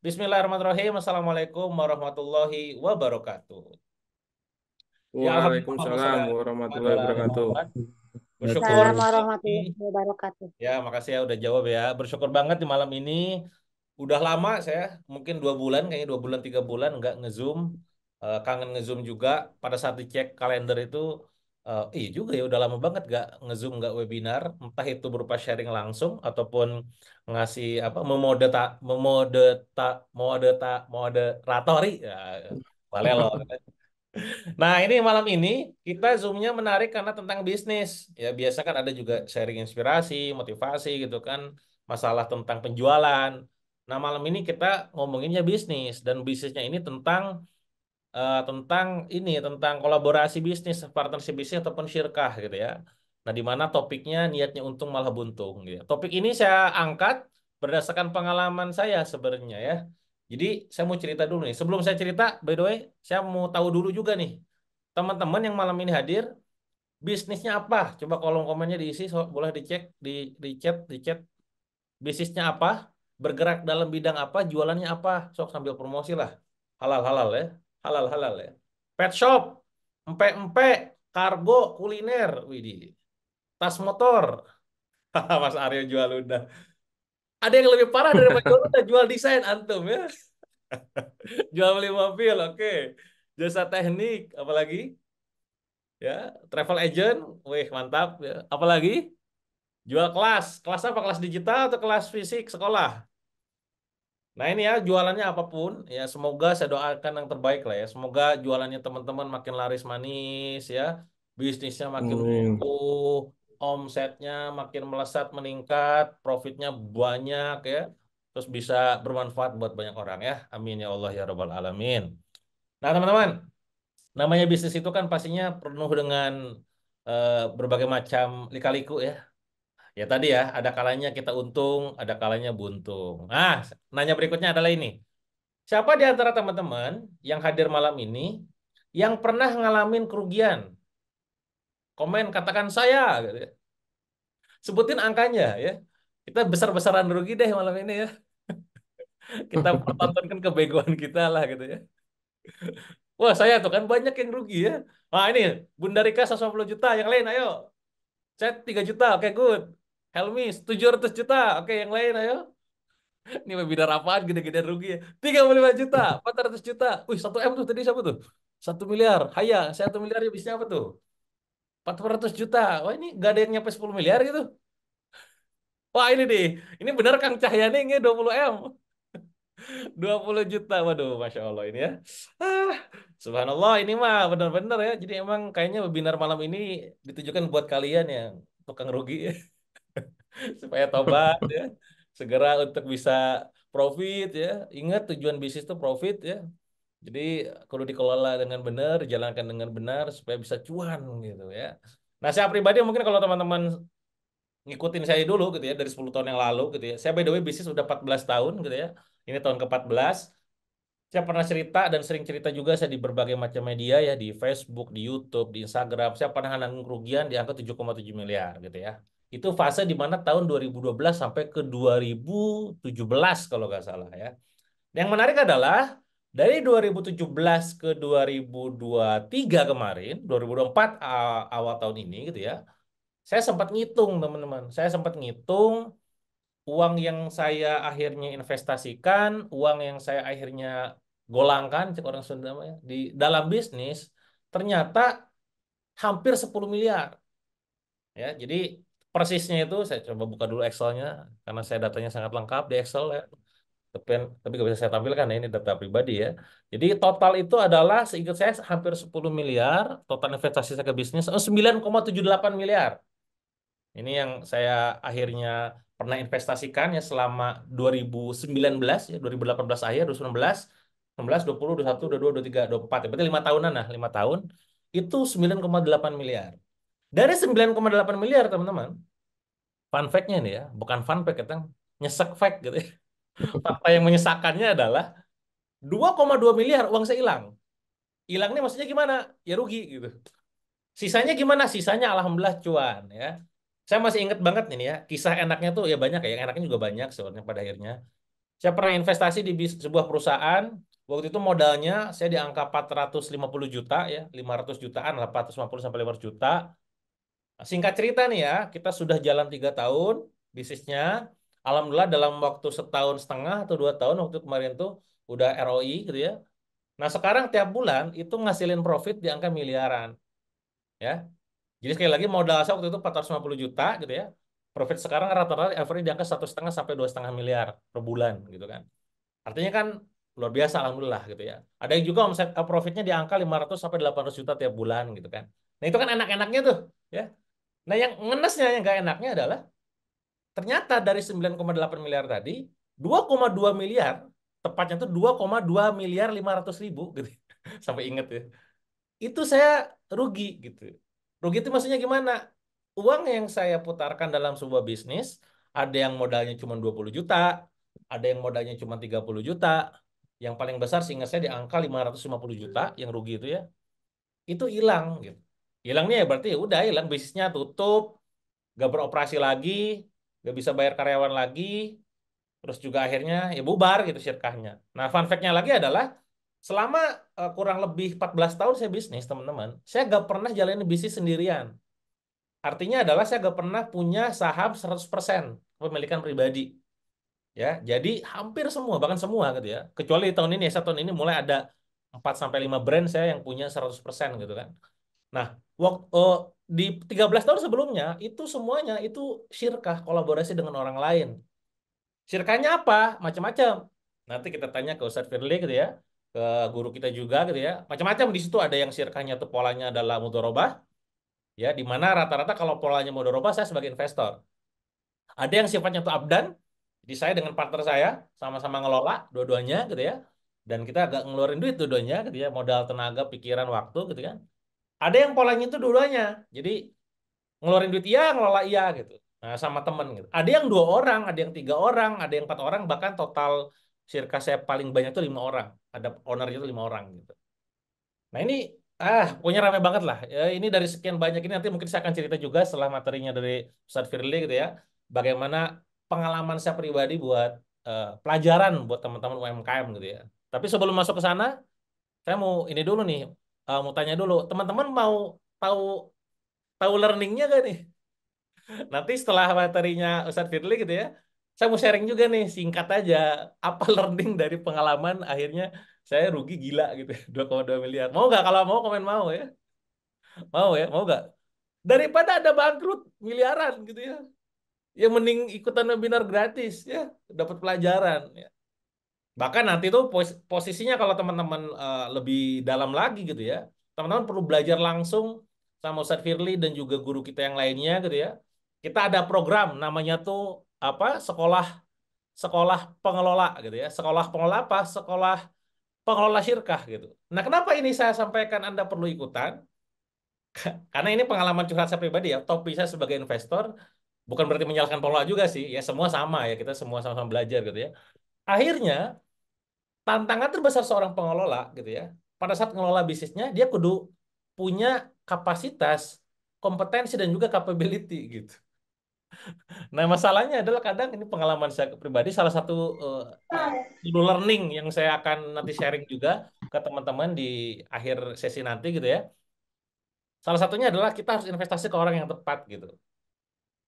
Bismillahirrahmanirrahim. Assalamualaikum warahmatullahi wabarakatuh. Ya Alhamdulillah, Waalaikumsalam wassalatu warahmatullahi ala wabarakatuh. Muhammad. Bersyukur Salam ini. warahmatullahi wabarakatuh. Ya, makasih ya udah jawab ya. Bersyukur banget di malam ini. Udah lama saya, mungkin 2 bulan, kayaknya 2 bulan 3 bulan nggak ngezoom. Kangen ngezoom juga. Pada saat dicek kalender itu, iya juga ya udah lama banget nggak ngezoom, nggak webinar. Entah itu berupa sharing langsung ataupun ngasih apa moderatori. Ya, balelo. Nah, ini malam ini kita zoomnya menarik karena tentang bisnis. Ya, biasa kan ada juga sharing inspirasi, motivasi gitu kan, masalah tentang penjualan. Nah, malam ini kita ngomonginnya bisnis dan bisnisnya ini tentang kolaborasi bisnis, partnership bisnis ataupun syirkah gitu ya. Nah, di mana topiknya niatnya untung malah buntung gitu. Topik ini saya angkat berdasarkan pengalaman saya sebenarnya ya. Jadi saya mau cerita dulu nih. Sebelum saya cerita, by the way, saya mau tahu dulu juga nih, teman-teman yang malam ini hadir, bisnisnya apa? Coba kolom komennya diisi, boleh dicek di chat. Bisnisnya apa? Bergerak dalam bidang apa? Jualannya apa? Sok sambil promosi lah. Halal halal ya. Halal halal ya. Pet shop, empek-empek, kargo, kuliner, widih. Tas motor. Mas Aryo jual udah. Ada yang lebih parah daripada jual udah, jual desain antum ya. Jual beli mobil, oke. Jasa teknik, apalagi? Ya, travel agent, wih mantap ya. Apalagi? Jual kelas. Kelas apa? Kelas digital atau kelas fisik sekolah? Nah ini ya jualannya apapun ya semoga saya doakan yang terbaik lah ya. Semoga jualannya teman-teman makin laris manis ya. Bisnisnya makin Amin. tumbuh, omsetnya makin melesat meningkat, profitnya banyak ya. Terus bisa bermanfaat buat banyak orang ya. Amin ya Allah ya Rabbal Alamin. Nah teman-teman, namanya bisnis itu kan pastinya penuh dengan berbagai macam lika-liku ya. Ya tadi ya, ada kalanya kita untung, ada kalanya buntung. Nah, nanya berikutnya adalah ini. Siapa di antara teman-teman yang hadir malam ini yang pernah ngalamin kerugian? Komen katakan saya, gitu ya. Sebutin angkanya ya. Kita besar-besaran rugi deh malam ini ya. Kita pertontonkan kebegoan kita lah gitu ya. Wah, saya tuh kan banyak yang rugi ya. Nah, ini Bunda Rika 150 juta, yang lain ayo. Chat 3 juta, oke good. Helmi 700 juta, oke yang lain ayo. Ini webinar apaan gede-gede rugi ya. 35 juta, 400 juta. Wih, 1 M tuh tadi siapa tuh? 1 miliar. Haya, 1 miliar ya bisnya apa tuh? 400 juta. Wah, ini gak ada yang nyampe 10 miliar gitu. Wah, ini deh. Ini benar Kang Cahyani nge 20 M. 20 juta. Waduh, Masya Allah ini ya. Ah, Subhanallah ini mah benar-benar ya. Jadi emang kayaknya webinar malam ini ditujukan buat kalian yang tukang rugi ya. Supaya tobat ya. Segera untuk bisa profit ya. Ingat tujuan bisnis itu profit ya. Jadi kalau dikelola dengan benar, jalankan dengan benar supaya bisa cuan gitu ya. Nah, saya pribadi mungkin kalau teman-teman ngikutin saya dulu gitu ya dari 10 tahun yang lalu gitu ya. Saya by the way bisnis udah 14 tahun gitu ya. Ini tahun ke-14. Saya pernah cerita dan sering cerita juga saya di berbagai macam media ya, di Facebook, di YouTube, di Instagram. Saya pernah nanggung kerugian di angka 7,7 miliar gitu ya. Itu fase di mana tahun 2012 sampai ke 2017 kalau nggak salah ya. Yang menarik adalah dari 2017 ke 2023 kemarin, 2024 awal tahun ini gitu ya. Saya sempat ngitung teman-teman. Saya sempat ngitung uang yang saya akhirnya investasikan, uang yang saya akhirnya golangkan, cek orang Sunda mah ya, di dalam bisnis ternyata hampir 10 miliar ya. Jadi persisnya itu saya coba buka dulu Excelnya karena saya datanya sangat lengkap di Excel ya. Tapi nggak bisa saya tampilkan ya, ini data pribadi ya. Jadi total itu adalah seingat saya hampir 10 miliar, total investasi saya ke bisnis 9,78 miliar. Ini yang saya akhirnya pernah investasikan ya selama 2019 ya, 2018 akhir, 2019, 19, 20, 21, 22, 23, 24. Ya, berarti 5 tahunan lah, 5 tahun. Itu 9,8 miliar. Dari 9,8 miliar, teman-teman, fun fact-nya nih ya, bukan fun fact, kita nyesek fact gitu ya. Fakta yang menyesakannya adalah 2,2 miliar uang saya hilang. Hilangnya maksudnya gimana? Ya rugi gitu. Sisanya gimana? Sisanya alhamdulillah cuan ya. Saya masih ingat banget ini ya, kisah enaknya tuh ya banyak ya, yang enaknya juga banyak sebenarnya pada akhirnya. Saya pernah investasi di sebuah perusahaan. Waktu itu modalnya saya di angka 450 juta ya, 500 jutaan lah, 450 sampai 500 juta. Singkat cerita nih ya, kita sudah jalan 3 tahun bisnisnya. Alhamdulillah dalam waktu setahun setengah atau 2 tahun waktu kemarin tuh udah ROI gitu ya. Nah sekarang tiap bulan itu ngasilin profit di angka miliaran ya. Jadi sekali lagi modal saya waktu itu 450 juta gitu ya. Profit sekarang rata-rata average di angka 1,5 sampai 2,5 miliar per bulan gitu kan. Artinya kan luar biasa alhamdulillah gitu ya. Ada yang juga omset profitnya di angka 500 sampai 800 juta tiap bulan gitu kan. Nah itu kan enak-enaknya tuh ya. Nah yang ngenesnya yang gak enaknya adalah ternyata dari 9,8 miliar tadi 2,2 miliar tepatnya tuh 2,2 miliar 500 ribu gitu. Sampai inget ya. Itu saya rugi gitu. Rugi itu maksudnya gimana? Uang yang saya putarkan dalam sebuah bisnis, ada yang modalnya cuma 20 juta, ada yang modalnya cuma 30 juta, yang paling besar seingat saya di angka 550 juta yang rugi itu ya, itu hilang gitu. Hilangnya ya berarti ya udah hilang, bisnisnya tutup, gak beroperasi lagi, gak bisa bayar karyawan lagi, terus juga akhirnya ya bubar gitu sirkahnya. Nah, fun fact-nya lagi adalah selama kurang lebih 14 tahun saya bisnis, teman-teman, saya gak pernah jalanin bisnis sendirian. Artinya adalah saya gak pernah punya saham 100% kepemilikan pribadi. Ya, jadi hampir semua, bahkan semua gitu ya. Kecuali tahun ini, ya, satu tahun ini mulai ada 4 sampai 5 brand saya yang punya 100% gitu kan. Nah, waktu di 13 tahun sebelumnya itu semuanya itu syirkah kolaborasi dengan orang lain. Syirkahnya apa? Macam-macam. Nanti kita tanya ke Ustadz Firly gitu ya, ke guru kita juga gitu ya. Macam-macam di situ ada yang syirkahnya tuh polanya adalah mudharabah, ya, di mana rata-rata kalau polanya mudharabah saya sebagai investor. Ada yang sifatnya tuh abdan, jadi saya dengan partner saya sama-sama ngelola dua-duanya gitu ya. Dan kita agak ngeluarin duit dua-duanya gitu ya, modal tenaga, pikiran, waktu gitu kan. Ada yang polanya itu dua-duanya. Jadi ngeluarin duit iya, ngelola iya gitu. Nah, sama temen gitu. Ada yang 2 orang, ada yang 3 orang, ada yang 4 orang, bahkan total circa saya paling banyak tuh 5 orang. Ada ownernya tuh 5 orang gitu. Nah ini pokoknya rame banget lah. Ya, ini dari sekian banyak ini nanti mungkin saya akan cerita juga setelah materinya dari Ustadz Firly gitu ya. Bagaimana pengalaman saya pribadi buat pelajaran buat teman-teman UMKM gitu ya. Tapi sebelum masuk ke sana, saya mau ini dulu nih, mau tanya dulu. Teman-teman mau tahu tahu learningnya gak nih? Nanti setelah materinya Ustadz Firly gitu ya, saya mau sharing juga nih, singkat aja. Apa learning dari pengalaman akhirnya saya rugi gila gitu, 2,2 miliar. Mau nggak? Kalau mau komen mau ya. Mau ya, mau nggak? Daripada ada bangkrut miliaran gitu ya. Ya mending ikutan webinar gratis ya, dapat pelajaran ya. Bahkan nanti tuh posisinya kalau teman-teman lebih dalam lagi gitu ya, teman-teman perlu belajar langsung sama Ustadz Firly dan juga guru kita yang lainnya gitu ya. Kita ada program namanya tuh apa? Sekolah sekolah pengelola gitu ya. Sekolah pengelola apa? Sekolah pengelola syirkah gitu. Nah, kenapa ini saya sampaikan Anda perlu ikutan? Karena ini pengalaman curhat saya pribadi ya. Topik saya sebagai investor bukan berarti menyalahkan pengelola juga sih. Ya semua sama ya. Kita semua sama-sama belajar gitu ya. Akhirnya tantangan terbesar seorang pengelola gitu ya. Pada saat mengelola bisnisnya, dia kudu punya kapasitas, kompetensi dan juga capability gitu. Nah, masalahnya adalah kadang ini pengalaman saya pribadi salah satu learning yang saya akan nanti sharing juga ke teman-teman di akhir sesi nanti gitu ya. Salah satunya adalah kita harus investasi ke orang yang tepat gitu.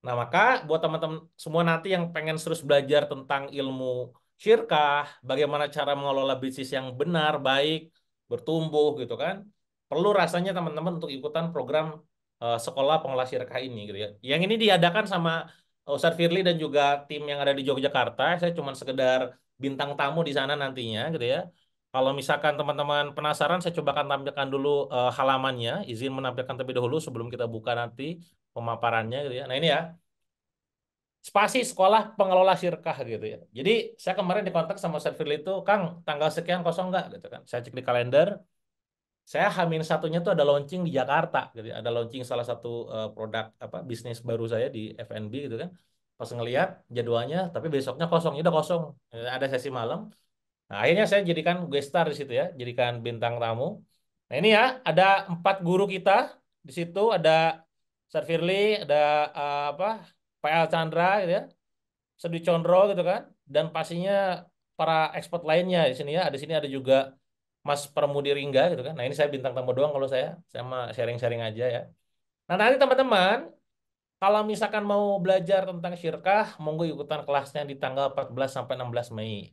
Nah, maka buat teman-teman semua nanti yang pengen terus belajar tentang ilmu syirkah, bagaimana cara mengelola bisnis yang benar, baik, bertumbuh gitu kan. Perlu rasanya teman-teman untuk ikutan program sekolah pengelola syirkah ini gitu ya. Yang ini diadakan sama Ustadz Firly dan juga tim yang ada di Yogyakarta. Saya cuma sekedar bintang tamu di sana nantinya gitu ya. Kalau misalkan teman-teman penasaran, saya coba akan tampilkan dulu halamannya. Izin menampilkan terlebih dahulu sebelum kita buka nanti pemaparannya gitu ya. Nah ini ya, spasi sekolah pengelola syirkah gitu ya. Jadi saya kemarin dikontak sama Ustadz Firly itu, Kang, tanggal sekian kosong nggak gitu kan. Saya cek di kalender, saya Hamin satunya tuh ada launching di Jakarta gitu ya. Ada launching salah satu produk apa bisnis baru saya di FNB gitu kan. Pas ngelihat jadwalnya, tapi besoknya kosong, ya udah kosong. Ada sesi malam. Nah, akhirnya saya jadikan guest star di situ ya, jadikan bintang tamu. Nah, ini ya, ada 4 guru kita di situ, ada Ustadz Firly, ada apa? PL Chandra gitu ya, Sedi Condro gitu kan, dan pastinya para ekspert lainnya di sini ya. Di sini ada juga Mas Pramudi Ringga gitu kan. Nah, ini saya bintang tamu doang kalau saya mah sharing-sharing aja ya. Nah, nanti teman-teman kalau misalkan mau belajar tentang syirkah, monggo ikutan kelasnya di tanggal 14 sampai 16 Mei.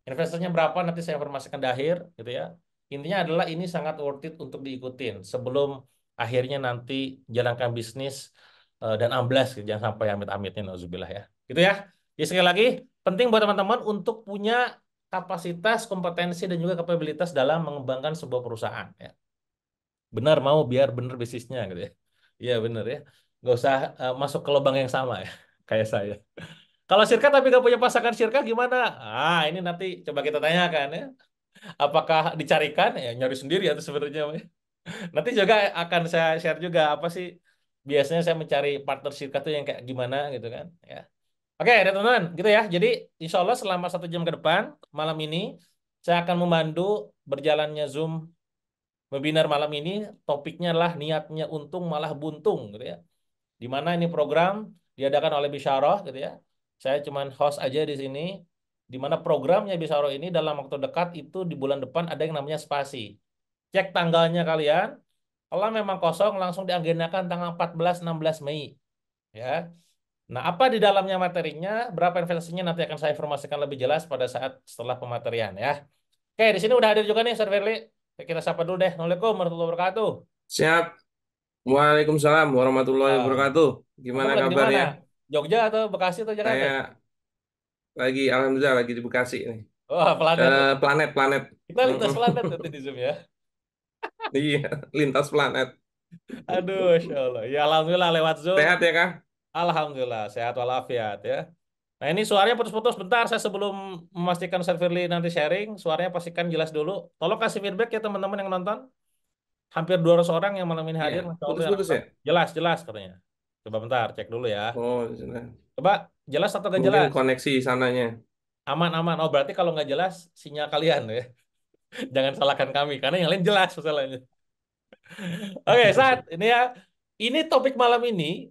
Investasinya berapa nanti saya informasikan di akhir gitu ya. Intinya adalah ini sangat worth it untuk diikutin sebelum akhirnya nanti jalankan bisnis dan amblas gitu. Jangan sampai amit-amitnya nauzubillah ya. Gitu ya. Jadi sekali lagi penting buat teman-teman untuk punya kapasitas, kompetensi dan juga kapabilitas dalam mengembangkan sebuah perusahaan ya. Benar mau biar benar bisnisnya gitu ya. Iya benar ya. Nggak usah masuk ke lubang yang sama ya kayak saya. Kalau sirkat tapi nggak punya pasangan sirkat gimana? Ah, ini nanti coba kita tanyakan ya. Apakah dicarikan? Ya nyari sendiri atau sebenarnya. Nanti juga akan saya share juga apa sih biasanya saya mencari partner sirkat tuh yang kayak gimana gitu kan. Ya. Oke, ada teman-teman, gitu ya. Jadi insya Allah selama 1 jam ke depan malam ini saya akan memandu berjalannya Zoom webinar malam ini. Topiknya adalah niatnya untung malah buntung, gitu ya. Di mana ini program diadakan oleh Bisyarah gitu ya. Saya cuman host aja di sini. Di mana programnya Bisyarah ini dalam waktu dekat itu di bulan depan ada yang namanya spasi. Cek tanggalnya kalian. Kalau memang kosong langsung diagendakan tanggal 14-16 Mei. Ya. Nah, apa di dalamnya materinya, berapa investasinya nanti akan saya informasikan lebih jelas pada saat setelah pematerian ya. Oke, di sini udah hadir juga nih Sir Firly. Kita sapa dulu deh. Assalamualaikum warahmatullahi wabarakatuh. Siap. Waalaikumsalam warahmatullahi Ah, wabarakatuh. antum Gimana lagi di mana? kabarnya? Jogja atau Bekasi atau Jakarta? Saya alhamdulillah lagi di Bekasi nih. Wah, planet. Planet-planet. Kita lintas Mm-mm. planet nanti di Zoom ya. Iya, lintas planet. Aduh, Insya Allah. Ya, Alhamdulillah lewat Zoom. Sehat ya, Kang? Alhamdulillah, sehat walafiat ya. Nah, ini suaranya putus-putus. Bentar, saya sebelum memastikan Serverly nanti sharing, suaranya pastikan jelas dulu. Tolong kasih feedback ya teman-teman yang nonton. Hampir 200 orang yang malam ini hadir. Iya, Masya Allah, ya putus-putus Rahman. ya? Jelas, jelas katanya. Coba bentar, cek dulu ya. Oh, di sana. Coba, jelas atau nggak Mungkin jelas? koneksi sananya. Aman, aman. Oh, berarti kalau nggak jelas, sinyal kalian ya. Jangan salahkan kami, karena yang lain jelas masalahnya. Oke, saat ini ya, ini topik malam ini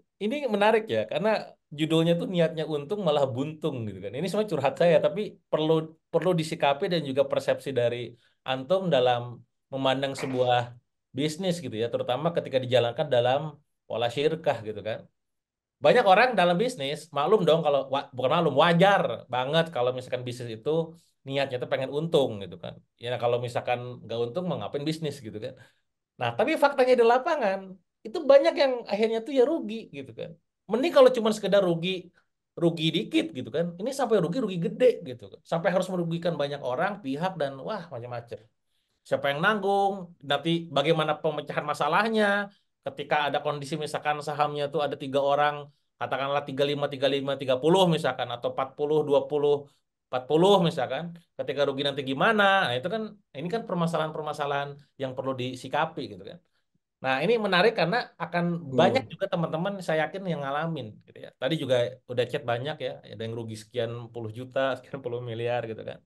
menarik ya, karena judulnya tuh niatnya untung malah buntung gitu kan. Ini semua curhat saya, tapi perlu perlu disikapi dan juga persepsi dari antum dalam memandang sebuah bisnis gitu ya, terutama ketika dijalankan dalam pola syirkah gitu kan. Banyak orang dalam bisnis, maklum dong kalau bukan maklum, wajar banget kalau misalkan bisnis itu niatnya tuh pengen untung gitu kan. Ya kalau misalkan nggak untung, mau ngapain bisnis gitu kan. Nah, tapi faktanya di lapangan itu banyak yang akhirnya tuh ya rugi gitu kan. Mending kalau cuma sekedar rugi rugi dikit gitu kan. Ini sampai rugi rugi gede gitu kan. Sampai harus merugikan banyak orang, pihak dan wah macam-macam. Siapa yang nanggung? Nanti bagaimana pemecahan masalahnya? Ketika ada kondisi misalkan sahamnya tuh ada 3 orang, katakanlah 35, 35, 30 misalkan atau 40, 20, 40 misalkan. Ketika rugi nanti gimana? Nah, itu kan ini kan permasalahan-permasalahan yang perlu disikapi gitu kan. Nah, ini menarik karena akan banyak Hmm. juga teman-teman saya yakin yang ngalamin gitu ya. Tadi juga udah chat banyak ya, ada yang rugi sekian puluh juta, sekian puluh miliar gitu kan.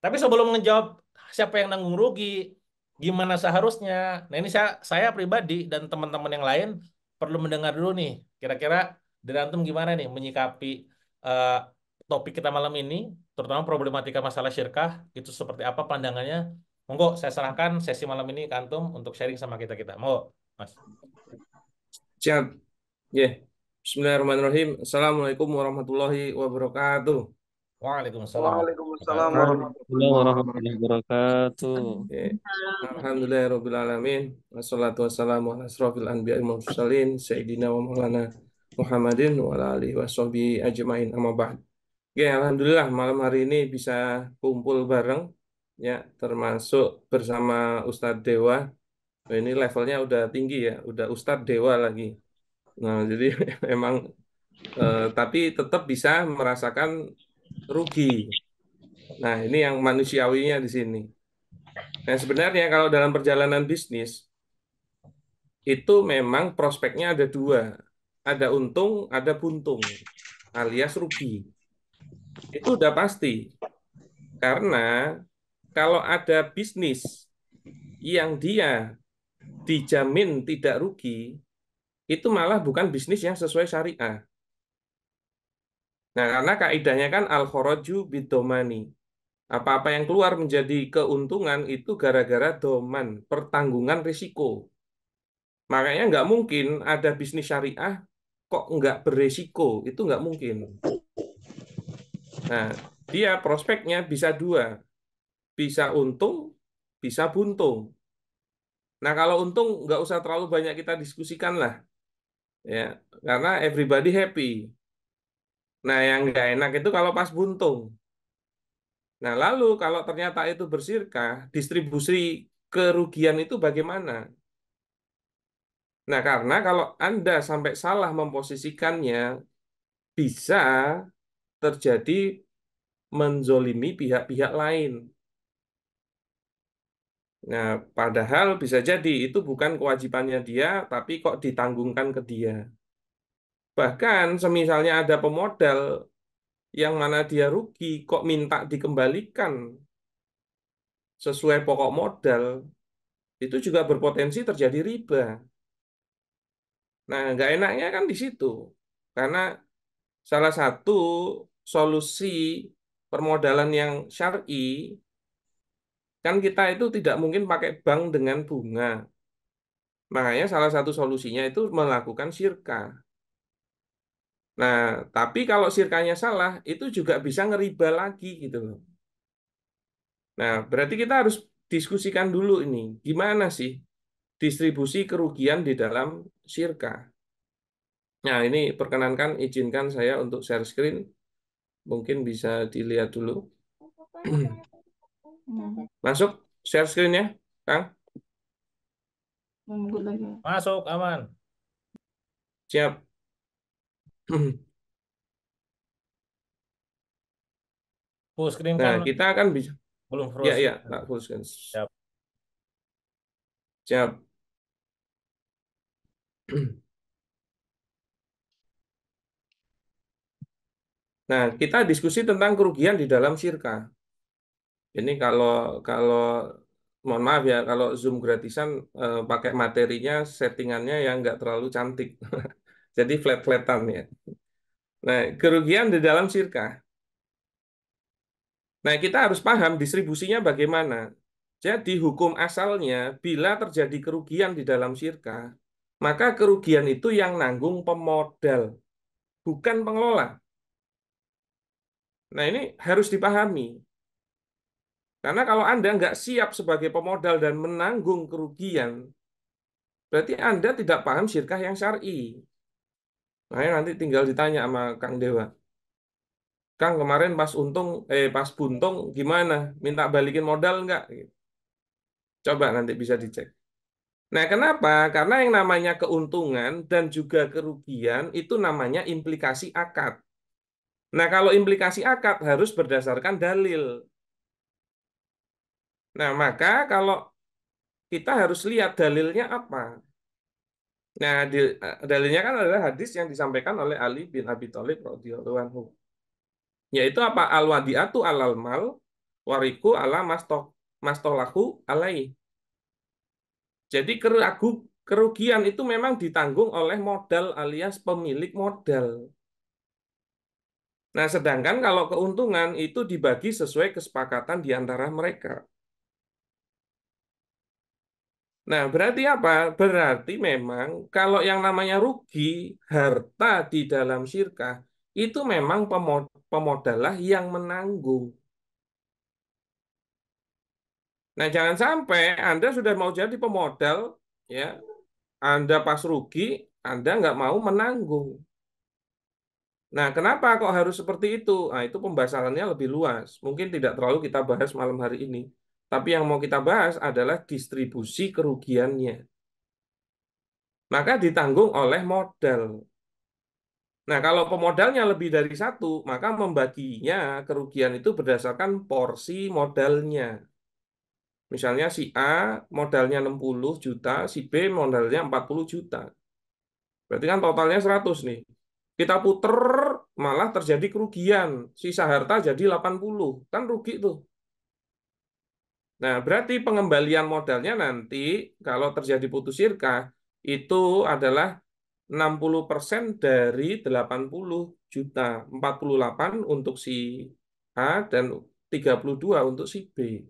Tapi sebelum menjawab siapa yang nanggung rugi, gimana seharusnya? Nah, ini saya pribadi dan teman-teman yang lain perlu mendengar dulu nih. Kira-kira dari antum gimana nih menyikapi eh, topik kita malam ini, terutama problematika masalah syirkah, itu seperti apa pandangannya? Monggo, saya serahkan sesi malam ini ke antum untuk sharing sama kita-kita. Mau, Mas? Siap. Ya. Bismillahirrahmanirrahim. Assalamualaikum warahmatullahi wabarakatuh. Waalaikumsalam warahmatullahi Waalaikumsalam wabarakatuh. warahmatullahi Assalamualaikum warahmatullahi wabarakatuh. wabarakatuh. Ya. Alhamdulillahirrahmanirrahim. Wassalatu wassalamu ala asrofil anbiya'i wal mursalin. Sayyidina wa maulana Muhammadin wa ala alihi wa sahbihi ajma'in amma ba'd. Oke, alhamdulillah malam hari ini bisa kumpul bareng ya, termasuk bersama Ustadz Dewa. Nah, ini levelnya udah tinggi ya, udah Ustadz Dewa lagi. Nah, jadi memang tapi tetap bisa merasakan rugi. Nah, ini yang manusiawinya di sini. Nah, sebenarnya kalau dalam perjalanan bisnis itu memang prospeknya ada dua, ada untung, ada buntung, alias rugi. Itu udah pasti. Karena kalau ada bisnis yang dia dijamin tidak rugi, itu malah bukan bisnis yang sesuai syariah. Nah, karena kaidahnya kan al-kharaju bidomani. Apa-apa yang keluar menjadi keuntungan itu gara-gara doman, pertanggungan risiko. Makanya nggak mungkin ada bisnis syariah kok nggak beresiko, itu nggak mungkin. Nah, dia prospeknya bisa dua, bisa untung, bisa buntung. Nah, kalau untung nggak usah terlalu banyak kita diskusikan lah, ya, karena everybody happy. Nah, yang nggak enak itu kalau pas buntung. Nah, lalu kalau ternyata itu bersirkah, distribusi kerugian itu bagaimana? Nah, karena kalau Anda sampai salah memposisikannya, bisa terjadi menzolimi pihak-pihak lain. Nah, padahal bisa jadi itu bukan kewajibannya dia, tapi kok ditanggungkan ke dia. Bahkan semisalnya ada pemodal yang mana dia rugi, kok minta dikembalikan sesuai pokok modal, itu juga berpotensi terjadi riba. Nah, nggak enaknya kan di situ. Karena salah satu solusi permodalan yang syar'i, kan kita itu tidak mungkin pakai bank dengan bunga. Makanya salah satu solusinya itu melakukan syirka. Nah, tapi kalau sirkanya salah, itu juga bisa ngeriba lagi gitu loh. Nah, berarti kita harus diskusikan dulu ini, gimana sih distribusi kerugian di dalam sirka. Nah, ini perkenankan, izinkan saya untuk share screen, mungkin bisa dilihat dulu. Hmm, Masuk share screen-nya, Kang? nunggu lagi. Masuk aman. Siap. Full screen Nah, kan kita akan bisa, belum full ya, ya, screen. tak full screen. Siap. Siap. Nah, kita diskusi tentang kerugian di dalam syirka. Ini kalau mohon maaf ya, kalau Zoom gratisan pakai materinya settingannya yang nggak terlalu cantik. Jadi flat-flatan ya. Nah, kerugian di dalam syirka. Nah, kita harus paham distribusinya bagaimana. Jadi hukum asalnya bila terjadi kerugian di dalam syirka, maka kerugian itu yang nanggung pemodal, bukan pengelola. Nah, ini harus dipahami. Karena kalau Anda nggak siap sebagai pemodal dan menanggung kerugian, berarti Anda tidak paham syirkah yang syar'i. Makanya nanti tinggal ditanya sama Kang Dewa. Kang kemarin pas buntung gimana? Minta balikin modal nggak? Coba nanti bisa dicek. Nah, kenapa? Karena yang namanya keuntungan dan juga kerugian itu namanya implikasi akad. Nah, kalau implikasi akad harus berdasarkan dalil. Nah, maka kalau kita harus lihat dalilnya apa. Nah, dalilnya kan adalah hadis yang disampaikan oleh Ali bin Abi Thalib radhiyallahu anhu. Yaitu apa? Al-wadi'atu alal mal, wariku ala mastolahu alai. Jadi kerugian itu memang ditanggung oleh modal alias pemilik modal. Nah, sedangkan kalau keuntungan itu dibagi sesuai kesepakatan di antara mereka. Nah, berarti apa? Berarti memang kalau yang namanya rugi, harta di dalam syirkah, itu memang pemodalah yang menanggung. Nah, jangan sampai Anda sudah mau jadi pemodal, ya, Anda pas rugi, Anda nggak mau menanggung. Nah, kenapa kok harus seperti itu? Nah, itu pembahasannya lebih luas. Mungkin tidak terlalu kita bahas malam hari ini. Tapi yang mau kita bahas adalah distribusi kerugiannya. Maka ditanggung oleh modal. Nah, kalau pemodalnya lebih dari satu, maka membaginya kerugian itu berdasarkan porsi modalnya. Misalnya si A modalnya 60 juta, si B modalnya 40 juta. Berarti kan totalnya 100 nih. Kita puter malah terjadi kerugian. Sisa harta jadi 80. Kan rugi tuh. Nah, berarti pengembalian modalnya nanti kalau terjadi putus sirkah itu adalah 60% dari 80 juta. 48 untuk si A dan 32 untuk si B.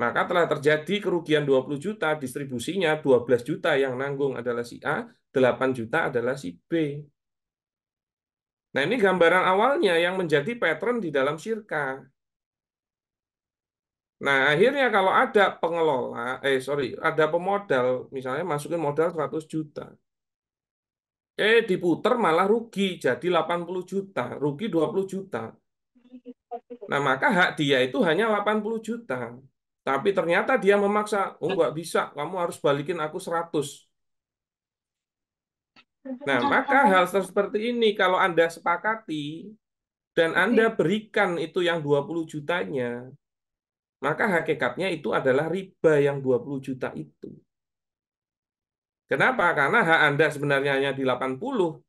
Maka telah terjadi kerugian 20 juta, distribusinya 12 juta yang nanggung adalah si A, 8 juta adalah si B. Nah, ini gambaran awalnya yang menjadi pattern di dalam syirka. Nah, akhirnya kalau ada pengelola, ada pemodal, misalnya masukin modal 100 juta. Diputer malah rugi, jadi 80 juta, rugi 20 juta. Nah, maka hak dia itu hanya 80 juta. Tapi ternyata dia memaksa, oh nggak bisa, kamu harus balikin aku 100. Nah, maka hal seperti ini kalau Anda sepakati dan Anda berikan itu yang 20 jutanya, maka hakikatnya itu adalah riba yang 20 juta itu. Kenapa? Karena hak Anda sebenarnya hanya di 80,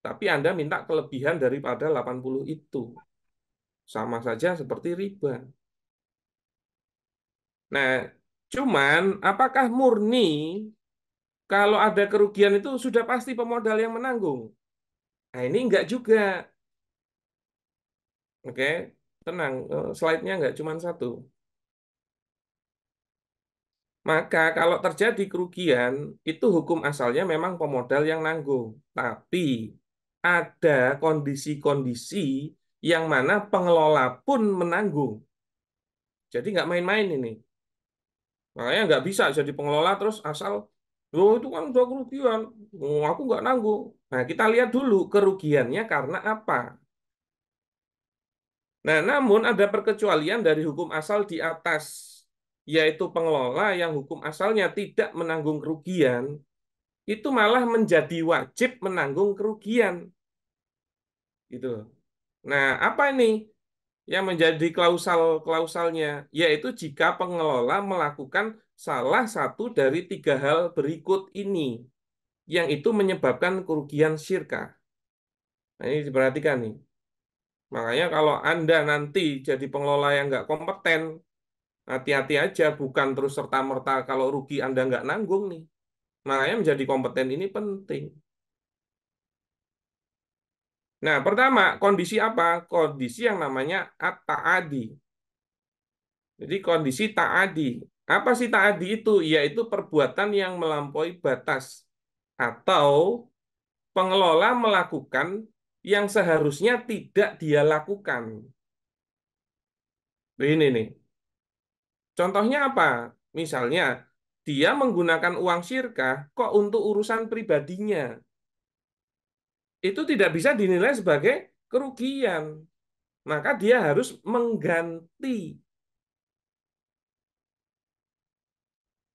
tapi Anda minta kelebihan daripada 80 itu. Sama saja seperti riba. Nah, cuman apakah murni kalau ada kerugian itu sudah pasti pemodal yang menanggung? Nah, ini enggak juga. Oke, tenang. Slide-nya enggak cuma satu. Maka kalau terjadi kerugian, itu hukum asalnya memang pemodal yang nanggung. Tapi ada kondisi-kondisi yang mana pengelola pun menanggung. Jadi nggak main-main ini. Makanya nggak bisa jadi pengelola terus asal, loh itu kan udah kerugian, oh, aku nggak nanggung. Nah, kita lihat dulu kerugiannya karena apa. Nah, namun ada perkecualian dari hukum asal di atas, yaitu pengelola yang hukum asalnya tidak menanggung kerugian, itu malah menjadi wajib menanggung kerugian. Gitu. Nah, apa ini yang menjadi klausalnya? Yaitu jika pengelola melakukan salah satu dari tiga hal berikut ini, yang itu menyebabkan kerugian syirka. Nah, ini diperhatikan nih. Makanya kalau Anda nanti jadi pengelola yang nggak kompeten, hati-hati aja, bukan terus serta-merta kalau rugi Anda nggak nanggung nih. Makanya menjadi kompeten ini penting. Nah, pertama, kondisi apa? Kondisi yang namanya at-ta'adi. Jadi kondisi ta'adi. Apa sih ta'adi itu? Yaitu perbuatan yang melampaui batas. Atau pengelola melakukan yang seharusnya tidak dia lakukan. Ini nih. Contohnya apa? Misalnya, dia menggunakan uang syirkah kok untuk urusan pribadinya. Itu tidak bisa dinilai sebagai kerugian. Maka dia harus mengganti.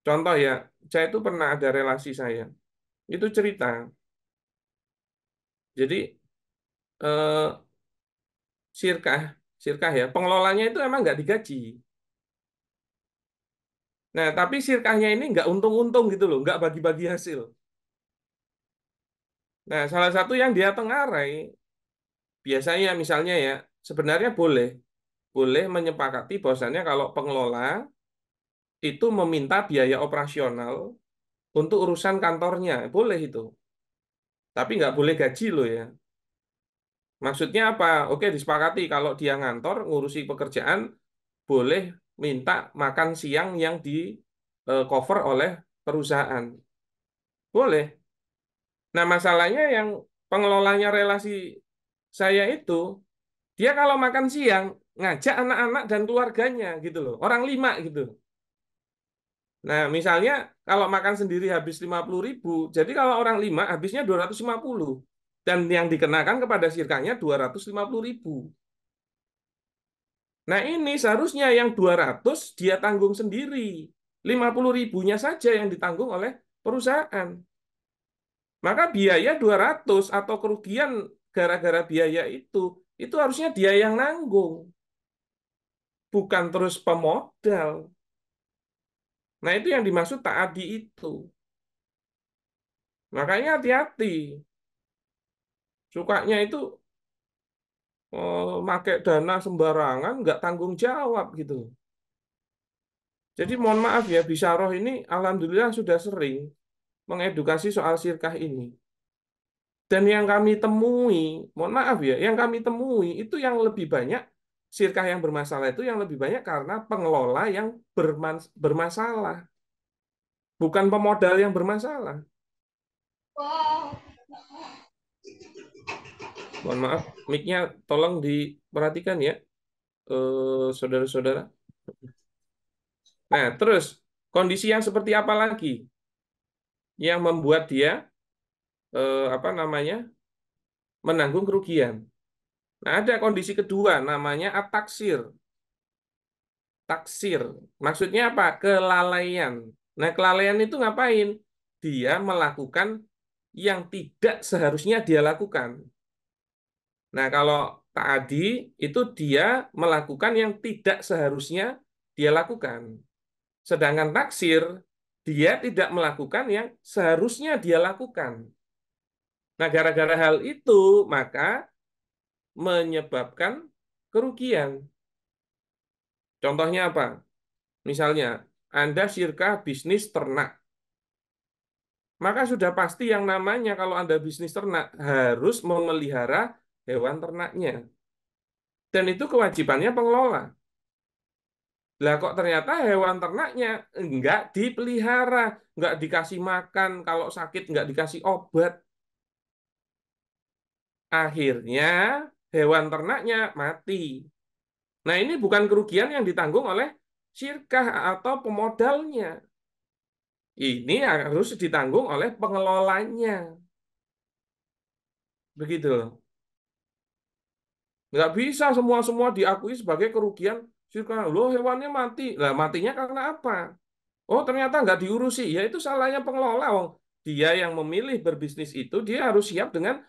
Contoh ya, saya itu pernah ada relasi saya. Itu cerita. Jadi eh, sirkah, sirkah ya, pengelolanya itu emang nggak digaji. Nah, tapi sirkahnya ini nggak untung-untung gitu loh, nggak bagi-bagi hasil. Nah, salah satu yang dia tengarai, biasanya misalnya ya, sebenarnya boleh menyepakati bahwasannya kalau pengelola itu meminta biaya operasional untuk urusan kantornya, boleh itu. Tapi nggak boleh gaji loh ya. Maksudnya apa? Oke, disepakati kalau dia ngantor ngurusi pekerjaan boleh minta makan siang yang di cover oleh perusahaan. Boleh. Nah, masalahnya yang pengelolanya relasi saya itu, dia kalau makan siang ngajak anak-anak dan keluarganya gitu loh. Orang 5 gitu. Nah, misalnya kalau makan sendiri habis 50.000, jadi kalau orang 5 habisnya 250. Dan yang dikenakan kepada sirkanya 250.000. Nah, ini seharusnya yang 200 dia tanggung sendiri. 50.000-nya saja yang ditanggung oleh perusahaan. Maka biaya 200 atau kerugian gara-gara biaya itu harusnya dia yang nanggung, bukan terus pemodal. Nah, itu yang dimaksud taadi itu. Makanya hati-hati. Sukanya itu pakai dana sembarangan, nggak tanggung jawab gitu. Jadi mohon maaf ya, Bisaroh ini alhamdulillah sudah sering mengedukasi soal sirkah ini. Dan yang kami temui, mohon maaf ya, yang kami temui itu yang lebih banyak sirkah yang bermasalah itu yang lebih banyak karena pengelola yang bermasalah, bukan pemodal yang bermasalah. Mohon maaf, mic-nya tolong diperhatikan ya, saudara-saudara. Nah, terus kondisi yang seperti apa lagi yang membuat dia apa namanya menanggung kerugian? Nah, ada kondisi kedua namanya ataksir. Taksir, maksudnya apa? Kelalaian. Nah, kelalaian itu ngapain? Dia melakukan yang tidak seharusnya dia lakukan. Nah, kalau tadi itu dia melakukan yang tidak seharusnya dia lakukan. Sedangkan taksir, dia tidak melakukan yang seharusnya dia lakukan. Nah, gara-gara hal itu, maka menyebabkan kerugian. Contohnya apa? Misalnya, Anda syirkah bisnis ternak. Maka sudah pasti yang namanya kalau Anda bisnis ternak harus memelihara hewan ternaknya. Dan itu kewajibannya pengelola. Lah kok ternyata hewan ternaknya enggak dipelihara, enggak dikasih makan, kalau sakit enggak dikasih obat. Akhirnya hewan ternaknya mati. Nah, ini bukan kerugian yang ditanggung oleh syirkah atau pemodalnya. Ini harus ditanggung oleh pengelolanya. Begitu loh. Nggak bisa semua-semua diakui sebagai kerugian syirkah. Loh, hewannya mati. Lah, matinya karena apa? Oh, ternyata nggak diurusi. Ya, itu salahnya pengelola. Wong. Dia yang memilih berbisnis itu, dia harus siap dengan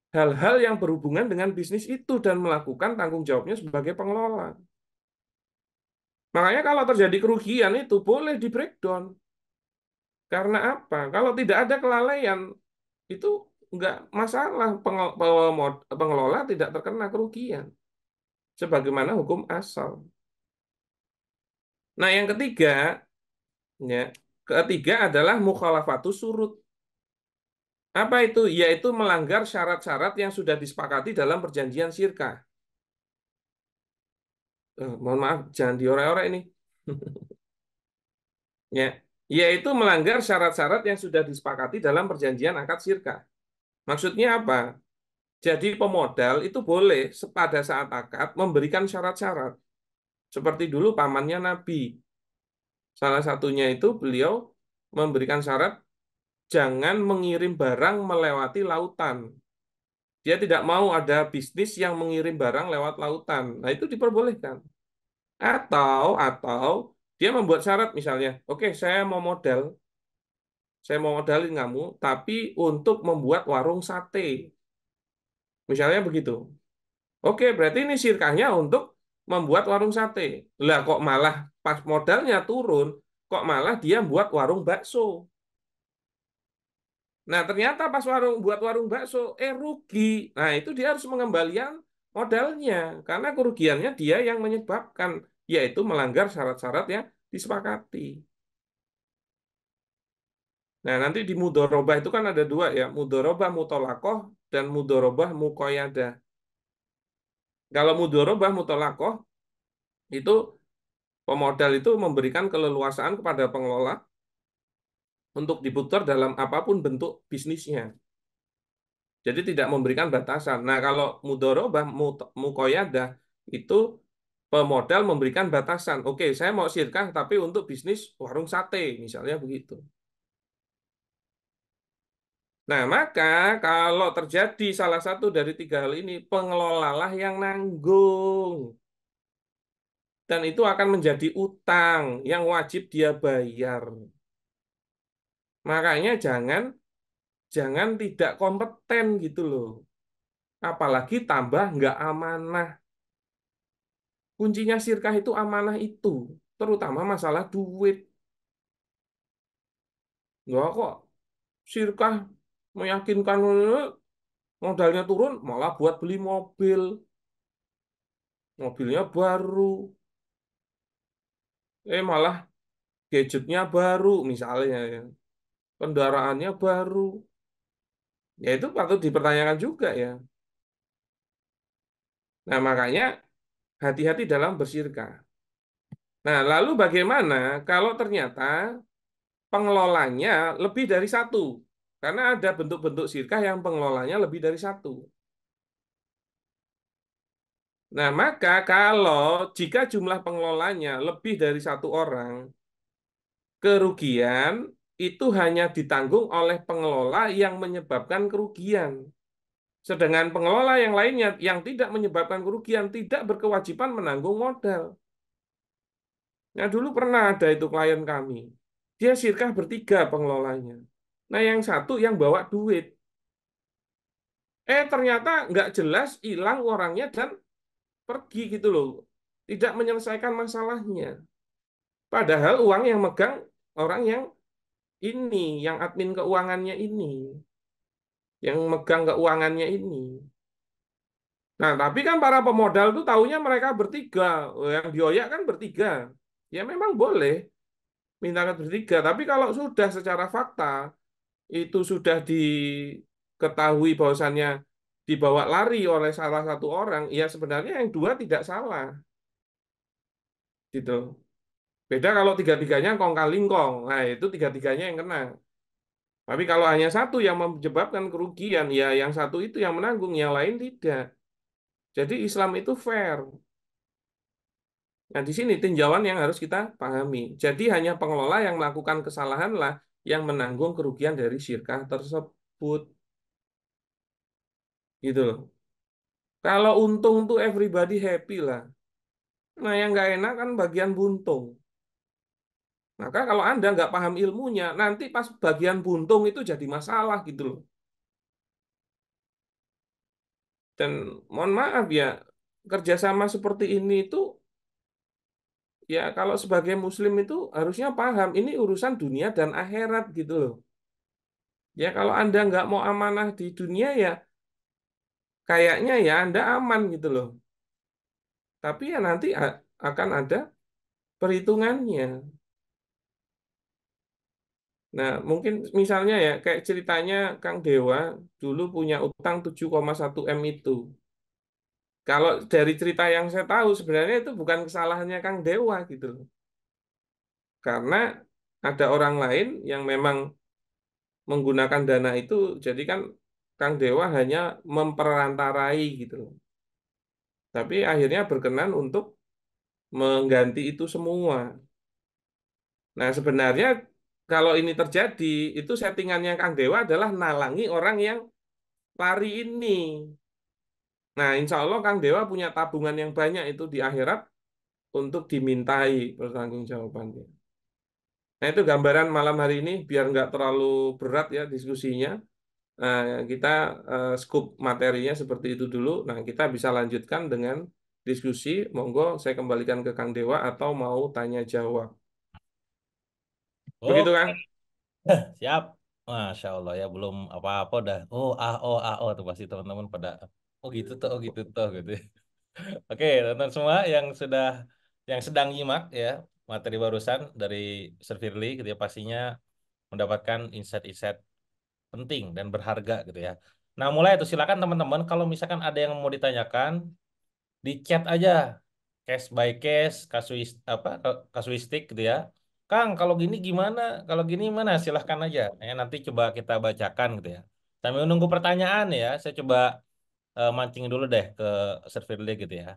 hal-hal yang berhubungan dengan bisnis itu dan melakukan tanggung jawabnya sebagai pengelola. Makanya kalau terjadi kerugian itu boleh di breakdown. Karena apa? Kalau tidak ada kelalaian, itu nggak masalah. Pengelola tidak terkena kerugian. Sebagaimana hukum asal. Nah, yang ketiga, ya, ketiga adalah mukhalafatus surut. Apa itu? Yaitu melanggar syarat-syarat yang sudah disepakati dalam perjanjian sirkah. Mohon maaf, jangan diore-ore ini. Ya, yaitu melanggar syarat-syarat yang sudah disepakati dalam perjanjian akad sirkah. Maksudnya apa? Jadi pemodal itu boleh pada saat akad memberikan syarat-syarat. Seperti dulu pamannya Nabi. Salah satunya itu beliau memberikan syarat jangan mengirim barang melewati lautan. Dia tidak mau ada bisnis yang mengirim barang lewat lautan. Nah, itu diperbolehkan. Atau dia membuat syarat misalnya, oke, saya mau modalin kamu, tapi untuk membuat warung sate. Misalnya begitu. Oke, berarti ini sirkahnya untuk membuat warung sate. Lah kok malah pas modalnya turun, kok malah dia buat warung bakso. Nah, ternyata pas buat warung bakso, rugi. Nah, itu dia harus mengembalikan modalnya. Karena kerugiannya dia yang menyebabkan, yaitu melanggar syarat-syarat yang disepakati. Nah, nanti di mudorobah itu kan ada dua ya, mudorobah mutolakoh dan mudorobah mukoyadah. Kalau mudorobah mutolakoh, itu pemodal itu memberikan keleluasaan kepada pengelola untuk diputar dalam apapun bentuk bisnisnya. Jadi tidak memberikan batasan. Nah, kalau mudorobah mukoyadah itu pemodal memberikan batasan. Oke, saya mau sirkah tapi untuk bisnis warung sate, misalnya begitu. Nah, maka kalau terjadi salah satu dari tiga hal ini, pengelolalah yang nanggung. Dan itu akan menjadi utang yang wajib dia bayar. Makanya jangan tidak kompeten gitu loh. Apalagi tambah nggak amanah. Kuncinya sirkah itu amanah itu, terutama masalah duit. Nggak kok sirkah meyakinkan modalnya turun, malah buat beli mobil. Mobilnya baru, malah gadgetnya baru misalnya ya. Kendaraannya baru. Ya itu patut dipertanyakan juga ya. Nah, makanya hati-hati dalam bersyirkah. Nah, lalu bagaimana kalau ternyata pengelolanya lebih dari satu? Karena ada bentuk-bentuk syirkah yang pengelolanya lebih dari satu. Nah, maka kalau jika jumlah pengelolanya lebih dari satu orang, kerugian itu hanya ditanggung oleh pengelola yang menyebabkan kerugian. Sedangkan pengelola yang lainnya yang tidak menyebabkan kerugian tidak berkewajiban menanggung modal. Nah, dulu pernah ada itu klien kami. Dia sirkah bertiga pengelolanya. Nah, yang satu yang bawa duit. Ternyata nggak jelas hilang orangnya dan pergi gitu loh. Tidak menyelesaikan masalahnya. Padahal uang yang megang orang yang ini, yang admin keuangannya ini, yang megang keuangannya ini. Nah, tapi kan para pemodal tuh taunya mereka bertiga. Yang dioyak kan bertiga. Ya memang boleh minta bertiga. Tapi kalau sudah secara fakta itu sudah diketahui bahwasannya dibawa lari oleh salah satu orang, ya sebenarnya yang dua tidak salah, gitu. Beda kalau tiga-tiganya kong kali kong, nah itu tiga-tiganya yang kena. Tapi kalau hanya satu yang menyebabkan kerugian, ya yang satu itu yang menanggung, yang lain tidak. Jadi Islam itu fair. Nah, di sini tinjauan yang harus kita pahami. Jadi hanya pengelola yang melakukan kesalahan lah yang menanggung kerugian dari syirkah tersebut. Gitu loh. Kalau untung tuh everybody happy lah. Nah, yang nggak enak kan bagian buntung. Maka kalau Anda nggak paham ilmunya, nanti pas bagian buntung itu jadi masalah gitu loh. Dan mohon maaf ya, kerjasama seperti ini itu ya kalau sebagai muslim itu harusnya paham ini urusan dunia dan akhirat gitu loh. Ya kalau Anda nggak mau amanah di dunia ya kayaknya ya Anda aman gitu loh. Tapi ya nanti akan ada perhitungannya. Nah, mungkin misalnya ya, kayak ceritanya Kang Dewa dulu punya utang 7,1 M itu. Kalau dari cerita yang saya tahu, sebenarnya itu bukan kesalahannya Kang Dewa gitu loh. Karena ada orang lain yang memang menggunakan dana itu, jadi kan Kang Dewa hanya memperantarai gitu loh. Tapi akhirnya berkenan untuk mengganti itu semua. Nah, sebenarnya kalau ini terjadi, itu settingannya Kang Dewa adalah nalangi orang yang lari ini. Nah, insya Allah Kang Dewa punya tabungan yang banyak itu di akhirat untuk dimintai pertanggungjawabannya. Nah, itu gambaran malam hari ini biar nggak terlalu berat ya diskusinya. Nah, kita scoop materinya seperti itu dulu. Nah, kita bisa lanjutkan dengan diskusi. Monggo saya kembalikan ke Kang Dewa atau mau tanya jawab. Begitu, Oke, Kang? siap. Masya Allah ya belum apa-apa dah. Oh tuh pasti teman-teman pada. Oh gitu tuh, oh gitu tuh gitu. Oke, teman-teman semua yang sedang nyimak ya materi barusan dari Sir Firly gitu ya pastinya mendapatkan insight-insight penting dan berharga gitu ya. Nah, mulai itu silakan teman-teman kalau misalkan ada yang mau ditanyakan di chat aja case by case, kasuistik gitu ya. Kang, kalau gini gimana? Kalau gini gimana? Silahkan aja. Ya, nanti coba kita bacakan gitu ya. Sambil menunggu pertanyaan ya, saya coba mancing dulu deh ke servernya gitu ya.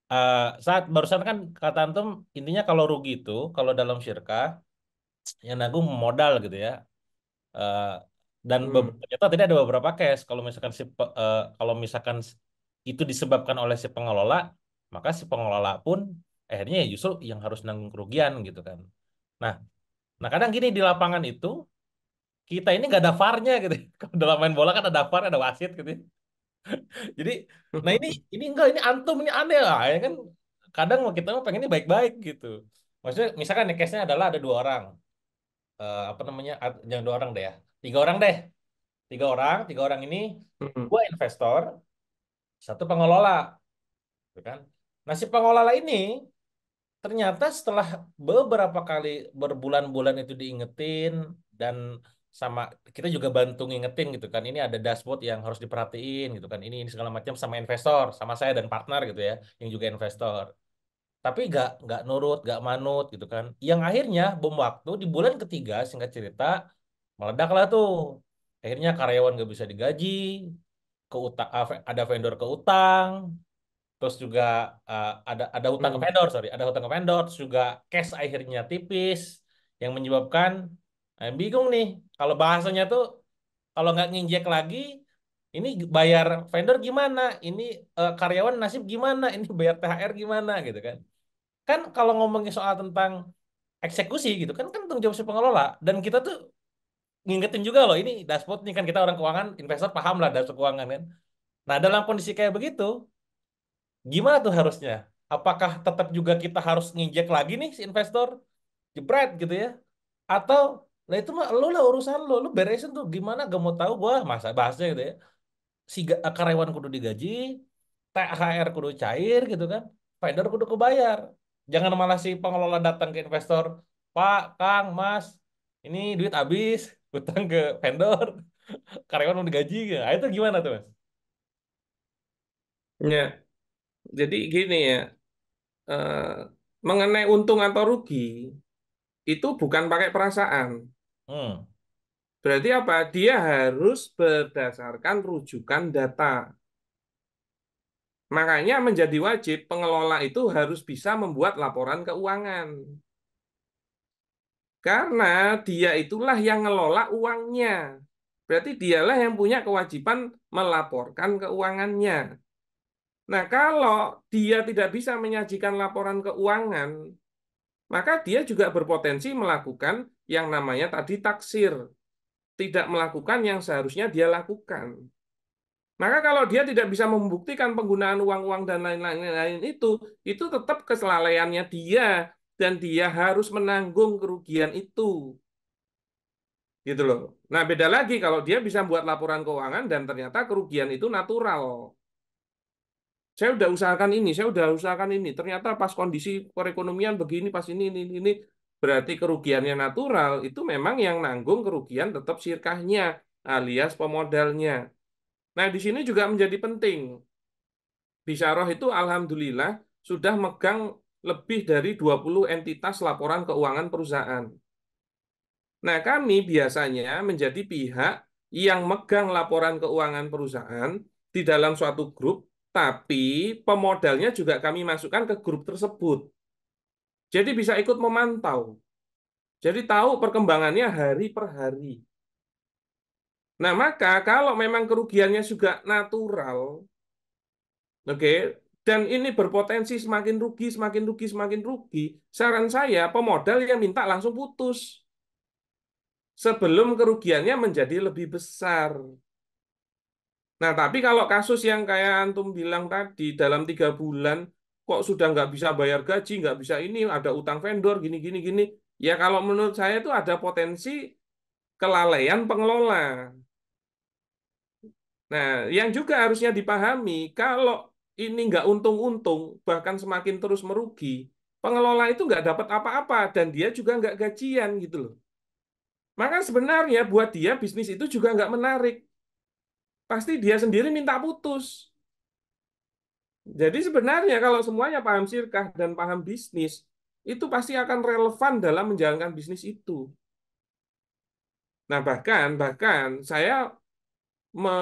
Eh, Saat barusan kan kata antum intinya kalau rugi itu kalau dalam syirkah yang nanggung modal gitu ya. Eh, dan Hmm. ternyata tadi ada beberapa case kalau misalkan kalau misalkan itu disebabkan oleh si pengelola, maka si pengelola pun akhirnya ya justru yang harus nanggung kerugian gitu kan. Nah, nah kadang gini di lapangan itu kita ini nggak ada VAR-nya gitu. Kalau dalam main bola kan ada VAR, ada wasit gitu. Jadi, nah ini enggak, ini antum, ini aneh lah, ya kan. Kadang kita mah pengennya baik-baik gitu. Maksudnya, misalkan nih case-nya adalah ada dua orang, apa namanya, jangan dua orang deh ya, tiga orang deh, tiga orang ini, Hmm. dua investor, satu pengelola, gitu kan. Nah si pengelola ini ternyata setelah beberapa kali berbulan-bulan itu diingetin dan sama kita juga bantu ngingetin gitu kan, ini ada dashboard yang harus diperhatiin gitu kan, ini segala macam sama investor, sama saya dan partner gitu ya, yang juga investor. Tapi nggak nurut, nggak manut gitu kan. Yang akhirnya bom waktu di bulan ketiga, singkat cerita, meledaklah tuh. Akhirnya karyawan nggak bisa digaji, ada vendor ke utang, terus juga ada hutang ke Hmm. vendor, sorry, ada hutang ke vendor, terus juga cash akhirnya tipis, yang menyebabkan bingung nih. Kalau bahasanya tuh, kalau nggak nginjek lagi, ini bayar vendor gimana? Ini karyawan nasib gimana? Ini bayar THR gimana gitu kan? Kan kalau ngomongin soal tentang eksekusi gitu kan tanggung jawab si pengelola, dan kita tuh ngingetin juga loh, ini dashboard nih kan, kita orang keuangan, investor paham lah dashboard keuangan kan. Nah, dalam kondisi kayak begitu, gimana tuh harusnya? Apakah tetap juga kita harus nginjek lagi nih si investor, jebret gitu ya? Atau lah itu mah lu lah urusan lu beresin tuh gimana, gak mau tahu gua, masa bahasnya gitu ya. Si karyawan kudu digaji, THR kudu cair gitu kan, vendor kudu kebayar. Jangan malah si pengelola datang ke investor, Pak, Kang, Mas, ini duit habis, utang ke vendor, karyawan mau digaji gitu. Nah, itu gimana tuh Mas? Ya, jadi gini ya, eh, mengenai untung atau rugi itu bukan pakai perasaan. Hmm, Berarti apa? Dia harus berdasarkan rujukan data. Makanya menjadi wajib pengelola itu harus bisa membuat laporan keuangan. Karena dia itulah yang ngelola uangnya. Berarti dialah yang punya kewajiban melaporkan keuangannya. Nah, kalau dia tidak bisa menyajikan laporan keuangan, maka dia juga berpotensi melakukan yang namanya tadi taksir, tidak melakukan yang seharusnya dia lakukan. Maka kalau dia tidak bisa membuktikan penggunaan uang-uang dan lain-lain itu tetap kelalaiannya dia dan dia harus menanggung kerugian itu, gitu loh. Nah, beda lagi kalau dia bisa buat laporan keuangan dan ternyata kerugian itu natural. Saya udah usahakan ini, saya udah usahakan ini. Ternyata pas kondisi perekonomian begini, pas ini, berarti kerugiannya natural. Itu memang yang nanggung kerugian tetap sirkahnya, alias pemodalnya. Nah, di sini juga menjadi penting. Bisyarah itu alhamdulillah sudah megang lebih dari 20 entitas laporan keuangan perusahaan. Nah, kami biasanya menjadi pihak yang megang laporan keuangan perusahaan di dalam suatu grup, tapi pemodalnya juga kami masukkan ke grup tersebut. Jadi bisa ikut memantau. Jadi tahu perkembangannya hari per hari. Nah, maka kalau memang kerugiannya juga natural, oke, dan ini berpotensi semakin rugi, semakin rugi, semakin rugi, saran saya pemodal yang minta langsung putus sebelum kerugiannya menjadi lebih besar. Nah, tapi kalau kasus yang kayak antum bilang tadi, dalam 3 bulan kok sudah nggak bisa bayar gaji, nggak bisa ini, ada utang vendor, gini, gini, gini. Ya kalau menurut saya itu ada potensi kelalaian pengelola. Nah, yang juga harusnya dipahami, kalau ini nggak untung-untung, bahkan semakin terus merugi, pengelola itu nggak dapat apa-apa, dan dia juga nggak gajian gitu loh. Maka sebenarnya buat dia bisnis itu juga nggak menarik. Pasti dia sendiri minta putus. Jadi sebenarnya kalau semuanya paham sirkah dan paham bisnis, itu pasti akan relevan dalam menjalankan bisnis itu. Nah, bahkan bahkan saya me,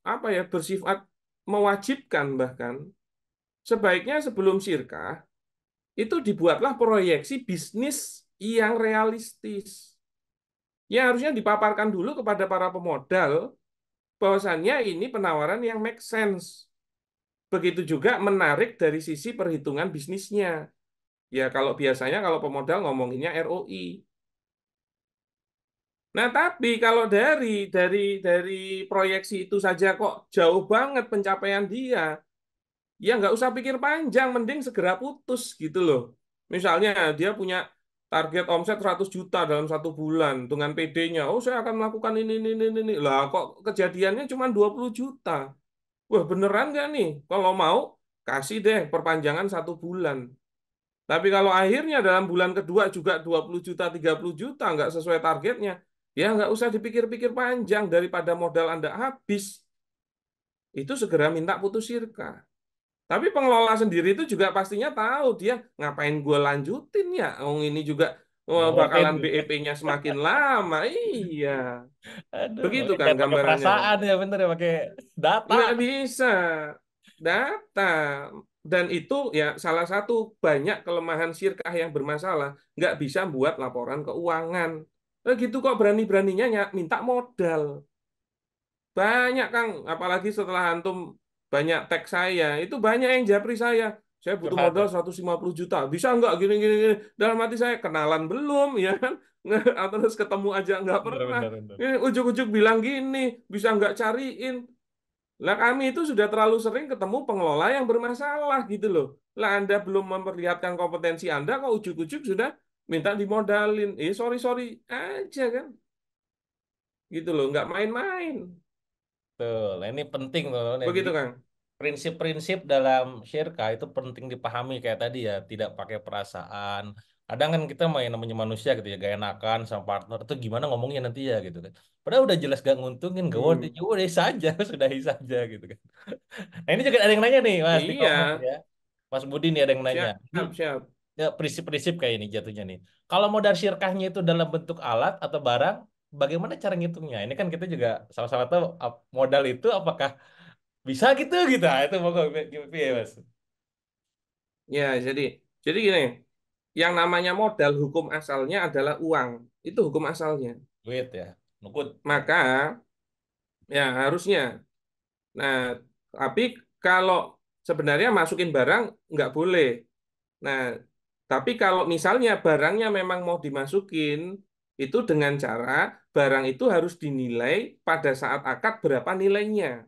apa ya bersifat mewajibkan bahkan sebaiknya sebelum sirkah itu dibuatlah proyeksi bisnis yang realistis. Yang harusnya dipaparkan dulu kepada para pemodal bahwasannya ini penawaran yang make sense. Begitu juga menarik dari sisi perhitungan bisnisnya. Ya kalau biasanya kalau pemodal ngomonginnya ROI. Nah, tapi kalau dari proyeksi itu saja kok jauh banget pencapaian dia, ya nggak usah pikir panjang, mending segera putus gitu loh. Misalnya dia punya target omset 100 juta dalam 1 bulan dengan PD-nya, oh saya akan melakukan ini. Lah kok kejadiannya cuma 20 juta. Wah beneran nggak nih? Kalau mau kasih deh perpanjangan 1 bulan. Tapi kalau akhirnya dalam bulan kedua juga 20 juta, 30 juta nggak sesuai targetnya, Ya nggak usah dipikir-pikir panjang, daripada modal Anda habis, itu segera minta putus sirka. Tapi pengelola sendiri itu juga pastinya tahu dia ngapain gue lanjutin ya. Oh ini juga Nggak worth it bakalan gitu. BEP-nya semakin lama. Iya, Aduh, begitu makanya Kang jangan pakai gambarannya. perasaan ya, bener ya, pakai data. Nggak bisa data, dan itu ya salah satu banyak kelemahan Sirkah yang bermasalah. Nggak bisa buat laporan keuangan. Gitu kok berani-beraninya minta modal. Banyak Kang, apalagi setelah antum banyak teks saya, itu banyak yang japri saya. Saya butuh Curhat modal ya. 150 juta. Bisa nggak gini, gini, gini. Dalam hati saya, kenalan belum, ya kan? Terus ketemu aja nggak Bener, pernah. bener, bener. Ini ujuk-ujuk bilang gini, bisa nggak cariin. Lah kami itu sudah terlalu sering ketemu pengelola yang bermasalah gitu loh. Lah Anda belum memperlihatkan kompetensi Anda, kok ujuk-ujuk sudah minta dimodalin. Sorry-sorry aja kan. Gitu loh, nggak main-main. Tuh, nah ini penting tuh. Jadi Begitu Kang. prinsip-prinsip dalam syirka itu penting dipahami kayak tadi ya, tidak pakai perasaan. Kadang kan kita main namanya manusia gitu ya, gak enakan sama partner itu gimana ngomongnya nanti ya gitu kan. Padahal udah jelas gak nguntungin, gak worth it, Hmm. ya udah saja, sudahi saja gitu kan. Nah ini juga ada yang nanya nih Mas di Iya, komen ya. Mas Budi nih ada yang nanya. siap, Ini siap. ya, prinsip-prinsip kayak ini jatuhnya nih. Kalau modal syirkahnya itu dalam bentuk alat atau barang, bagaimana cara ngitungnya? Ini kan kita juga sama-sama tahu modal itu apakah bisa gitu gitu. Ah, itu mau gimana ya, Mas? Ya, jadi gini, yang namanya modal hukum asalnya adalah uang. Itu hukum asalnya. Duit ya. Nukut. Ya. Maka ya harusnya. Nah, tapi kalau sebenarnya masukin barang nggak boleh. Nah, tapi kalau misalnya barangnya memang mau dimasukin, itu dengan cara barang itu harus dinilai pada saat akad berapa nilainya.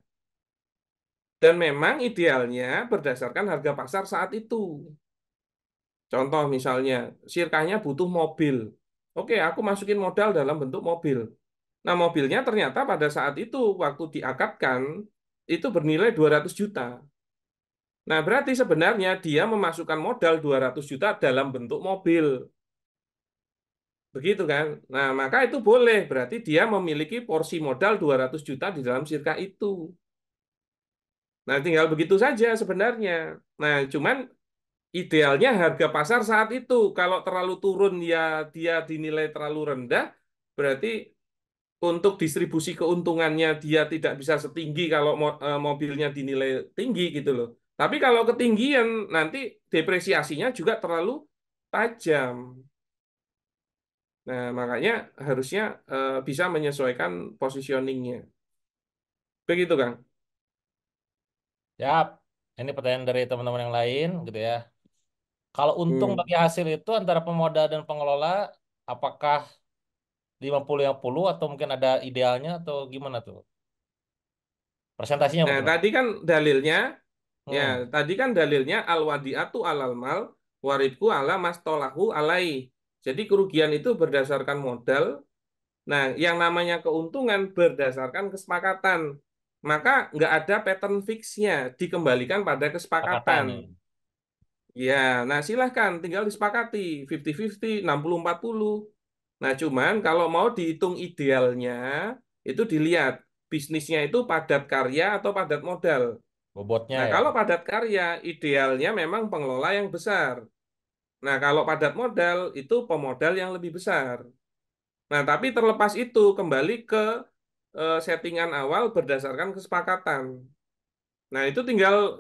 Dan memang idealnya berdasarkan harga pasar saat itu. Contoh misalnya, sirkahnya butuh mobil. Oke, aku masukin modal dalam bentuk mobil. Nah, mobilnya ternyata pada saat itu, waktu diakatkan, itu bernilai 200 juta. Nah, berarti sebenarnya dia memasukkan modal 200 juta dalam bentuk mobil. Begitu kan? Nah, maka itu boleh. Berarti dia memiliki porsi modal 200 juta di dalam sirkah itu. Nah, tinggal begitu saja sebenarnya. Nah, cuman idealnya harga pasar saat itu. Kalau terlalu turun ya dia dinilai terlalu rendah, berarti untuk distribusi keuntungannya dia tidak bisa setinggi kalau mobilnya dinilai tinggi gitu loh. Tapi kalau ketinggian nanti depresiasinya juga terlalu tajam. Nah, makanya harusnya bisa menyesuaikan positioningnya. Begitu, Kang. Siap. Ini pertanyaan dari teman-teman yang lain gitu ya. Kalau untung Hmm. bagi hasil itu antara pemodal dan pengelola, apakah 50-50 atau mungkin ada idealnya atau gimana tuh? Presentasinya Nah, bagaimana? tadi kan dalilnya, ya, Hmm, tadi kan dalilnya al wadiatu alal mal, waridku ala mastolahu alai. Jadi kerugian itu berdasarkan modal. Nah, yang namanya keuntungan berdasarkan kesepakatan. Maka nggak ada pattern fixnya, dikembalikan pada kesepakatan kesepakatan. ya. Ya, nah silahkan tinggal disepakati 50-50, 60-40. Nah, cuman kalau mau dihitung idealnya, itu dilihat bisnisnya itu padat karya atau padat modal. Bobotnya Nah, ya. kalau padat karya, idealnya memang pengelola yang besar. Nah, kalau padat modal, itu pemodal yang lebih besar. Nah, tapi terlepas itu, kembali ke settingan awal berdasarkan kesepakatan. Nah, itu tinggal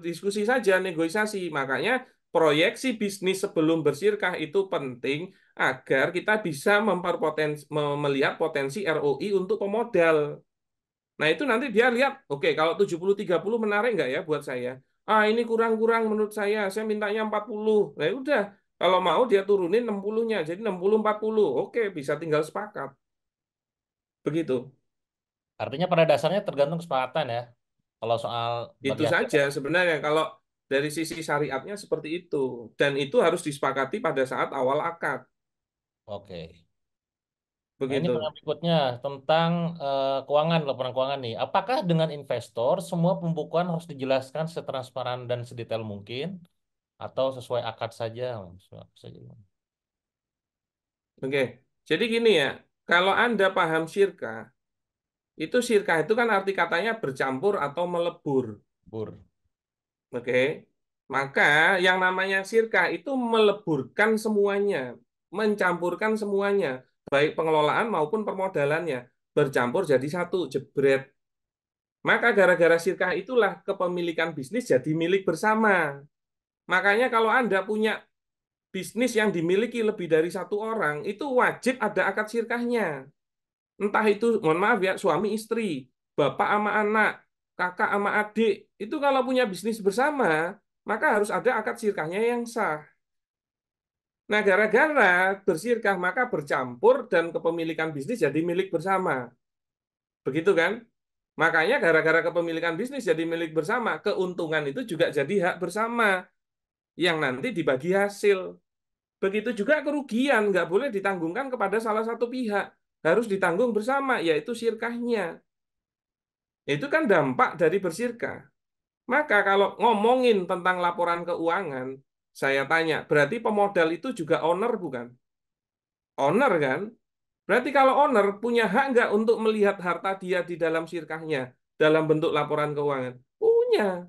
diskusi saja, negosiasi. Makanya proyeksi bisnis sebelum bersirkah itu penting agar kita bisa melihat potensi ROI untuk pemodal. Nah, itu nanti dia lihat, oke, kalau 70-30 menarik nggak ya buat saya? Ah, ini kurang-kurang menurut saya mintanya 40. Nah, ya udah, kalau mau dia turunin 60-nya, jadi 60-40. Oke, bisa tinggal sepakat. Begitu. Artinya pada dasarnya tergantung kesepakatan ya. Kalau soal bagi Itu hasil saja kan. sebenarnya kalau dari sisi syariatnya seperti itu. Dan itu harus disepakati pada saat awal akad. Oke. Nah ini Begitu. pertanyaan berikutnya tentang keuangan, laporan keuangan nih. Apakah dengan investor semua pembukuan harus dijelaskan setransparan dan sedetail mungkin atau sesuai akad saja? Sesuai akad saja. Oke. Jadi gini ya. Kalau Anda paham syirkah, itu syirkah itu kan arti katanya bercampur atau melebur. Bur. Oke. Maka yang namanya syirkah itu meleburkan semuanya, mencampurkan semuanya, baik pengelolaan maupun permodalannya, bercampur jadi satu, jebret. Maka gara-gara syirkah itulah kepemilikan bisnis jadi milik bersama. Makanya kalau Anda punya bisnis yang dimiliki lebih dari satu orang, itu wajib ada akad syirkahnya. Entah itu, mohon maaf ya, suami istri, bapak sama anak, kakak sama adik, itu kalau punya bisnis bersama, maka harus ada akad sirkahnya yang sah. Nah, gara-gara bersirkah, maka bercampur dan kepemilikan bisnis jadi milik bersama. Begitu kan? Makanya gara-gara kepemilikan bisnis jadi milik bersama, keuntungan itu juga jadi hak bersama yang nanti dibagi hasil. Begitu juga kerugian, nggak boleh ditanggungkan kepada salah satu pihak. Harus ditanggung bersama, yaitu sirkahnya. Itu kan dampak dari bersirkah. Maka kalau ngomongin tentang laporan keuangan, saya tanya, berarti pemodal itu juga owner bukan? Owner kan? Berarti kalau owner punya hak nggak untuk melihat harta dia di dalam sirkahnya dalam bentuk laporan keuangan? Punya.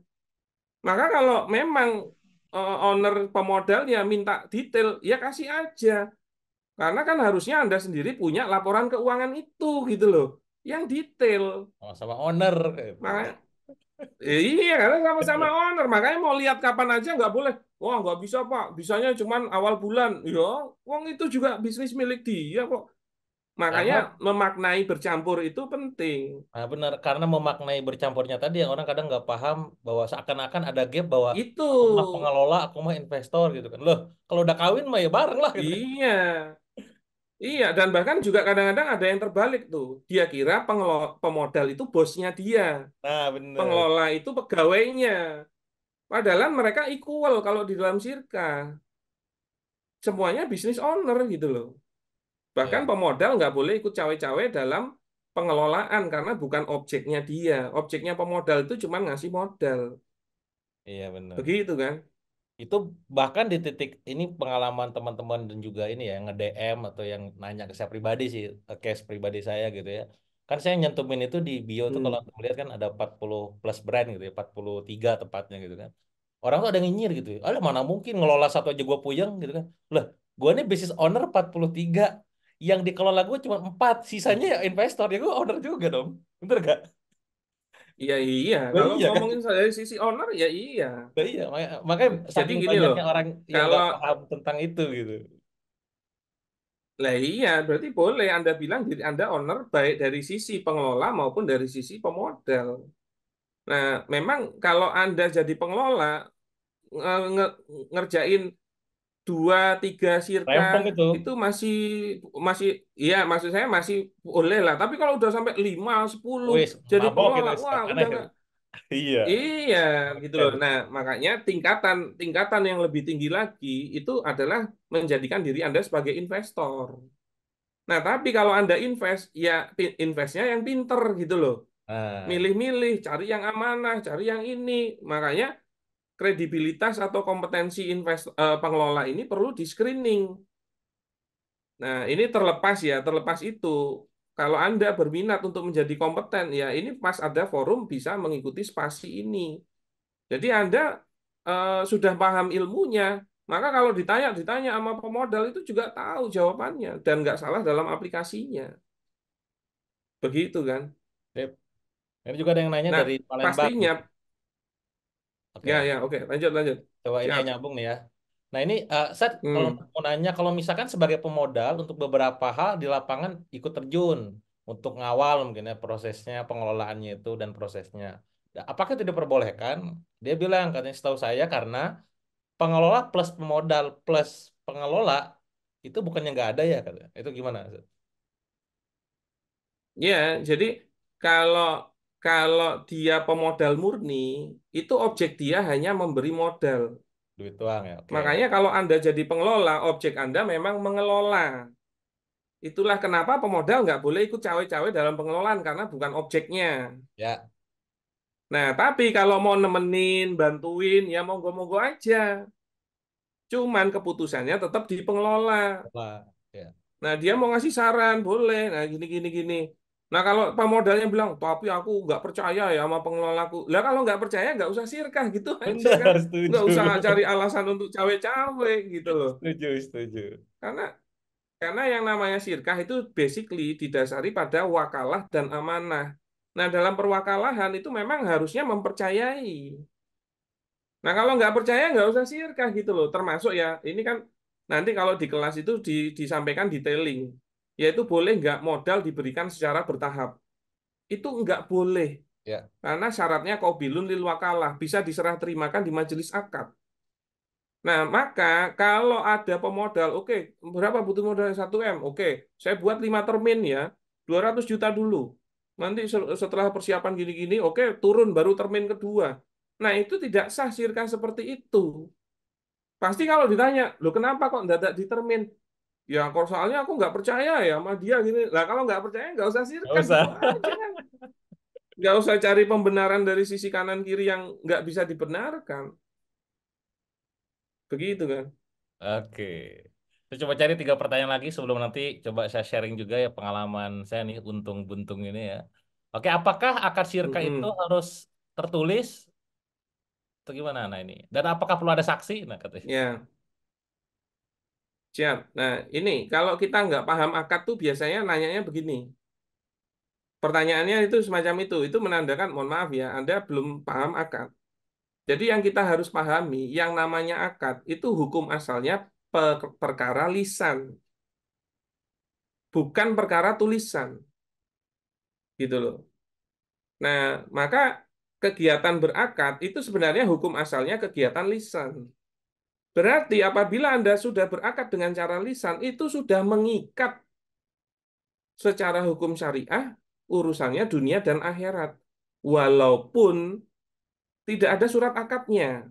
Maka kalau memang owner pemodalnya minta detail, ya kasih aja. Karena kan harusnya Anda sendiri punya laporan keuangan itu gitu loh, yang detail. Sama-sama owner gitu. Makanya iya, karena sama-sama owner. Makanya mau lihat kapan aja nggak boleh. Wah, nggak bisa, Pak. Bisanya cuman awal bulan. Ya, wong itu juga bisnis milik dia kok. Makanya Karena memaknai bercampur itu penting. Nah, benar, karena memaknai bercampurnya tadi yang orang kadang nggak paham bahwa seakan-akan ada gap bahwa Itu. aku mah pengelola, aku mah investor gitu kan. Loh, kalau udah kawin mah ya bareng lah gitu kan. Iya. Iya, dan bahkan juga kadang-kadang ada yang terbalik tuh. Dia kira pemodal itu bosnya dia. Nah, bener. Pengelola itu pegawainya. Padahal mereka equal kalau di dalam sirka. Semuanya bisnis owner gitu loh. Bahkan Iya, pemodal nggak boleh ikut cawe-cawe dalam pengelolaan karena bukan objeknya dia. Objeknya pemodal itu cuma ngasih modal. iya bener. Begitu kan? Itu bahkan di titik ini pengalaman teman-teman dan juga ini ya yang nge-DM atau yang nanya ke saya pribadi sih, case pribadi saya gitu ya. Kan saya nyentumin itu di bio tuh kalau Hmm. untuk lihat kan ada 40 plus brand gitu ya, 43 tepatnya gitu kan. Orang tuh ada yang nyinyir gitu. Alah mana mungkin ngelola satu aja gue puyeng gitu kan. Lah, gue nih business owner 43, yang dikelola gue cuma 4, sisanya ya investor. Ya gue owner juga dong. Bener gak? Iya iya. Nah, Kalau iya kan? ngomongin dari sisi owner ya iya. Nah, iya, makanya Jadi saking gini loh. banyaknya orang yang Kalau nggak paham tentang itu gitu. lah iya, berarti boleh Anda bilang diri Anda owner baik dari sisi pengelola maupun dari sisi pemodal. Nah, memang kalau Anda jadi pengelola ngerjain dua tiga sirkah Rempong itu. itu masih masih iya maksud saya masih boleh lah, tapi kalau udah sampai 5 10 Wis, jadi mabok pengelola itu wah aneh udah itu. nggak Iya. iya gitu loh. Keren. Nah makanya tingkatan tingkatan yang lebih tinggi lagi itu adalah menjadikan diri Anda sebagai investor. Nah tapi kalau Anda invest ya investnya yang pinter gitu loh, Nah, milih-milih cari yang amanah cari yang ini. Makanya kredibilitas atau kompetensi pengelola ini perlu di screening. Nah, ini terlepas ya, terlepas itu. Kalau Anda berminat untuk menjadi kompeten, ya ini pas ada forum bisa mengikuti spasi ini. Jadi Anda sudah paham ilmunya, maka kalau ditanya sama pemodal itu juga tahu jawabannya dan nggak salah dalam aplikasinya. Begitu kan? Sip. Ini juga ada yang nanya Nah, dari Palembang. pastinya, ya Oke, ya, oke, lanjut lanjut. coba ini Siap. yang nyambung nih ya. Nah ini, Seth, kalau Hmm. mau nanya, kalau misalkan sebagai pemodal untuk beberapa hal di lapangan ikut terjun untuk ngawal mungkin ya prosesnya, pengelolaannya itu dan prosesnya. Nah, apakah itu diperbolehkan? Dia bilang katanya setahu saya karena pengelola plus pemodal plus pengelola itu bukannya nggak ada ya katanya. Itu gimana, Seth? Ya, jadi kalau kalau dia pemodal murni, itu objek dia hanya memberi modal. Duit doang ya, oke. Makanya kalau Anda jadi pengelola, objek Anda memang mengelola. Itulah kenapa pemodal nggak boleh ikut cawe-cawe dalam pengelolaan karena bukan objeknya. Ya, Nah, tapi kalau mau nemenin, bantuin, ya monggo-monggo aja. Cuman keputusannya tetap di pengelola. lah. Ya. Nah, dia mau ngasih saran, boleh. Nah, gini, gini, gini. Nah, kalau pemodalnya bilang, tapi aku nggak percaya ya sama pengelolaku. Lah, kalau nggak percaya, nggak usah sirkah gitu aja kan. Benar, Nggak setuju. usah cari alasan untuk cawe-cawe gitu loh. Setuju, setuju. Karena yang namanya sirkah itu basically didasari pada wakalah dan amanah. Nah, dalam perwakalahan itu memang harusnya mempercayai. Nah, kalau nggak percaya nggak usah sirkah gitu loh. Termasuk ya, ini kan nanti kalau di kelas itu disampaikan detailing, yaitu boleh nggak modal diberikan secara bertahap. Itu nggak boleh, Ya, karena syaratnya qaulun lil wakalah, bisa diserah terimakan di majelis akad. Nah, maka kalau ada pemodal, oke, berapa butuh modal 1 M? Oke, saya buat 5 termin ya, 200 juta dulu. Nanti setelah persiapan gini-gini, oke, turun baru termin kedua. Nah, itu tidak sah sirkah seperti itu. Pasti kalau ditanya, loh kenapa kok mendadak di termin? Ya, kalau soalnya aku nggak percaya ya sama dia gini. Lah, kalau nggak percaya nggak usah nggak sirkah usah. gitu aja kan. Nggak usah cari pembenaran dari sisi kanan kiri yang nggak bisa dibenarkan. Begitu kan? Oke. Saya coba cari 3 pertanyaan lagi sebelum nanti coba saya sharing juga ya pengalaman saya nih untung buntung ini ya. Oke, apakah akad sirka itu Mm-mm. harus tertulis atau gimana? Nah ini. Dan apakah perlu ada saksi? Nah katanya. Ya, siap. Nah, ini kalau kita nggak paham akad tuh biasanya nanyanya begini. Pertanyaannya itu semacam itu. Itu menandakan, mohon maaf ya, Anda belum paham akad. Jadi yang kita harus pahami, yang namanya akad itu hukum asalnya perkara lisan, bukan perkara tulisan, gitu loh. Nah, maka kegiatan berakad itu sebenarnya hukum asalnya kegiatan lisan. Berarti apabila Anda sudah berakad dengan cara lisan, itu sudah mengikat secara hukum syariah urusannya dunia dan akhirat. Walaupun tidak ada surat akadnya.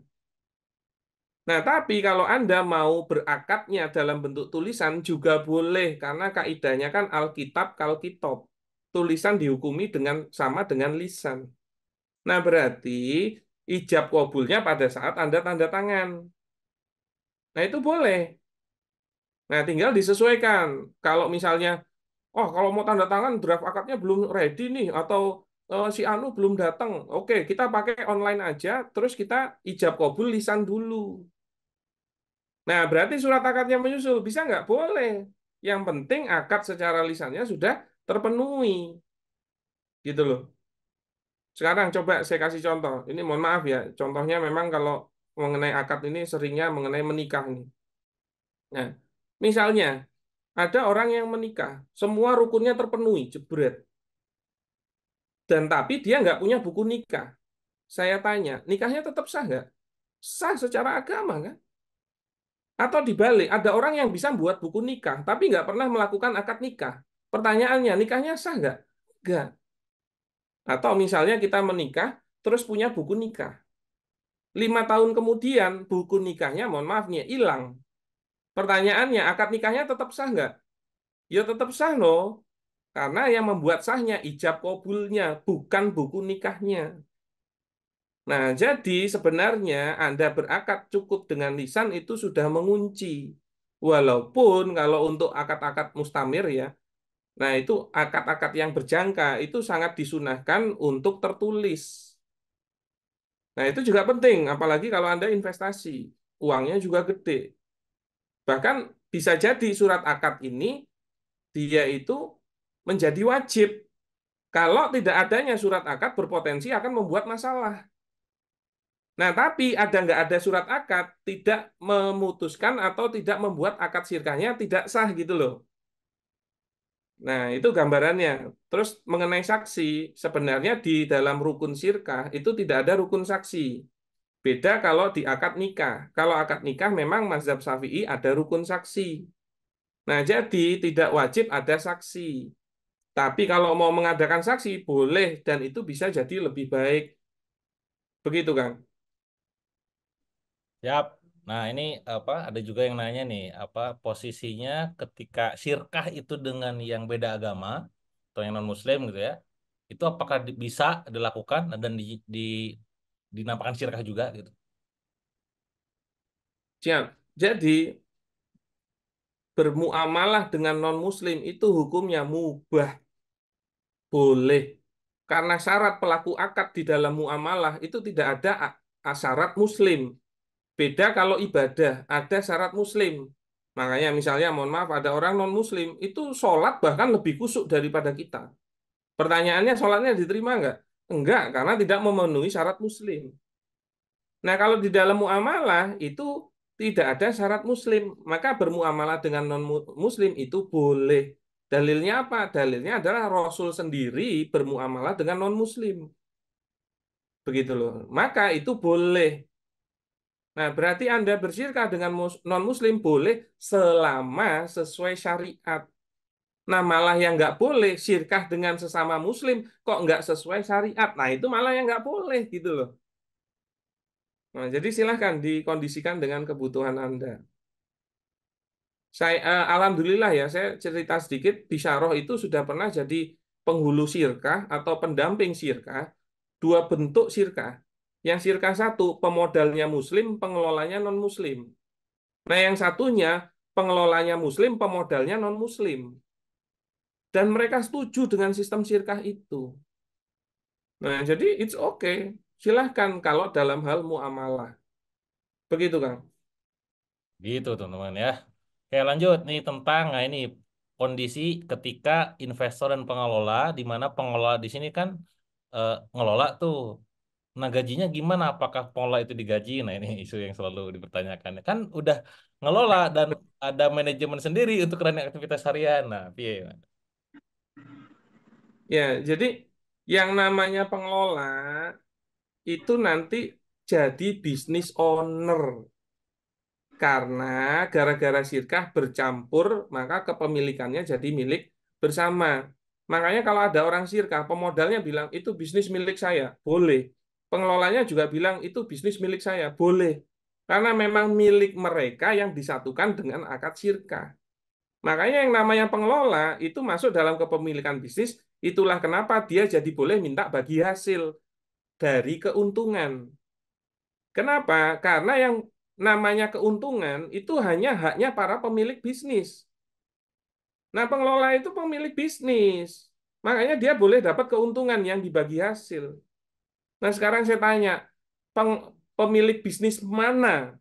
Nah, tapi kalau Anda mau berakadnya dalam bentuk tulisan juga boleh, karena kaidahnya kan Alkitab kal kitab. Tulisan dihukumi dengan sama dengan lisan. Nah, berarti ijab kabulnya pada saat Anda tanda tangan. Nah, itu boleh. Nah, tinggal disesuaikan. Kalau misalnya, oh kalau mau tanda tangan draft akadnya belum ready nih, atau si Anu belum datang. Oke, kita pakai online aja, terus kita ijab kabul lisan dulu. Nah, berarti surat akadnya menyusul. Bisa nggak? Boleh. Yang penting akad secara lisannya sudah terpenuhi. Gitu loh. Sekarang coba saya kasih contoh. Ini mohon maaf ya. Contohnya memang kalau mengenai akad ini seringnya mengenai menikah nih. Nah, misalnya ada orang yang menikah. Semua rukunnya terpenuhi. Jebret. Dan tapi dia nggak punya buku nikah. Saya tanya, nikahnya tetap sah nggak? Sah secara agama kan? Atau dibalik, ada orang yang bisa buat buku nikah, tapi nggak pernah melakukan akad nikah. Pertanyaannya, nikahnya sah nggak? Nggak. Atau misalnya kita menikah, terus punya buku nikah. 5 tahun kemudian, buku nikahnya, mohon maaf nih, hilang. Pertanyaannya, akad nikahnya tetap sah nggak? Ya tetap sah loh. Karena yang membuat sahnya ijab kabulnya, bukan buku nikahnya. Nah, jadi sebenarnya Anda berakad cukup dengan lisan itu sudah mengunci. Walaupun kalau untuk akad-akad mustamir ya, nah itu akad-akad yang berjangka itu sangat disunahkan untuk tertulis. Nah, itu juga penting, apalagi kalau Anda investasi, uangnya juga gede. Bahkan bisa jadi surat akad ini dia itu menjadi wajib. Kalau tidak adanya surat akad berpotensi akan membuat masalah. Nah, tapi ada nggak ada surat akad tidak memutuskan atau tidak membuat akad sirkahnya tidak sah gitu loh. Nah, itu gambarannya. Terus mengenai saksi, sebenarnya di dalam rukun sirkah itu tidak ada rukun saksi. Beda kalau di akad nikah. Kalau akad nikah memang mazhab Syafi'i ada rukun saksi. Nah, jadi tidak wajib ada saksi. Tapi kalau mau mengadakan saksi boleh dan itu bisa jadi lebih baik. Begitu, Kang. Siap. Nah, ini apa? Ada juga yang nanya nih, apa posisinya ketika syirkah itu dengan yang beda agama atau yang non-Muslim gitu ya? Itu apakah bisa dilakukan dan dinampakkan syirkah juga gitu? Siap. Jadi bermuamalah dengan non-muslim itu hukumnya mubah, boleh. Karena syarat pelaku akad di dalam muamalah itu tidak ada syarat muslim. Beda kalau ibadah, ada syarat muslim. Makanya misalnya, mohon maaf, ada orang non-muslim, itu sholat bahkan lebih khusyuk daripada kita. Pertanyaannya, sholatnya diterima nggak? Enggak, karena tidak memenuhi syarat muslim. Nah, kalau di dalam muamalah itu tidak ada syarat muslim, maka bermuamalah dengan non-muslim itu boleh. Dalilnya apa? Dalilnya adalah Rasul sendiri bermuamalah dengan non-muslim. Begitu loh. Maka itu boleh. Nah, berarti Anda bersyirkah dengan non-muslim boleh selama sesuai syariat. Nah, malah yang nggak boleh syirkah dengan sesama muslim kok nggak sesuai syariat. Nah, itu malah yang nggak boleh gitu loh. Nah, jadi silahkan dikondisikan dengan kebutuhan Anda. Alhamdulillah ya, saya cerita sedikit, Bisyarah itu sudah pernah jadi penghulu sirkah atau pendamping sirkah, dua bentuk sirkah. Yang sirkah satu, pemodalnya muslim, pengelolanya non-muslim. Nah, yang satunya, pengelolanya muslim, pemodalnya non-muslim. Dan mereka setuju dengan sistem sirkah itu. Nah, jadi it's okay. Silahkan kalau dalam hal muamalah. Begitu, Kang. Gitu teman-teman ya. Oke lanjut nih tentang nah ini kondisi ketika investor dan pengelola di mana pengelola di sini kan ngelola tuh. Nah gajinya gimana? Apakah pengelola itu digaji? Nah ini isu yang selalu dipertanyakan. Kan udah ngelola dan ada manajemen sendiri untuk running aktivitas harian. Nah, piye? Ya, jadi yang namanya pengelola itu nanti jadi bisnis owner. Karena gara-gara sirkah bercampur, maka kepemilikannya jadi milik bersama. Makanya kalau ada orang sirkah, pemodalnya bilang itu bisnis milik saya, boleh. Pengelolanya juga bilang itu bisnis milik saya, boleh. Karena memang milik mereka yang disatukan dengan akad sirkah. Makanya yang namanya pengelola itu masuk dalam kepemilikan bisnis, itulah kenapa dia jadi boleh minta bagi hasil dari keuntungan. Kenapa? Karena yang namanya keuntungan itu hanya haknya para pemilik bisnis. Nah, pengelola itu pemilik bisnis. Makanya dia boleh dapat keuntungan yang dibagi hasil. Nah, sekarang saya tanya, pemilik bisnis mana?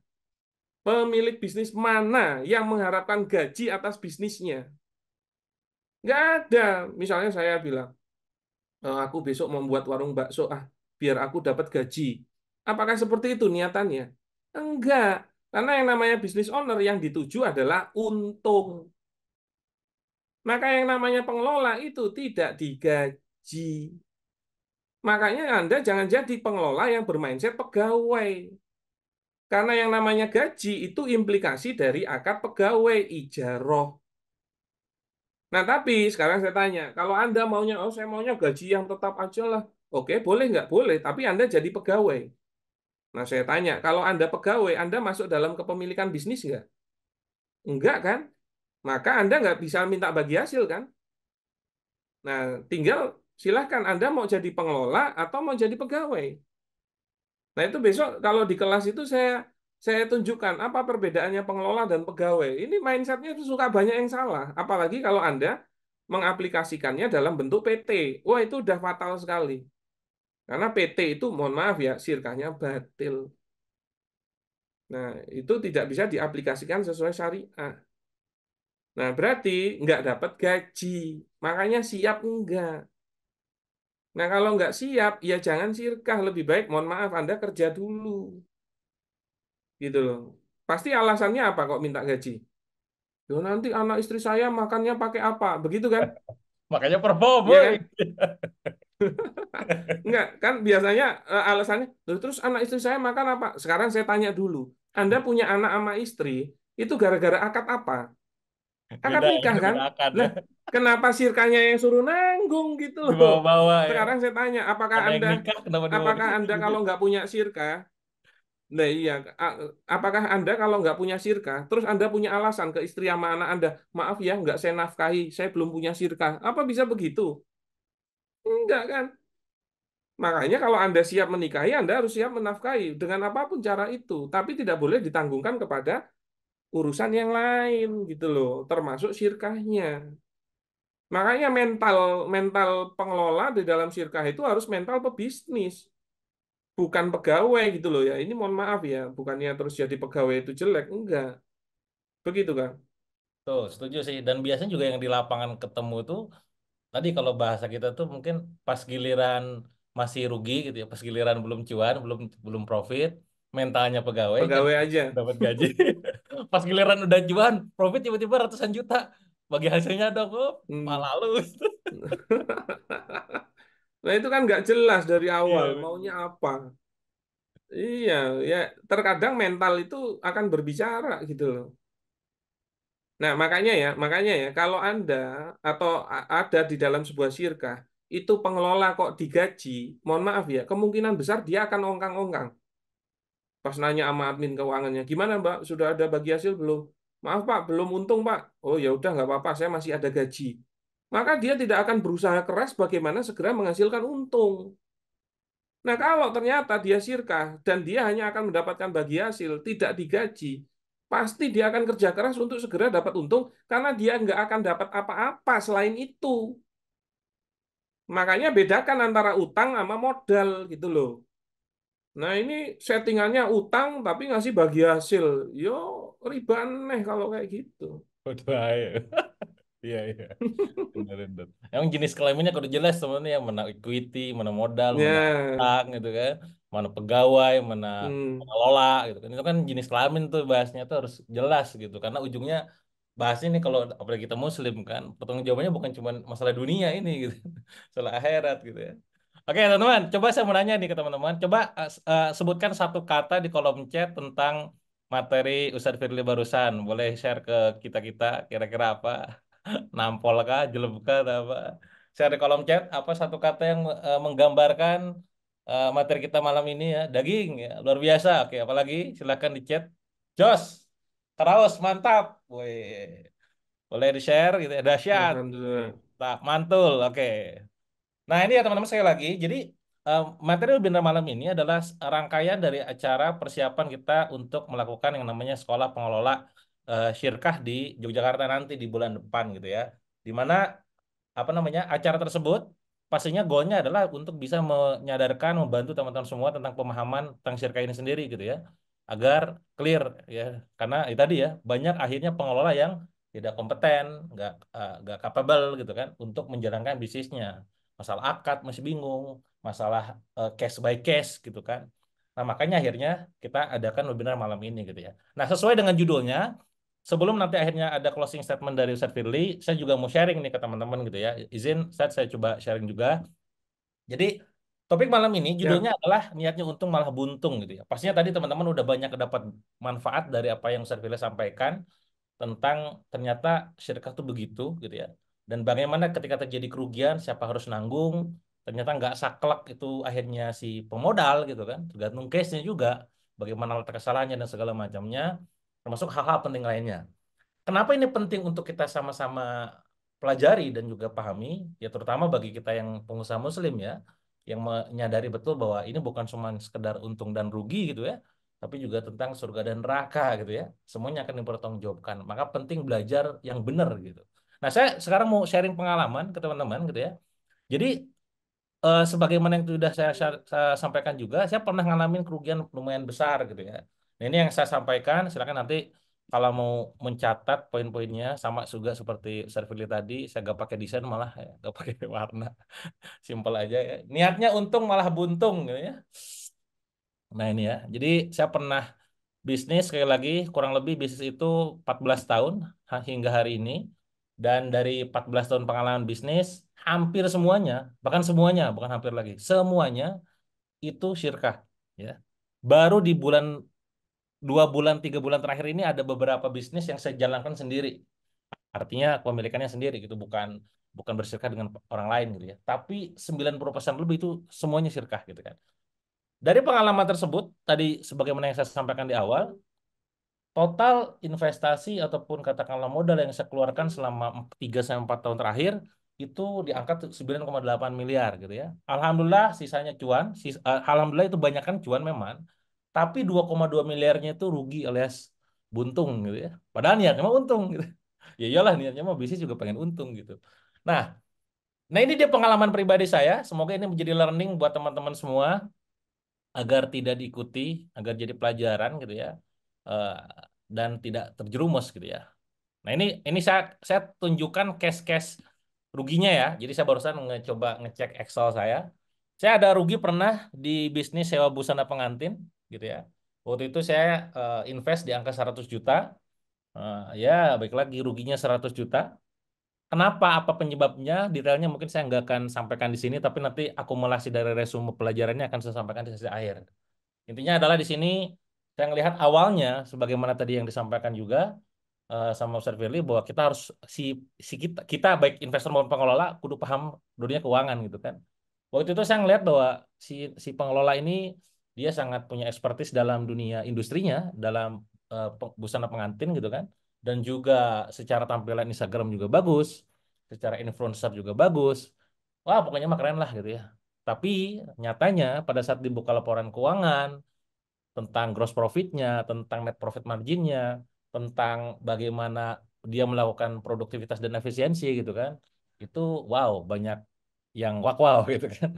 Pemilik bisnis mana yang mengharapkan gaji atas bisnisnya? Nggak ada. Misalnya saya bilang, aku besok membuat warung bakso, biar aku dapat gaji. Apakah seperti itu niatannya? Enggak. Karena yang namanya bisnis owner yang dituju adalah untung. Maka yang namanya pengelola itu tidak digaji. Makanya Anda jangan jadi pengelola yang bermindset pegawai. Karena yang namanya gaji itu implikasi dari akad pegawai, ijaroh. Nah, tapi sekarang saya tanya, kalau Anda maunya, oh saya maunya gaji yang tetap aja lah. Oke, boleh nggak? Boleh, tapi Anda jadi pegawai. Nah, saya tanya, kalau Anda pegawai, Anda masuk dalam kepemilikan bisnis nggak? Enggak kan? Maka Anda nggak bisa minta bagi hasil kan? Nah, tinggal silahkan Anda mau jadi pengelola atau mau jadi pegawai. Nah, itu besok kalau di kelas itu saya tunjukkan apa perbedaannya pengelola dan pegawai. Ini mindsetnya itu suka banyak yang salah. Apalagi kalau Anda mengaplikasikannya dalam bentuk PT. Wah, itu udah fatal sekali. Karena PT itu, mohon maaf ya, sirkahnya batil. Nah, itu tidak bisa diaplikasikan sesuai syariah. Nah, berarti nggak dapat gaji. Makanya siap enggak. Nah, kalau nggak siap, ya jangan sirkah. Lebih baik, mohon maaf, Anda kerja dulu. Gitu loh. Pasti alasannya apa kok minta gaji? Yo, nanti anak istri saya makannya pakai apa? Begitu kan? Makanya perform, Iya boy. kan? Enggak, kan biasanya alasannya, "Loh, terus anak istri saya makan apa?" Sekarang saya tanya dulu. Anda punya anak sama istri, itu gara-gara akad apa? Akad Beda, nikah kan? beda akad ya. Nah, kenapa sirkanya yang suruh nanggung gitu Di loh? bawah-bawah ya. Sekarang saya tanya, Ada yang nikah kenapa di bawah di apakah situ Anda gitu. kalau nggak punya sirka, nah iya, apakah Anda kalau nggak punya sirka, terus Anda punya alasan ke istri sama anak Anda, maaf ya, nggak saya nafkahi, saya belum punya sirka. Apa bisa begitu? Enggak kan? Makanya kalau Anda siap menikahi, Anda harus siap menafkahi dengan apapun cara itu. Tapi tidak boleh ditanggungkan kepada urusan yang lain gitu loh, termasuk syirkahnya. Makanya mental mental pengelola di dalam syirkah itu harus mental pebisnis, bukan pegawai gitu loh ya. Ini mohon maaf ya, bukannya terus jadi pegawai itu jelek, enggak. Begitu kan? Tuh, setuju sih. Dan biasanya juga yang di lapangan ketemu tuh, tadi kalau bahasa kita tuh mungkin pas giliran masih rugi gitu ya, pas giliran belum cuan, belum belum profit, mentalnya pegawai nyari Pegawai aja. dapat gaji. Pas giliran udah cuan, profit tiba-tiba ratusan juta. Bagi hasilnya dong, oh, Hmm. malah lu. Nah itu kan nggak jelas dari awal Iya, maunya apa. Iya, ya terkadang mental itu akan berbicara gitu loh. Nah, makanya ya, kalau Anda atau ada di dalam sebuah sirkah, itu pengelola kok digaji, mohon maaf ya, kemungkinan besar dia akan ongkang-ongkang. Pas nanya sama admin keuangannya, gimana Mbak, sudah ada bagi hasil belum? Maaf Pak, belum untung Pak. Oh ya udah nggak apa-apa, saya masih ada gaji. Maka dia tidak akan berusaha keras bagaimana segera menghasilkan untung. Nah, kalau ternyata dia sirkah dan dia hanya akan mendapatkan bagi hasil, tidak digaji, pasti dia akan kerja keras untuk segera dapat untung karena dia nggak akan dapat apa-apa selain itu. Makanya bedakan antara utang sama modal gitu loh. Nah, ini settingannya utang tapi ngasih bagi hasil. Yo, riba aneh kalau kayak gitu. berbahaya. Iya, iya. Bener, bener. Emang jenis kelaminnya kudu jelas temennya, yang mana equity, mana modal, mana Ya, utang gitu kan, mana pegawai, mana hmm, pengelola gitu kan. Itu kan jenis kelamin tuh bahasnya tuh harus jelas gitu. Karena ujungnya bahas ini kalau apalagi kita muslim kan, pertanggungjawabannya bukan cuma masalah dunia ini gitu. Masalah akhirat gitu ya. Oke, teman-teman, coba saya mau nanya nih ke teman-teman. Coba sebutkan satu kata di kolom chat tentang materi Ustadz Firly barusan. Boleh share ke kita-kita kira-kira apa? Nampol kah, jelek kah, atau apa? Share di kolom chat apa satu kata yang menggambarkan materi kita malam ini ya. Daging ya, luar biasa. Oke, apalagi silakan di chat. Jos, Karaos, mantap. Wih, boleh di-share gitu ya. Dahsyat. Wih, alhamdulillah. tak mantul. Oke. Nah, ini ya teman-teman sekali lagi. Jadi materi webinar malam ini adalah rangkaian dari acara persiapan kita untuk melakukan yang namanya Sekolah Pengelola Syirkah di Yogyakarta nanti di bulan depan gitu ya. Di mana apa namanya acara tersebut pastinya goalnya adalah untuk bisa menyadarkan, membantu teman-teman semua tentang pemahaman tentang syirkah ini sendiri gitu ya, agar clear ya. Karena itu tadi ya banyak akhirnya pengelola yang tidak kompeten, nggak capable gitu kan untuk menjalankan bisnisnya. Masalah akad masih bingung, masalah case by case gitu kan. Nah makanya akhirnya kita adakan webinar malam ini gitu ya. Nah sesuai dengan judulnya, sebelum nanti akhirnya ada closing statement dari Ustadz Firly, saya juga mau sharing nih ke teman-teman gitu ya. Izin, Ustadz, saya coba sharing juga. Jadi, topik malam ini judulnya Ya, adalah niatnya untung malah buntung gitu ya. Pastinya tadi teman-teman udah banyak dapat manfaat dari apa yang Ustadz Firly sampaikan tentang ternyata syirkah tuh begitu gitu ya. Dan bagaimana ketika terjadi kerugian, siapa harus nanggung. Ternyata nggak saklek itu akhirnya si pemodal gitu kan. Tergantung case-nya juga. Bagaimana letak kesalahannya dan segala macamnya. Termasuk hal-hal penting lainnya. Kenapa ini penting untuk kita sama-sama pelajari dan juga pahami, ya terutama bagi kita yang pengusaha muslim ya, yang menyadari betul bahwa ini bukan cuma sekedar untung dan rugi gitu ya, tapi juga tentang surga dan neraka gitu ya. Semuanya akan dipertanggungjawabkan. Maka penting belajar yang benar gitu. Nah, saya sekarang mau sharing pengalaman ke teman-teman gitu ya. Jadi sebagaimana yang sudah saya sampaikan juga, saya pernah ngalamin kerugian lumayan besar gitu ya. Nah, ini yang saya sampaikan, silakan nanti kalau mau mencatat poin-poinnya sama juga seperti Servili tadi, saya gak pakai desain malah ya, gak pakai warna, simpel aja ya. Niatnya untung malah buntung gitu ya. Nah ini ya, jadi saya pernah bisnis sekali lagi kurang lebih bisnis itu 14 tahun hingga hari ini. Dan dari 14 tahun pengalaman bisnis, hampir semuanya, bahkan semuanya, bukan hampir lagi, semuanya itu syirkah. Ya. Baru di bulan 2 bulan 3 bulan terakhir ini ada beberapa bisnis yang saya jalankan sendiri. Artinya kepemilikannya sendiri gitu, bukan bukan bersyirkah dengan orang lain gitu ya. Tapi 90% lebih itu semuanya syirkah gitu kan. Dari pengalaman tersebut, tadi sebagaimana yang saya sampaikan di awal, total investasi ataupun katakanlah modal yang saya keluarkan selama 3 sampai 4 tahun terakhir itu di angka 9,8 miliar gitu ya. Alhamdulillah sisanya cuan, alhamdulillah itu banyak kan cuan memang, tapi 2,2 miliarnya itu rugi alias buntung gitu ya. Padahal niatnya mah untung gitu. Ya iyalah niatnya mah bisnis juga pengen untung gitu. Nah, nah ini dia pengalaman pribadi saya. Semoga ini menjadi learning buat teman-teman semua agar tidak diikuti, agar jadi pelajaran gitu ya. Eh, dan tidak terjerumus gitu ya. Nah, ini saya tunjukkan case-case ruginya ya. Jadi saya barusan coba ngecek Excel saya. Saya ada rugi pernah di bisnis sewa busana pengantin gitu ya. Waktu itu saya invest di angka 100 juta. Ya, baik lagi ruginya 100 juta. Kenapa? Apa penyebabnya? Detailnya mungkin saya nggak akan sampaikan di sini, tapi nanti akumulasi dari resume pelajarannya akan saya sampaikan di sesi akhir. Intinya adalah di sini saya melihat awalnya, sebagaimana tadi yang disampaikan juga sama Ustaz Firly, bahwa kita harus si si kita baik investor maupun pengelola kudu paham dunia keuangan gitu kan. Waktu itu saya ngelihat bahwa si si pengelola ini dia sangat punya expertise dalam dunia industrinya, dalam busana pengantin gitu kan, dan juga secara tampilan Instagram juga bagus, secara influencer juga bagus. Wah, pokoknya mah keren lah gitu ya. Tapi nyatanya pada saat dibuka laporan keuangan tentang gross profitnya, tentang net profit marginnya, tentang bagaimana dia melakukan produktivitas dan efisiensi gitu kan, itu wow banyak yang wak wow gitu kan.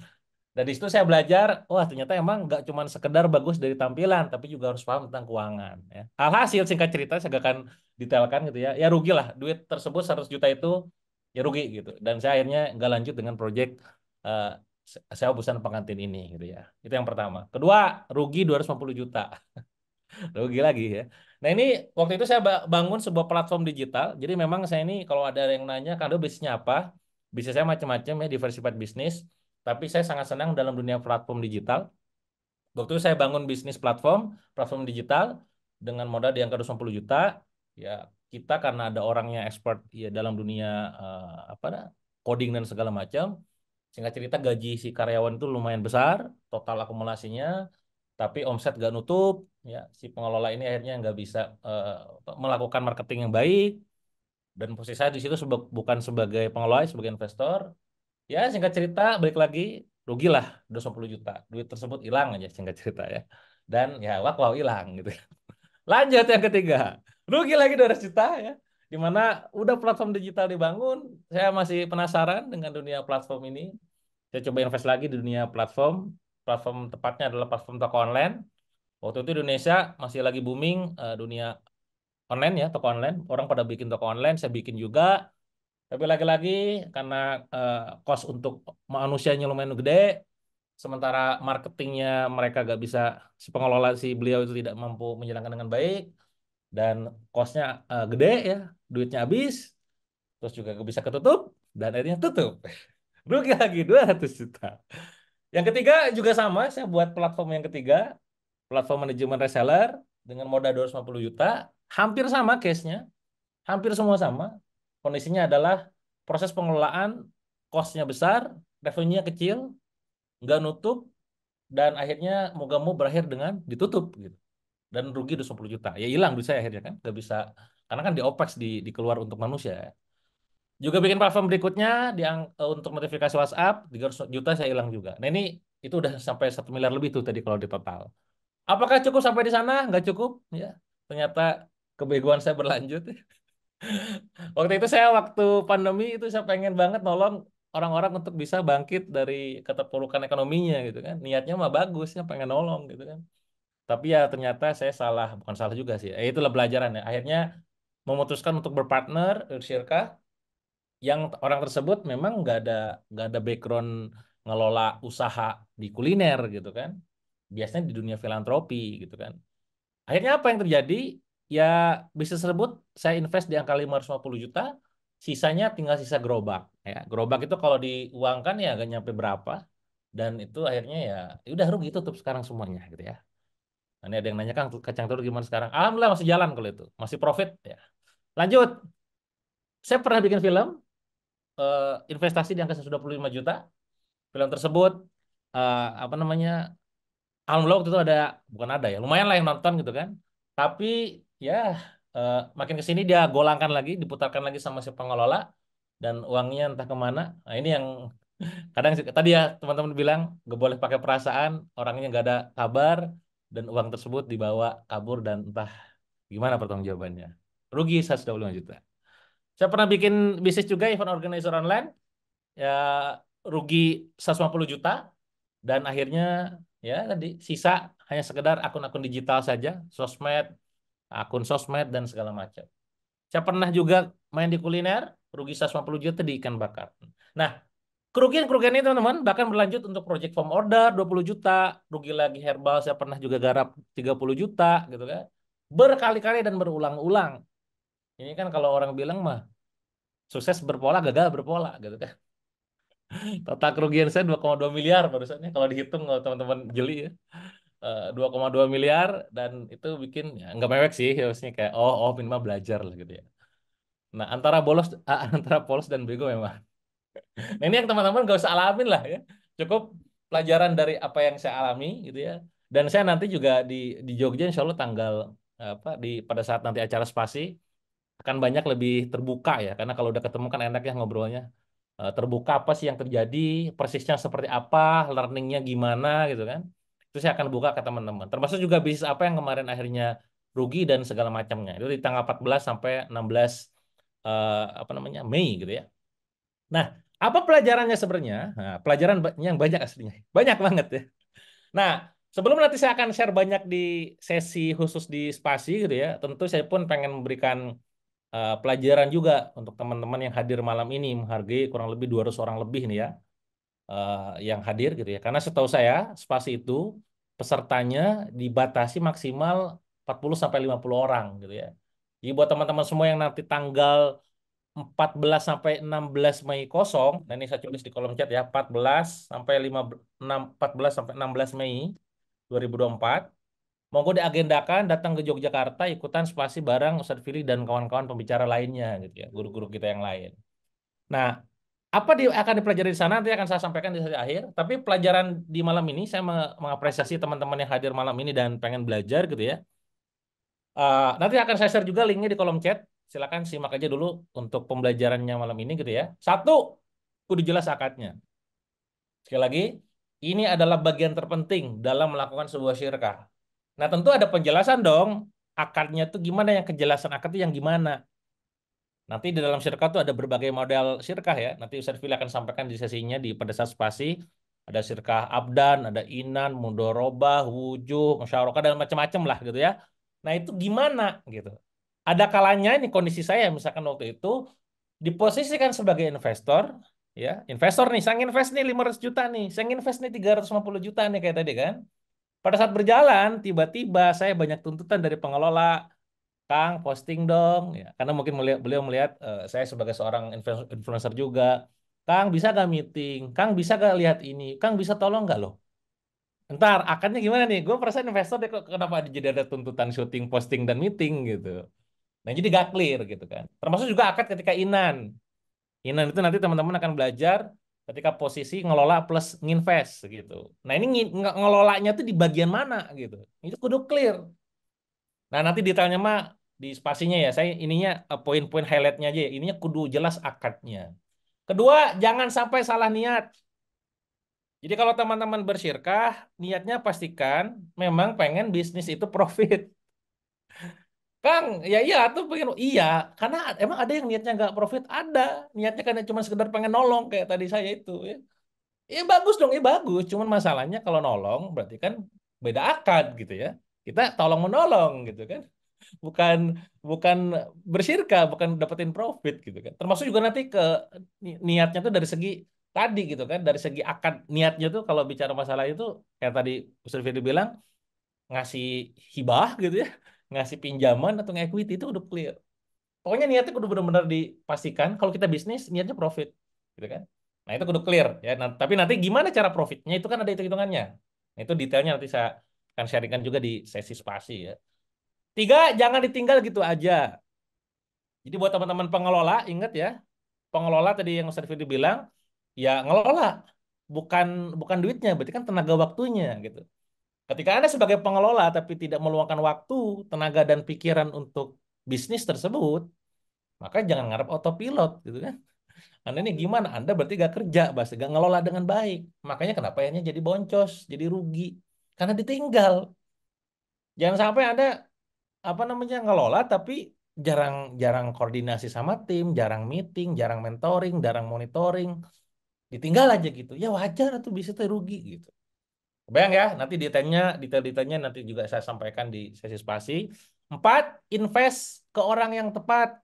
Dan di situ saya belajar, wah ternyata emang nggak cuma sekedar bagus dari tampilan, tapi juga harus paham tentang keuangan. Ya. Alhasil singkat cerita, saya gak akan detailkan gitu ya. Ya rugi lah, duit tersebut 100 juta itu ya rugi gitu. Dan saya akhirnya nggak lanjut dengan proyek eh, sewa busana pengantin ini gitu ya. Itu yang pertama. Kedua, rugi 250 juta. Rugi lagi ya. Nah ini waktu itu saya bangun sebuah platform digital. Jadi memang saya ini kalau ada yang nanya, Kando bisnisnya apa? Bisnis saya macam-macam ya, diversified bisnis. Tapi saya sangat senang dalam dunia platform digital. Waktu itu saya bangun bisnis platform digital dengan modal di angka 250 juta. Ya kita karena ada orangnya expert ya dalam dunia apa coding dan segala macam. Singkat cerita gaji si karyawan itu lumayan besar, total akumulasinya, tapi omset gak nutup. Ya si pengelola ini akhirnya nggak bisa melakukan marketing yang baik. Dan posisi saya di situ bukan sebagai pengelola, sebagai investor. Ya, singkat cerita, balik lagi, rugilah 250 juta. Duit tersebut hilang aja, singkat cerita ya. Dan ya, wak, wow, hilang gitu. Lanjut yang ketiga, rugi lagi 200 juta ya. Di mana udah platform digital dibangun, saya masih penasaran dengan dunia platform ini. Saya coba invest lagi di dunia platform. Platform tepatnya adalah platform toko online. Waktu itu Indonesia masih lagi booming dunia online ya, toko online. Orang pada bikin toko online, saya bikin juga. Tapi lagi-lagi karena eh, cost untuk manusianya lumayan gede, sementara marketingnya mereka gak bisa, si pengelola si beliau itu tidak mampu menjalankan dengan baik, dan costnya gede ya, duitnya habis, terus juga gak bisa ketutup, dan akhirnya tutup. Rugi lagi 200 juta. Yang ketiga juga sama, saya buat platform yang ketiga, platform manajemen reseller dengan modal 250 juta, hampir sama case-nya, hampir semua sama. Kondisinya adalah proses pengelolaan, cost-nya besar, revenue-nya kecil, nggak nutup, dan akhirnya mau berakhir dengan ditutup gitu. Dan rugi 20 juta. Ya hilang duit saya akhirnya kan. Nggak bisa, karena kan di OPEX dikeluar untuk manusia. Juga bikin platform berikutnya untuk notifikasi WhatsApp, 300 juta saya hilang juga. Nah ini itu udah sampai 1 miliar lebih tuh tadi kalau di total. Apakah cukup sampai di sana? Nggak cukup. Ya, ternyata kebegoan saya berlanjut. Waktu itu saya waktu pandemi itu saya pengen banget nolong orang-orang untuk bisa bangkit dari keterpurukan ekonominya gitu kan. Niatnya mah bagus ya pengen nolong gitu kan. Tapi ya ternyata saya salah, bukan salah juga sih. Itulah pelajaran ya. Akhirnya memutuskan untuk berpartner, bersyirkah yang orang tersebut memang nggak ada background ngelola usaha di kuliner gitu kan. Biasanya di dunia filantropi gitu kan. Akhirnya apa yang terjadi? Ya bisnis tersebut saya invest di angka 550 juta, sisanya tinggal sisa gerobak. Ya, gerobak itu kalau diuangkan ya agak nyampe berapa. Dan itu akhirnya ya udah rugi tutup sekarang semuanya gitu ya. Nah, ini ada yang nanya Kang kacang telur gimana sekarang? Alhamdulillah masih jalan kalau itu, masih profit ya. Lanjut, saya pernah bikin film investasi di angka 125 juta. Film tersebut apa namanya? Alhamdulillah waktu itu ada, bukan ada ya, lumayan lah yang nonton gitu kan. Tapi ya makin ke sini dia golangkan lagi, diputarkan lagi sama si pengelola dan uangnya entah kemana. Nah ini yang kadang tadi ya teman-teman bilang gak boleh pakai perasaan, orangnya nggak ada kabar dan uang tersebut dibawa kabur dan entah Gimana pertanggungjawabannya? Rugi 125 juta. Saya pernah bikin bisnis juga event organizer online, ya rugi 150 juta dan akhirnya ya tadi sisa hanya sekedar akun-akun digital saja, sosmed, akun sosmed dan segala macam. Saya pernah juga main di kuliner, rugi 150 juta di ikan bakar. Nah, kerugian-kerugian ini teman-teman bahkan berlanjut untuk project form order 20 juta, rugi lagi herbal saya pernah juga garap 30 juta gitu kan. Berkali-kali dan berulang-ulang. Ini kan kalau orang bilang mah sukses berpola, gagal berpola gitu kan. Total kerugian saya 2,2 miliar barusannya kalau dihitung kalau teman-teman jeli ya. 2,2 miliar dan itu bikin ya nggak mewek sih ya, maksudnya kayak oh minimal belajar lah gitu ya. Nah, antara bolos antara polos dan bego memang. Nah, ini yang teman-teman gak usah alamin lah ya. Cukup pelajaran dari apa yang saya alami gitu ya. Dan saya nanti juga di Jogja insya Allah tanggal apa di pada saat nanti acara spasi akan banyak lebih terbuka ya karena kalau udah ketemu kan enak ya ngobrolnya. Terbuka apa sih yang terjadi, persisnya seperti apa, learningnya gimana gitu kan. Itu saya akan buka ke teman-teman. Termasuk juga bisnis apa yang kemarin akhirnya rugi dan segala macamnya. Itu di tanggal 14 sampai 16 apa namanya Mei gitu ya. Nah, apa pelajarannya sebenarnya? Nah, pelajaran yang banyak aslinya. Banyak banget ya. Nah, sebelum nanti saya akan share banyak di sesi khusus di Spasi gitu ya. Tentu saya pun pengen memberikan pelajaran juga untuk teman-teman yang hadir malam ini menghargai kurang lebih 200 orang lebih nih ya yang hadir gitu ya. Karena setahu saya Spasi itu pesertanya dibatasi maksimal 40 sampai 50 orang gitu ya. Jadi buat teman-teman semua yang nanti tanggal 14 sampai 16 Mei kosong. Nah, ini saya tulis di kolom chat ya, 14 sampai 6 14 sampai 16 Mei 2024. Monggo diagendakan datang ke Yogyakarta ikutan spasi bareng Ustadz Fili dan kawan-kawan pembicara lainnya gitu ya, guru-guru kita yang lain. Nah, apa akan dipelajari di sana nanti akan saya sampaikan di sesi akhir. Tapi pelajaran di malam ini saya mengapresiasi teman-teman yang hadir malam ini dan pengen belajar gitu ya. Nanti akan saya share juga linknya di kolom chat. Silakan simak aja dulu untuk pembelajarannya malam ini gitu ya. Satu, kudu jelas akadnya. Sekali lagi, ini adalah bagian terpenting dalam melakukan sebuah syirkah. Nah, tentu ada penjelasan dong. Akadnya itu gimana, yang kejelasan akad itu yang gimana. Nanti di dalam syirkah itu ada berbagai model syirkah ya. Nanti Ustaz Fili akan sampaikan di sesinya di pada saat spasi. Ada syirkah abdan, ada inan, mudorobah, wujuh, musyarakah, dan macam-macam lah gitu ya. Nah itu gimana gitu. Ada kalanya ini kondisi saya misalkan waktu itu diposisikan sebagai investor, ya investor nih, saya invest nih 500 juta nih, saya invest nih 350 juta nih kayak tadi kan. Pada saat berjalan, tiba-tiba saya banyak tuntutan dari pengelola, Kang, posting dong, ya, karena mungkin beliau melihat saya sebagai seorang influencer juga. Kang, bisa gak meeting? Kang, bisa gak lihat ini? Kang, bisa tolong gak loh? Ntar, akadnya gimana nih? Gue perasaan investor deh, kok kenapa jadi ada tuntutan syuting, posting, dan meeting gitu. Nah, jadi gak clear gitu kan. Termasuk juga akad ketika inan. Inan itu nanti teman-teman akan belajar ketika posisi ngelola plus nginvest gitu. Nah, ini ngelolanya tuh di bagian mana gitu. Itu kudu clear. Nah, nanti detailnya mah di spasinya ya. Saya ininya poin-poin highlightnya aja ya. Ininya kudu jelas akadnya. Kedua, jangan sampai salah niat. Jadi kalau teman-teman bersyirkah, niatnya pastikan memang pengen bisnis itu profit. Kang, ya iya tuh pengen iya, karena emang ada yang niatnya nggak profit, ada niatnya karena cuma sekedar pengen nolong kayak tadi saya itu ya. Ya bagus dong, ya bagus. Cuman masalahnya kalau nolong berarti kan beda akad gitu ya. Kita tolong menolong gitu kan. Bukan bukan bersyirkah, bukan dapetin profit gitu kan. Termasuk juga nanti ke niatnya tuh dari segi tadi gitu kan, dari segi akad niatnya tuh kalau bicara masalah itu kayak tadi Ustaz Firly bilang ngasih hibah gitu ya, ngasih pinjaman atau equity itu udah clear. Pokoknya niatnya kudu benar-benar dipastikan kalau kita bisnis niatnya profit gitu kan. Nah, itu kudu clear ya. Nah, tapi nanti gimana cara profitnya itu kan ada hitung-hitungannya. Nah, itu detailnya nanti saya akan sharingkan juga di sesi spasi ya. Tiga, jangan ditinggal gitu aja. Jadi buat teman-teman pengelola, ingat ya, pengelola tadi yang Ustaz Firdy bilang, ya ngelola, bukan bukan duitnya, berarti kan tenaga waktunya gitu. Ketika Anda sebagai pengelola tapi tidak meluangkan waktu, tenaga dan pikiran untuk bisnis tersebut, maka jangan ngarep autopilot gitu kan. Anda ini gimana? Anda berarti gak kerja, bahasa gak ngelola dengan baik. Makanya kenapa ya jadi boncos, jadi rugi. Karena ditinggal. Jangan sampai Anda apa namanya ngelola tapi jarang jarang koordinasi sama tim, jarang meeting, jarang mentoring, jarang monitoring, ditinggal aja gitu. Ya wajar tuh bisa tuh rugi gitu. Bayang ya, nanti detail-detailnya nanti juga saya sampaikan di sesi spasi. Empat, invest ke orang yang tepat.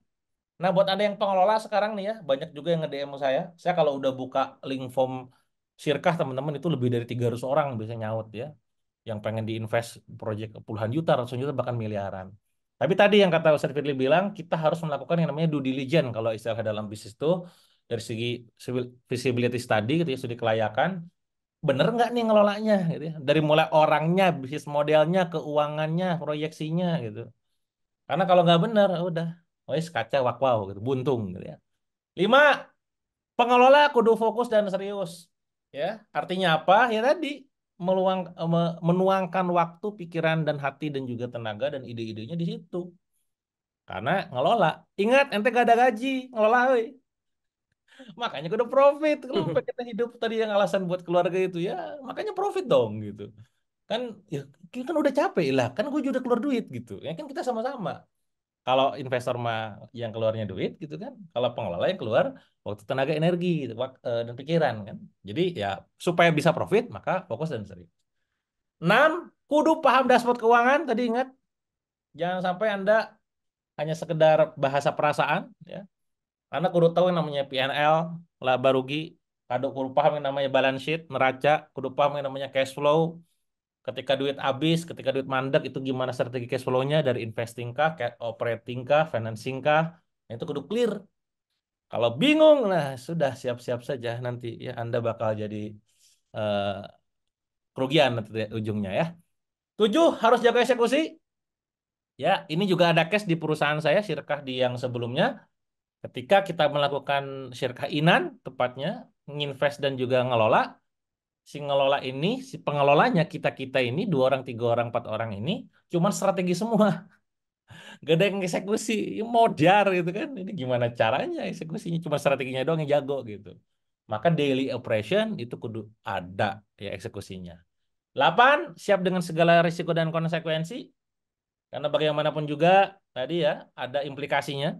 Nah, buat Anda yang pengelola sekarang nih ya, banyak juga yang nge-DM saya. Saya kalau udah buka link form Sirkah, teman-teman itu lebih dari 300 orang bisa nyaut ya. Yang pengen diinvest proyek puluhan juta, ratusan juta, bahkan miliaran. Tapi tadi yang kata Ustaz Firly bilang, kita harus melakukan yang namanya due diligence kalau istilah dalam bisnis itu dari segi feasibility study gitu ya, studi kelayakan, bener nggak nih ngelolanya gitu ya. Dari mulai orangnya, bisnis modelnya, keuangannya, proyeksinya gitu. Karena kalau nggak bener, udah, wes kaca wakwau gitu, buntung gitu ya. Lima, pengelola kudu fokus dan serius. Ya, artinya apa? Ya tadi menuangkan waktu, pikiran dan hati dan juga tenaga dan ide-idenya di situ. Karena ngelola. Ingat, ente gak ada gaji, ngelola, weh. Makanya kudu profit. Kalau pengen hidup tadi yang alasan buat keluarga itu ya, makanya profit dong gitu. Kan ya kita kan udah capek lah, kan gue juga udah keluar duit gitu. Ya kan kita sama-sama. Kalau investor mah yang keluarnya duit gitu kan, kalau pengelola yang keluar waktu, tenaga, energi gitu, dan pikiran kan. Jadi ya supaya bisa profit maka fokus dan serius. 6, kudu paham dashboard keuangan tadi ingat. Jangan sampai Anda hanya sekedar bahasa perasaan ya. Anda kudu tahu yang namanya P&L, laba rugi, kudu paham yang namanya balance sheet, neraca, kudu paham yang namanya cash flow. Ketika duit habis, ketika duit mandek itu gimana strategi cash flow-nya dari investing kah, operating kah, financing kah. Nah, itu kudu clear. Kalau bingung, nah sudah siap-siap saja nanti ya Anda bakal jadi eh, kerugian nanti di ujungnya ya. 7, harus jaga eksekusi. Ya, ini juga ada case di perusahaan saya, Sirkah di yang sebelumnya. Ketika kita melakukan Sirkah Inan, tepatnya nginvest dan juga ngelola, si ngelola ini, si pengelolanya kita-kita ini, 2 orang, 3 orang, 4 orang ini, cuman strategi semua. Gak ada yang eksekusi, ya modar gitu kan. Ini gimana caranya eksekusinya, cuma strateginya doang yang jago gitu. Maka daily operation itu kudu ada ya eksekusinya. 8, siap dengan segala risiko dan konsekuensi. Karena bagaimanapun juga tadi ya ada implikasinya.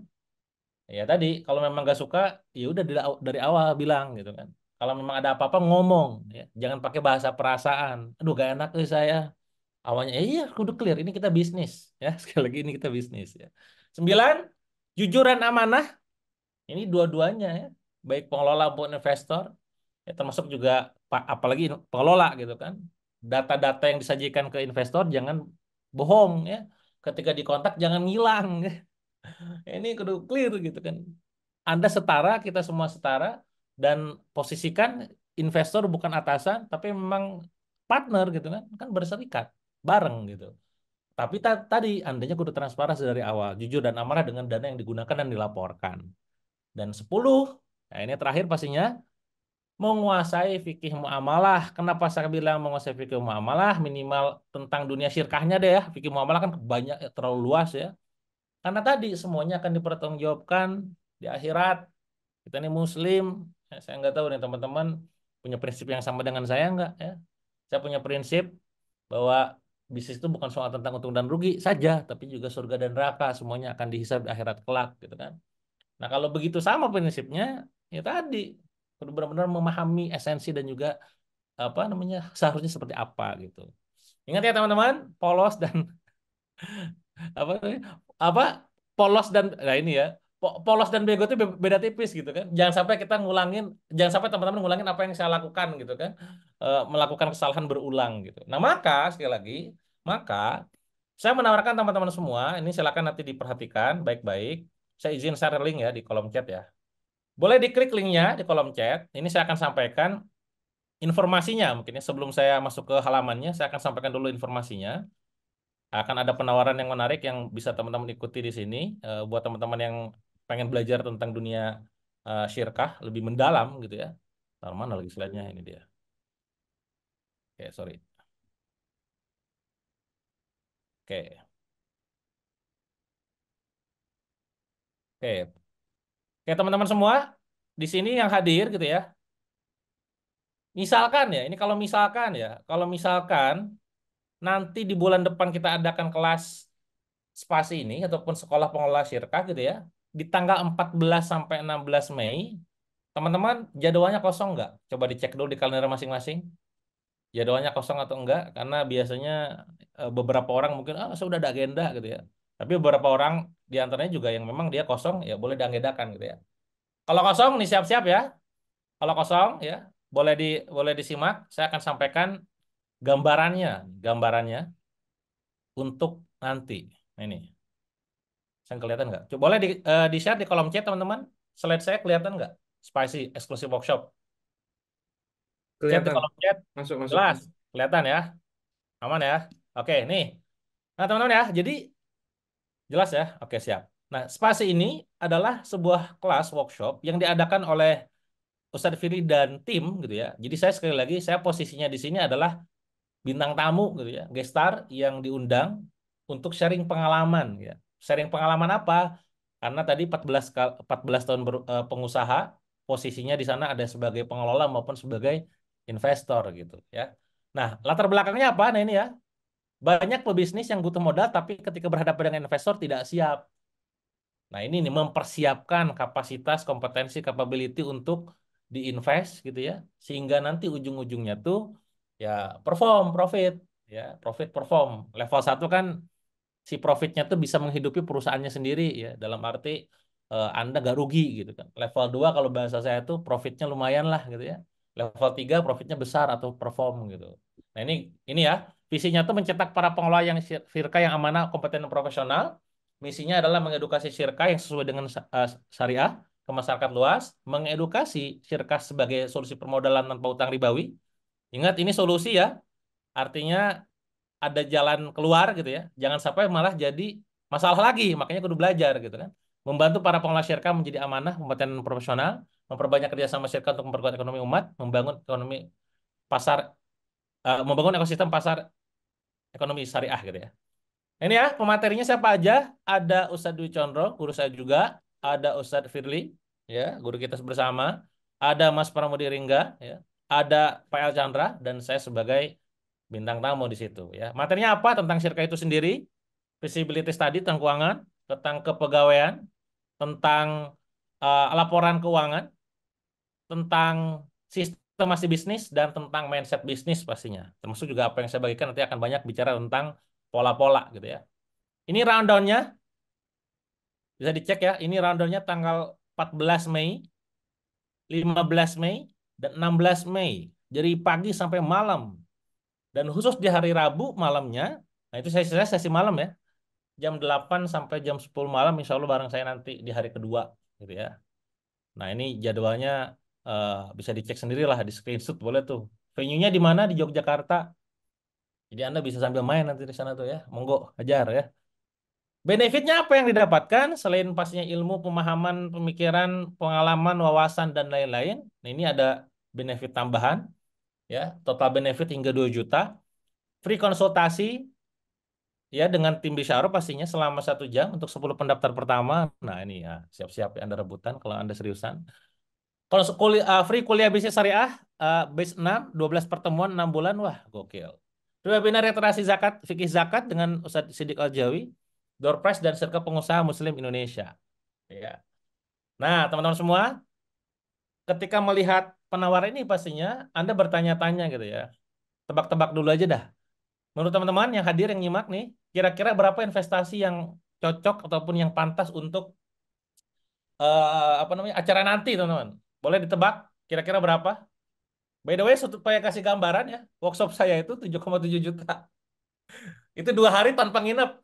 Ya tadi kalau memang gak suka ya udah dari awal bilang gitu kan. Kalau memang ada apa-apa ngomong ya. Jangan pakai bahasa perasaan. Aduh gak enak saya. Awalnya iya kudu clear ini kita bisnis ya. Sekali lagi ini kita bisnis ya. 9, jujur dan amanah. Ini dua-duanya ya. Baik pengelola maupun investor ya, termasuk juga apalagi pengelola gitu kan. Data-data yang disajikan ke investor jangan bohong ya. Ketika dikontak jangan ngilang ya. Ini kudu clear gitu kan. Anda setara, kita semua setara, dan posisikan investor bukan atasan, tapi memang partner gitu kan, kan berserikat bareng gitu. Tapi tadi Andanya kudu transparan dari awal, jujur dan amanah dengan dana yang digunakan dan dilaporkan. Dan 10, nah ini terakhir pastinya, menguasai fikih muamalah. Kenapa saya bilang menguasai fikih muamalah? Minimal tentang dunia syirkahnya deh ya. Fikih muamalah kan banyak, terlalu luas ya. Karena tadi semuanya akan dipertanggungjawabkan di akhirat. Kita ini Muslim, saya nggak tahu nih teman-teman punya prinsip yang sama dengan saya nggak ya. Saya punya prinsip bahwa bisnis itu bukan soal tentang untung dan rugi saja, tapi juga surga dan neraka semuanya akan dihisab di akhirat kelak gitu kan. Nah kalau begitu sama prinsipnya, ya tadi perlu benar-benar memahami esensi dan juga apa namanya seharusnya seperti apa gitu. Ingat ya teman-teman, polos dan apa namanya, apa polos dan nah ini ya polos dan bego itu beda tipis gitu kan, jangan sampai kita ngulangin, jangan sampai teman-teman ngulangin apa yang saya lakukan gitu kan. Melakukan kesalahan berulang gitu. Nah maka sekali lagi, maka saya menawarkan teman-teman semua ini silakan nanti diperhatikan baik-baik. Saya izin share link ya di kolom chat ya, boleh diklik linknya di kolom chat. Ini saya akan sampaikan informasinya mungkin ya, sebelum saya masuk ke halamannya saya akan sampaikan dulu informasinya. Akan ada penawaran yang menarik yang bisa teman-teman ikuti di sini. Buat teman-teman yang pengen belajar tentang dunia syirkah lebih mendalam gitu ya. Taruh mana lagi slide-nya ini dia. Oke, sorry. Oke, oke. Oke, teman-teman semua di sini yang hadir gitu ya. Misalkan ya, ini kalau misalkan nanti di bulan depan kita adakan kelas Spasi ini ataupun sekolah pengelola syirkah gitu ya, di tanggal 14 sampai 16 Mei, teman-teman jadwalnya kosong nggak? Coba dicek dulu di kalender masing-masing. Jadwalnya kosong atau enggak? Karena biasanya beberapa orang mungkin, saya udah ada agenda gitu ya. Tapi beberapa orang di antaranya juga yang memang dia kosong, ya boleh diagendakan gitu ya. Kalau kosong nih siap-siap ya. Kalau kosong ya, boleh disimak. Saya akan sampaikan gambarannya, gambarannya untuk nanti. Nah, ini, saya kelihatan nggak? Coba boleh di-share di kolom chat teman-teman. Slide saya kelihatan nggak? Spicy Exclusive Workshop. Chat di Kelihatan. kolom chat. Masuk, masuk. Jelas, kelihatan ya. Aman ya. Oke, nih. Nah, teman-teman ya. Jadi jelas ya. Oke, siap. Nah, Spasi ini adalah sebuah kelas workshop yang diadakan oleh Ustadz Fili dan tim gitu ya. Jadi saya sekali lagi, saya posisinya di sini adalah bintang tamu gitu ya, guest star yang diundang untuk sharing pengalaman ya. Sharing pengalaman apa? Karena tadi 14 tahun pengusaha, posisinya di sana ada sebagai pengelola maupun sebagai investor gitu ya. Nah, latar belakangnya apa? Nah, ini ya. Banyak pebisnis yang butuh modal tapi ketika berhadapan dengan investor tidak siap. Nah, ini nih mempersiapkan kapasitas, kompetensi, capability untuk diinvest gitu ya, sehingga nanti ujung-ujungnya tuh ya perform, profit, ya profit perform. Level satu kan si profitnya tuh bisa menghidupi perusahaannya sendiri ya, dalam arti Anda gak rugi gitu kan. Level 2 kalau bahasa saya tuh profitnya lumayan lah gitu ya. Level 3 profitnya besar atau perform gitu. Nah, ini ya, visinya tuh mencetak para pengelola yang firqa yang amanah, kompeten dan profesional. Misinya adalah mengedukasi syirkah yang sesuai dengan syariah ke masyarakat luas, mengedukasi syirkah sebagai solusi permodalan tanpa utang ribawi. Ingat ini solusi ya, artinya ada jalan keluar gitu ya. Jangan sampai malah jadi masalah lagi, makanya kudu belajar gitu kan. Membantu para pengelola syirkah menjadi amanah, kompeten dan profesional, memperbanyak kerjasama syirkah untuk memperkuat ekonomi umat, membangun ekonomi pasar, membangun ekosistem pasar ekonomi syariah gitu ya. Ini ya, pematerinya siapa aja? Ada Ustadz Dwi Condro, guru saya juga. Ada Ustadz Firly, ya, guru kita bersama. Ada Mas Pramudi Ringga, ya. Ada Pak El Chandra, dan saya sebagai bintang tamu di situ. Ya, materinya apa tentang syirkah itu sendiri? Visibility study tentang keuangan, tentang kepegawaian, tentang laporan keuangan, tentang sistemasi bisnis, dan tentang mindset bisnis pastinya. Termasuk juga apa yang saya bagikan nanti akan banyak bicara tentang pola-pola gitu ya. Ini rundownnya, bisa dicek ya. Ini rundownnya tanggal 14 Mei, 15 Mei, dan 16 Mei. Jadi pagi sampai malam. Dan khusus di hari Rabu malamnya, nah itu saya sesi malam ya, jam 8 sampai jam 10 malam, insya Allah bareng saya nanti di hari kedua gitu ya. Nah ini jadwalnya bisa dicek sendiri lah, di screenshot boleh tuh. Venue-nya di mana? Di Yogyakarta. Jadi Anda bisa sambil main nanti di sana tuh ya. Monggo, ajar ya. Benefitnya apa yang didapatkan selain pastinya ilmu, pemahaman, pemikiran, pengalaman, wawasan dan lain-lain. Nah, ini ada benefit tambahan ya, total benefit hingga 2 juta, free konsultasi ya dengan tim Bisyaro pastinya selama 1 jam untuk 10 pendaftar pertama. Nah, ini ya siap-siap ya Anda rebutan kalau Anda seriusan. Kalau free kuliah bisnis syariah base 6, 12 pertemuan 6 bulan, wah gokil. Free webinar literasi zakat, fikih zakat dengan Ustadz Sidik Al-Jawi, door prize dan circle pengusaha Muslim Indonesia. Ya. Nah, teman-teman semua, ketika melihat penawaran ini pastinya Anda bertanya-tanya gitu ya. Tebak-tebak dulu aja dah. Menurut teman-teman yang hadir yang nyimak nih, kira-kira berapa investasi yang cocok ataupun yang pantas untuk apa namanya acara nanti, teman-teman? Boleh ditebak kira-kira berapa? By the way, supaya kasih gambaran ya, workshop saya itu 7,7 juta. Itu 2 hari tanpa nginep.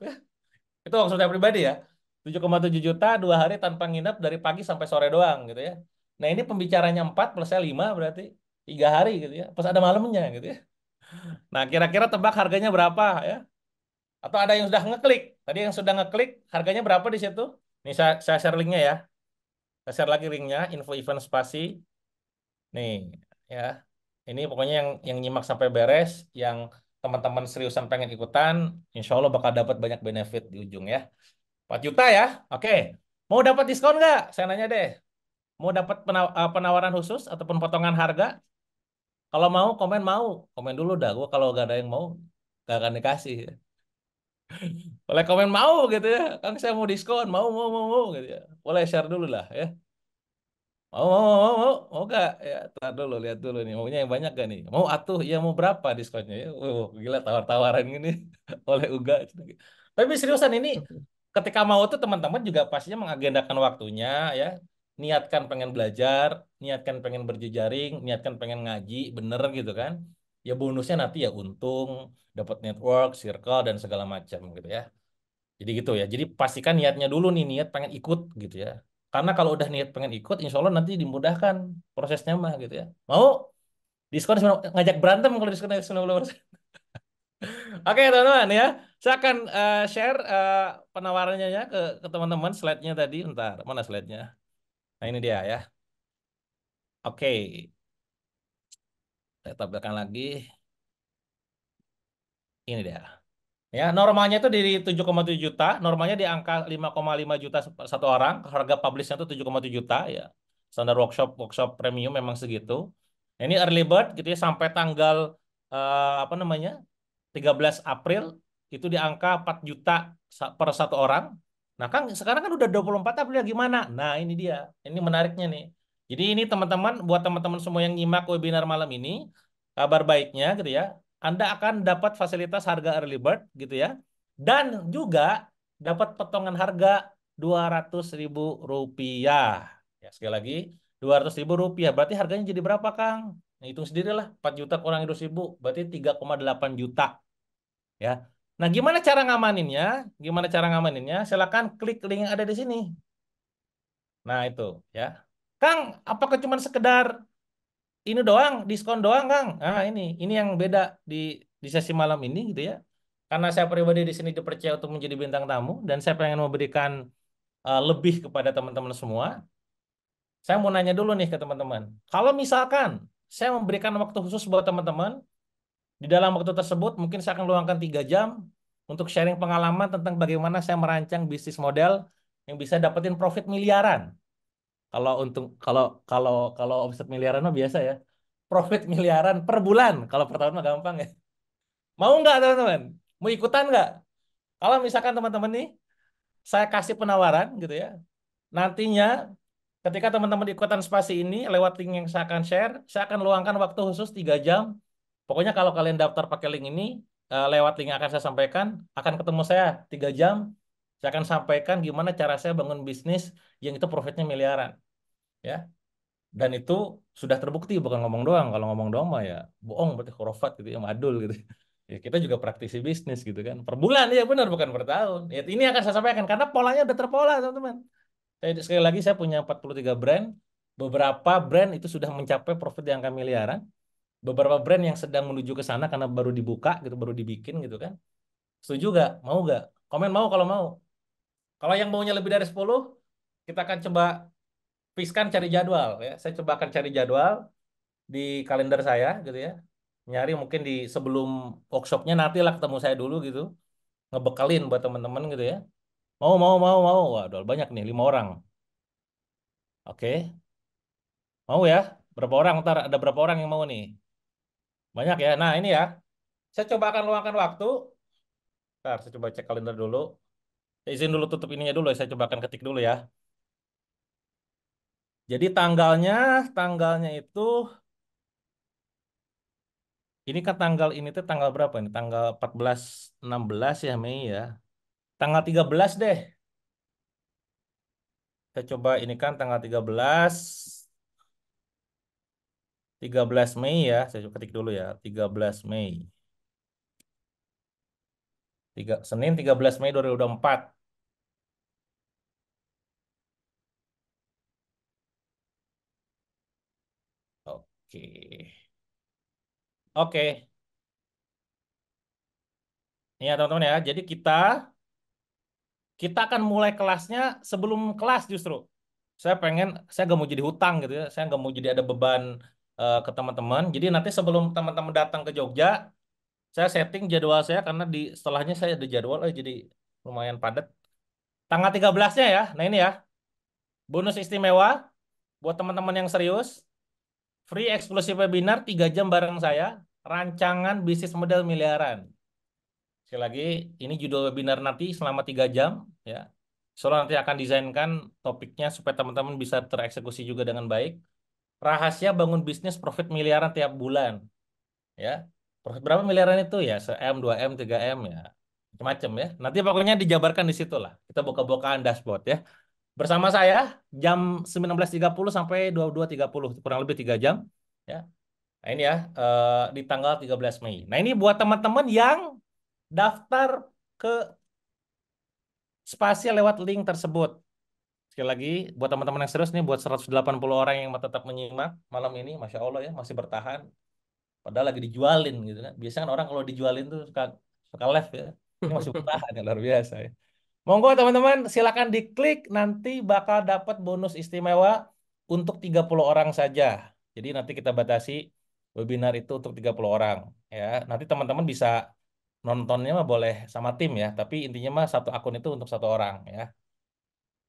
Itu workshop saya pribadi ya. 7,7 juta 2 hari tanpa nginep dari pagi sampai sore doang gitu ya. Nah ini pembicaranya 4 plus saya 5 berarti 3 hari gitu ya. Plus ada malamnya gitu ya. Nah kira-kira tebak harganya berapa ya? Atau ada yang sudah ngeklik? Tadi yang sudah ngeklik harganya berapa di situ? Nih saya share linknya ya. Saya share lagi linknya, info event spasi. Nih ya. Ini pokoknya yang nyimak sampai beres, yang teman-teman seriusan pengen ikutan, insya Allah bakal dapat banyak benefit di ujung ya. 4 juta ya. Oke. Mau dapat diskon nggak? Saya nanya deh. Mau dapat penawaran khusus ataupun potongan harga? Kalau mau, komen mau. Komen dulu dah. Gue kalau gak ada yang mau, gak akan dikasih. Boleh komen mau gitu ya. Kang saya mau diskon, mau gitu ya. Boleh share dulu lah ya. Mau gak? Ya, tar dulu, lihat dulu nih. Maunya yang banyak gak nih? Mau atuh, ya mau berapa diskonnya ya? Gila tawar-tawaran gini oleh Uga. Tapi seriusan ini, ketika mau tuh teman-teman juga pastinya mengagendakan waktunya ya. Niatkan pengen belajar, niatkan pengen berjejaring, niatkan pengen ngaji, bener gitu kan. Ya bonusnya nanti ya untung, dapat network, circle, dan segala macam gitu ya. Jadi gitu ya. Jadi pastikan niatnya dulu nih, niat pengen ikut gitu ya. Karena kalau udah niat pengen ikut, insya Allah nanti dimudahkan prosesnya mah gitu ya. Mau diskon ngajak berantem kalau diskon 90%. Oke teman-teman ya, saya akan share penawarannya ya ke teman-teman slide-nya tadi. Ntar, mana slide-nya? Nah ini dia ya. Oke, saya tampilkan lagi. Ini dia. Ya, normalnya itu di 7,7 juta, normalnya di angka 5,5 juta satu orang, harga publishnya itu 7,7 juta ya. Standar workshop workshop premium memang segitu. Nah, ini early bird gitu ya sampai tanggal apa namanya? 13 April itu di angka 4 juta per satu orang. Nah, Kang, sekarang kan udah 24 April ya gimana? Nah, ini dia. Ini menariknya nih. Jadi ini teman-teman, buat teman-teman semua yang nyimak webinar malam ini, kabar baiknya gitu ya. Anda akan dapat fasilitas harga early bird gitu ya. Dan juga dapat potongan harga 200.000 rupiah. Ya, sekali lagi 200.000 rupiah. Berarti harganya jadi berapa, Kang? Nah, hitung sendirilah. 4 juta kurang 200.000. Berarti 3,8 juta. Ya. Nah, gimana cara ngamaninnya? Gimana cara ngamaninnya? Silakan klik link yang ada di sini. Nah, itu ya. Kang, apakah cuma sekedar ini doang, diskon doang, Kang? Nah, ini yang beda di sesi malam ini gitu ya. Karena saya pribadi di sini dipercaya untuk menjadi bintang tamu dan saya pengen memberikan lebih kepada teman-teman semua. Saya mau nanya dulu nih ke teman-teman. Kalau misalkan saya memberikan waktu khusus buat teman-teman, di dalam waktu tersebut mungkin saya akan luangkan 3 jam untuk sharing pengalaman tentang bagaimana saya merancang bisnis model yang bisa dapetin profit miliaran. Kalau untuk kalau omset miliaran mah biasa ya. Profit miliaran per bulan. Kalau per tahun mah gampang ya. Mau nggak teman-teman? Mau ikutan nggak? Kalau misalkan teman-teman nih, saya kasih penawaran gitu ya. Nantinya ketika teman-teman ikutan spasi ini lewat link yang saya akan share, saya akan luangkan waktu khusus 3 jam. Pokoknya kalau kalian daftar pakai link ini, lewat link yang akan saya sampaikan, akan ketemu saya 3 jam. Saya akan sampaikan gimana cara saya bangun bisnis yang itu profitnya miliaran. Ya, dan itu sudah terbukti, bukan ngomong doang. Kalau ngomong doang mah ya bohong, berarti khurafat gitu ya, madul gitu. Ya kita juga praktisi bisnis gitu kan. Per bulan ya benar, bukan per tahun. Ya, ini akan saya sampaikan karena polanya udah terpola teman-teman. Sekali lagi saya punya 43 brand. Beberapa brand itu sudah mencapai profit di angka miliaran. Beberapa brand yang sedang menuju ke sana karena baru dibuka gitu, baru dibikin gitu kan. Setuju gak? Mau gak? Komen mau kalau mau. Kalau yang maunya lebih dari 10, kita akan coba piskan cari jadwal ya. Saya coba akan cari jadwal di kalender saya gitu ya. Nyari mungkin di sebelum workshopnya nanti lah ketemu saya dulu gitu. Ngebekalin buat teman-teman gitu ya. Mau. Waduh, banyak nih, 5 orang. Oke, mau ya? Berapa orang? Ntar ada berapa orang yang mau nih? Banyak ya. Nah ini ya, saya coba akan luangkan waktu. Ntar saya coba cek kalender dulu. Saya izin dulu tutup ininya dulu ya. Saya coba akan ketik dulu ya. Jadi tanggalnya itu, ini kan tanggal ini tuh tanggal berapa nih? Tanggal 14, 16 ya Mei ya. Tanggal 13 deh. Saya coba ini kan tanggal 13 Mei ya. Saya coba ketik dulu ya. 13 Mei. Senin 13 Mei 2024. Oke. Oke. Ini ya teman-teman ya. Jadi kita akan mulai kelasnya sebelum kelas justru. Saya gak mau jadi hutang gitu ya. Saya gak mau jadi ada beban ke teman-teman. Jadi nanti sebelum teman-teman datang ke Jogja, saya setting jadwal saya karena di setelahnya saya ada jadwal, jadi lumayan padat. Tanggal 13-nya ya. Nah ini ya, bonus istimewa buat teman-teman yang serius. Free eksklusif webinar 3 jam bareng saya. Rancangan bisnis model miliaran. Sekali lagi, ini judul webinar nanti selama 3 jam, ya. Soalnya nanti akan desainkan topiknya supaya teman-teman bisa tereksekusi juga dengan baik. Rahasia bangun bisnis profit miliaran tiap bulan, ya. Profit berapa miliaran itu ya? 1 M, 2 M, 3 M ya. Macam-macam ya. Nanti pokoknya dijabarkan di situ lah. Kita buka-bukaan dashboard ya. Bersama saya jam 19.30 sampai 22.30, kurang lebih 3 jam. Ya. Nah ini ya, di tanggal 13 Mei. Nah ini buat teman-teman yang daftar ke spasial lewat link tersebut. Sekali lagi, buat teman-teman yang serius nih, buat 180 orang yang tetap menyimak malam ini, Masya Allah ya, masih bertahan. Padahal lagi dijualin gitu kan. Biasanya kan orang kalau dijualin tuh suka left ya. Ini masih bertahan ya, luar biasa ya. Monggo teman-teman, silakan diklik, nanti bakal dapat bonus istimewa untuk 30 orang saja. Jadi nanti kita batasi webinar itu untuk 30 orang ya. Nanti teman-teman bisa nontonnya mah boleh sama tim ya, tapi intinya mah satu akun itu untuk satu orang ya.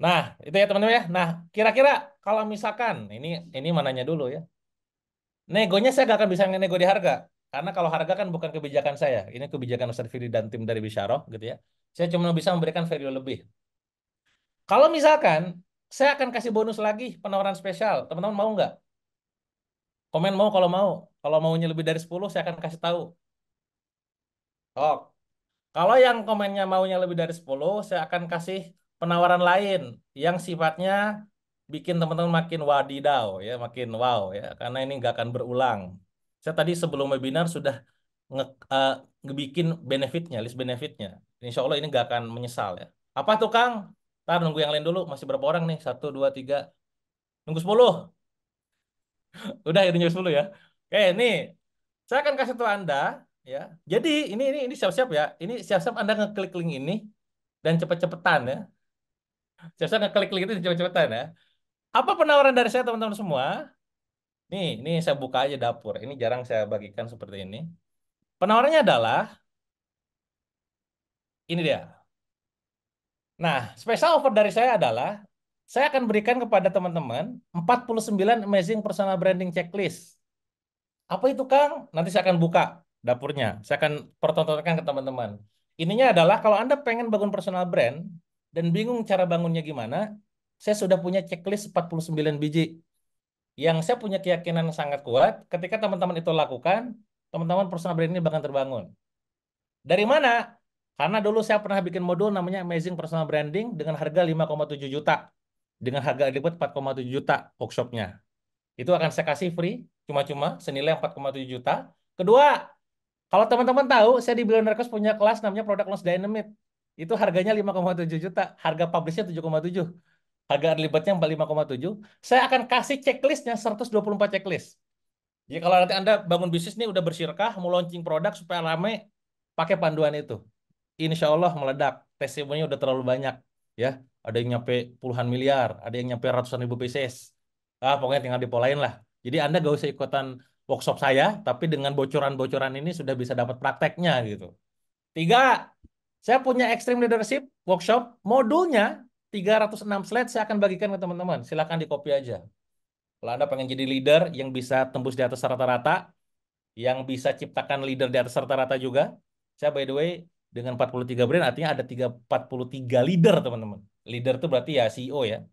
Nah, itu ya teman-teman ya. Nah, kira-kira kalau misalkan ini mananya dulu ya. Negonya saya gak akan bisa nego di harga. Karena kalau harga kan bukan kebijakan saya. Ini kebijakan Ustaz Fidi dan tim dari Bisyarah gitu ya. Saya cuma bisa memberikan value lebih. Kalau misalkan saya akan kasih bonus lagi penawaran spesial. Teman-teman mau nggak? Komen mau kalau mau. Kalau maunya lebih dari 10 saya akan kasih tahu. Oh, kalau yang komennya maunya lebih dari 10 saya akan kasih penawaran lain yang sifatnya bikin teman-teman makin wadidaw ya, makin wow ya, karena ini nggak akan berulang. Saya tadi sebelum webinar sudah nge, eh, ngebikin benefitnya, list benefitnya. Insya Allah ini nggak akan menyesal ya. Apa tuh Kang? Ntar nunggu yang lain dulu. Masih berapa orang nih? Satu, dua, tiga. Nunggu 10. Udah ini nunggu 10 ya. Oke, nih. Saya akan kasih tahu Anda ya. Jadi ini siap-siap ya. Ini siap-siap Anda ngeklik link ini dan cepet-cepetan ya. Siap-siap ngeklik link itu cepet-cepetan ya. Apa penawaran dari saya teman-teman semua? Ini saya buka aja dapur. Ini jarang saya bagikan seperti ini. Penawarannya adalah ini dia. Nah, special offer dari saya adalah saya akan berikan kepada teman-teman 49 amazing personal branding checklist. Apa itu, Kang? Nanti saya akan buka dapurnya. Saya akan pertontonkan ke teman-teman. Ininya adalah kalau Anda pengen bangun personal brand dan bingung cara bangunnya gimana, saya sudah punya checklist 49 biji yang saya punya keyakinan sangat kuat ketika teman-teman itu lakukan, teman-teman personal brand ini bakal terbangun. Dari mana? Karena dulu saya pernah bikin modul namanya Amazing Personal Branding dengan harga 5,7 juta. Dengan harga lipat 4,7 juta workshopnya. Itu akan saya kasih free, cuma-cuma, senilai 4,7 juta. Kedua, kalau teman-teman tahu, saya di Billionaire Course punya kelas namanya Product Launch Dynamite. Itu harganya 5,7 juta, harga publishnya 7,7. Harga libatnya 45,7. Saya akan kasih checklistnya 124 checklist. Jadi kalau nanti Anda bangun bisnis nih udah bersirkah, mau launching produk supaya rame, pakai panduan itu. Insya Allah meledak. Testimoninya udah terlalu banyak. Ya, ada yang nyampe puluhan miliar, ada yang nyampe ratusan ribu pieces. Pokoknya tinggal dipolain lah. Jadi Anda gak usah ikutan workshop saya, tapi dengan bocoran-bocoran ini sudah bisa dapat prakteknya gitu. Tiga, saya punya Extreme Leadership Workshop, modulnya 306 slide saya akan bagikan ke teman-teman. Silakan di copy aja. Kalau Anda pengen jadi leader yang bisa tembus di atas rata-rata, yang bisa ciptakan leader di atas rata-rata juga. Saya by the way dengan 43 brand artinya ada 43 leader teman-teman. Leader itu berarti ya CEO ya.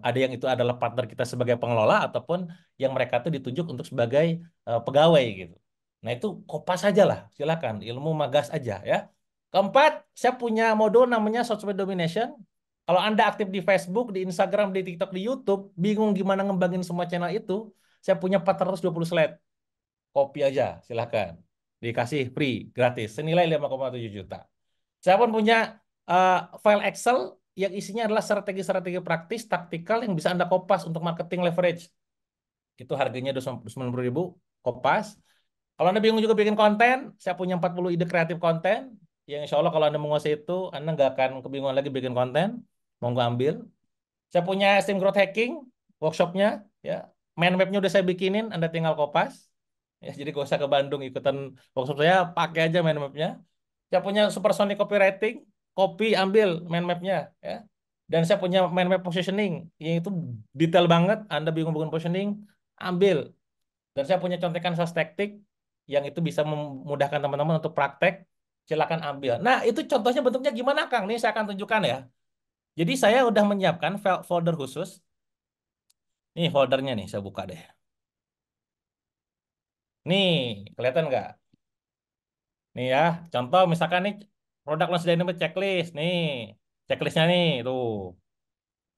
Ada yang itu adalah partner kita sebagai pengelola ataupun yang mereka itu ditunjuk untuk sebagai pegawai gitu. Nah itu kopas aja lah, silakan ilmu magas aja ya. Keempat, saya punya modul namanya Social Domination. Kalau Anda aktif di Facebook, di Instagram, di TikTok, di YouTube, bingung gimana ngembangin semua channel itu, saya punya 420 slide. Kopi aja, silahkan. Dikasih free, gratis, senilai 5,7 juta. Saya pun punya eh, file Excel yang isinya adalah strategi-strategi praktis, taktikal yang bisa Anda kopas untuk marketing leverage. Itu harganya 90.000, kopas. Kalau Anda bingung juga bikin konten, saya punya 40 ide kreatif konten, yang insya Allah kalau Anda menguasai itu, Anda nggak akan kebingungan lagi bikin konten, mau nggak ambil. Saya punya Steam Growth Hacking, workshopnya, ya. Mind map-nya udah saya bikinin, Anda tinggal kopas. Ya, jadi gak usah ke Bandung ikutan workshop saya, pakai aja mind map-nya. Saya punya Supersonic Copywriting, copy ambil mind map-nya. Ya. Dan saya punya mind map positioning, yang itu detail banget, Anda bingung bangun positioning, ambil. Dan saya punya contekan sales taktik, yang itu bisa memudahkan teman-teman untuk praktek. Silakan ambil. Nah, itu contohnya bentuknya gimana, Kang? Nih saya akan tunjukkan ya. Jadi saya udah menyiapkan folder khusus. Nih foldernya nih, saya buka deh. Nih, kelihatan nggak? Nih ya, contoh misalkan nih produk launch dynamic checklist. Nih, checklistnya nih, tuh.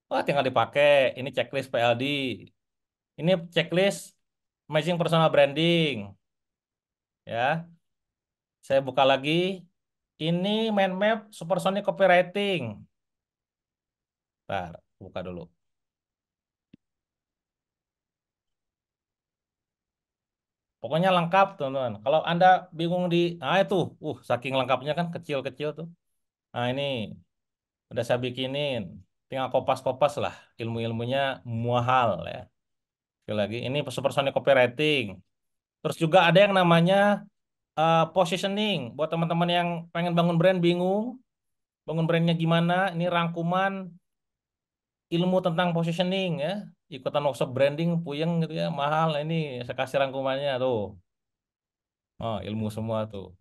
Wah, tinggal dipakai. Ini checklist PLD. Ini checklist Amazing Personal Branding. Ya, saya buka lagi. Ini mind map Supersonic Copywriting. Ntar, buka dulu. Pokoknya lengkap, teman-teman. Kalau Anda bingung itu, saking lengkapnya kan kecil-kecil tuh. Nah, ini udah saya bikinin. Tinggal kopas-kopas lah. Ilmu-ilmunya muahal ya. Sekali lagi, ini supersonic copywriting. Terus juga ada yang namanya positioning. Buat teman-teman yang pengen bangun brand bingung, bangun brandnya gimana? Ini rangkuman ilmu tentang positioning ya. Ikutan workshop branding, puyeng gitu ya, mahal. Nah, ini saya kasih rangkumannya tuh. Oh, ilmu semua tuh.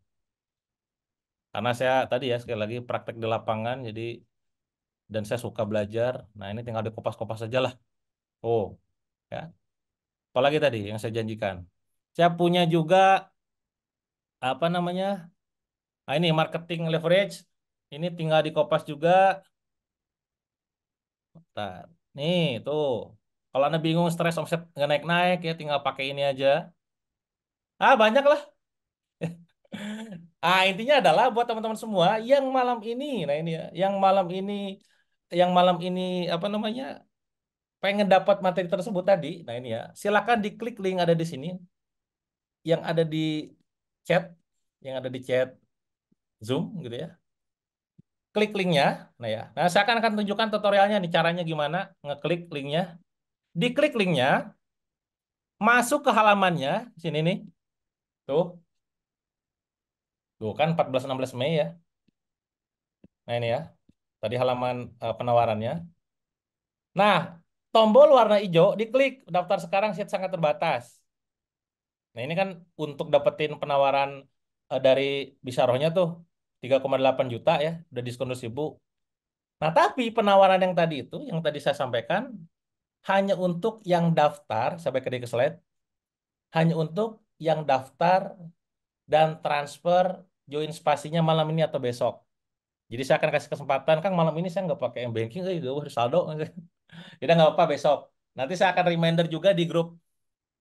Karena saya tadi ya sekali lagi praktek di lapangan, jadi dan saya suka belajar. Nah, ini tinggal dikopas-kopas saja lah. Oh, ya. Apalagi tadi yang saya janjikan. Saya punya juga apa namanya? Nah, ini marketing leverage. Ini tinggal dikopas juga. Bentar. Nih, tuh. Kalau Anda bingung stres omset nggak naik-naik ya tinggal pakai ini aja. Banyak lah. Intinya adalah buat teman-teman semua yang malam ini, nah ini ya, yang malam ini apa namanya? Pengen dapat materi tersebut tadi. Nah, ini ya. Silakan diklik link ada di sini yang ada di chat, yang ada di chat Zoom gitu ya. Klik linknya. Nah ya. Nah, saya akan tunjukkan tutorialnya nih caranya gimana ngeklik linknya. Diklik linknya, masuk ke halamannya sini nih. Tuh, tuh kan 14-16 Mei ya. Nah, ini ya. Tadi halaman penawarannya. Nah, tombol warna hijau diklik daftar sekarang seat sangat terbatas. Nah, ini kan untuk dapetin penawaran dari Bisarohnya tuh 3,8 juta ya, udah diskon 2.000. Nah, tapi penawaran yang tadi itu, yang tadi saya sampaikan, hanya untuk yang daftar, sampai ke slide, hanya untuk yang daftar dan transfer join spasinya malam ini atau besok. Jadi saya akan kasih kesempatan, Kang malam ini saya nggak pakai M-Banking, gue saldo. Jadi nggak apa-apa besok. Nanti saya akan reminder juga di grup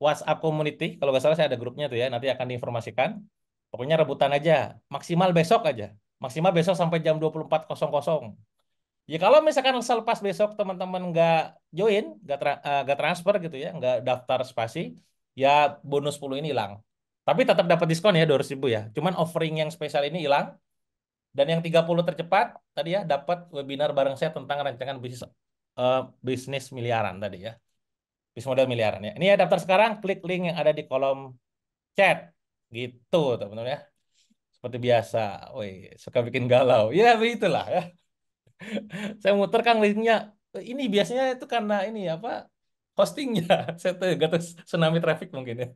WhatsApp community. Kalau nggak salah saya ada grupnya tuh ya. Nanti akan diinformasikan. Pokoknya rebutan aja. Maksimal besok aja. Maksimal besok sampai jam 24.00. Ya kalau misalkan selepas besok teman-teman nggak join, nggak transfer gitu ya, nggak daftar spasi, ya bonus 10 ini hilang. Tapi tetap dapat diskon ya 200.000 ya. Cuman offering yang spesial ini hilang. Dan yang 30 tercepat tadi ya dapat webinar bareng saya tentang rancangan eh, bisnis miliaran tadi ya. Bisnis model miliaran ya. Ini ya daftar sekarang, klik link yang ada di kolom chat. Gitu teman-teman ya. Seperti biasa. Woi, suka bikin galau. Ya begitulah ya. Saya muter Kang linknya. Ini biasanya itu karena ini apa hostingnya. Saya tuh gak tahu tsunami traffic mungkin ya.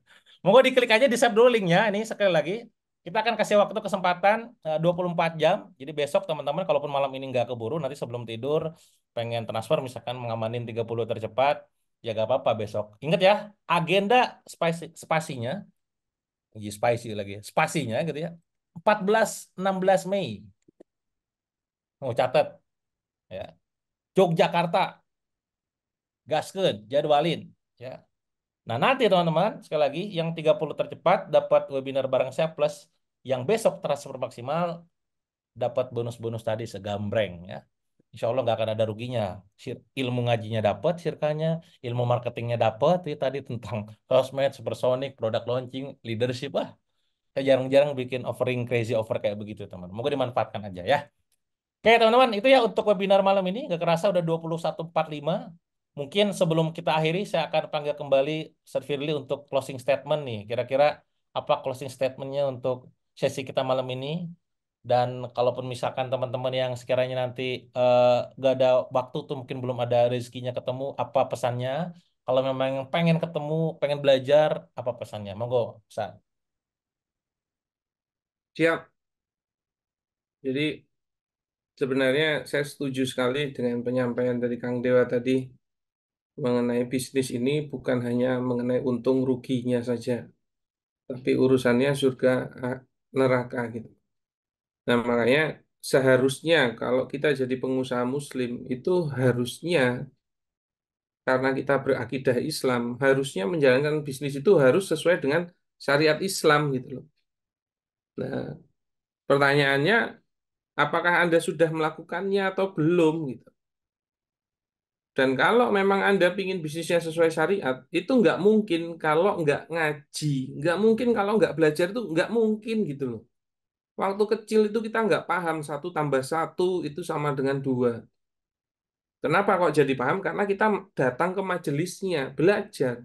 Monggo diklik aja di save dulu linknya. Ini sekali lagi. Kita akan kasih waktu kesempatan 24 jam. Jadi besok teman-teman kalaupun malam ini nggak keburu nanti sebelum tidur pengen transfer misalkan mengamanin 30 tercepat ya gak apa-apa besok. Ingat ya, agenda spasinya, spicy lagi, spasinya gitu ya. 14-16 Mei. Mau catat ya. Yogyakarta, gaskeun, jadwalin ya. Nah, nanti teman-teman, sekali lagi yang 30 tercepat dapat webinar bareng saya plus yang besok transfer maksimal dapat bonus-bonus tadi segambreng ya. Insya Allah nggak akan ada ruginya. Ilmu ngajinya dapat, sirkanya, ilmu marketingnya dapat, ya, tadi tentang sosmed, supersonic, product launching, leadership. Saya jarang-jarang bikin offering crazy offer kayak begitu, teman. Moga dimanfaatkan aja ya. Oke, teman-teman, itu ya untuk webinar malam ini. Gak kerasa udah 21.45. Mungkin sebelum kita akhiri, saya akan panggil kembali Sir Firly untuk closing statement nih. Kira-kira apa closing statementnya untuk sesi kita malam ini? Dan kalaupun misalkan teman-teman yang sekiranya nanti gak ada waktu tuh mungkin belum ada rezekinya ketemu, apa pesannya? Kalau memang pengen ketemu, pengen belajar, apa pesannya? Monggo, pesan. Siap. Jadi sebenarnya saya setuju sekali dengan penyampaian dari Kang Dewa tadi mengenai bisnis ini bukan hanya mengenai untung ruginya saja, tapi urusannya surga ah, neraka gitu. Nah, makanya seharusnya kalau kita jadi pengusaha muslim itu harusnya karena kita berakidah Islam, harusnya menjalankan bisnis itu harus sesuai dengan syariat Islam gitu loh. Nah, pertanyaannya apakah Anda sudah melakukannya atau belum gitu. Dan kalau memang Anda ingin bisnisnya sesuai syariat, itu nggak mungkin kalau nggak ngaji, nggak mungkin kalau nggak belajar itu nggak mungkin gitu loh. Waktu kecil itu kita nggak paham satu tambah satu itu sama dengan dua. Kenapa kok jadi paham? Karena kita datang ke majelisnya, belajar.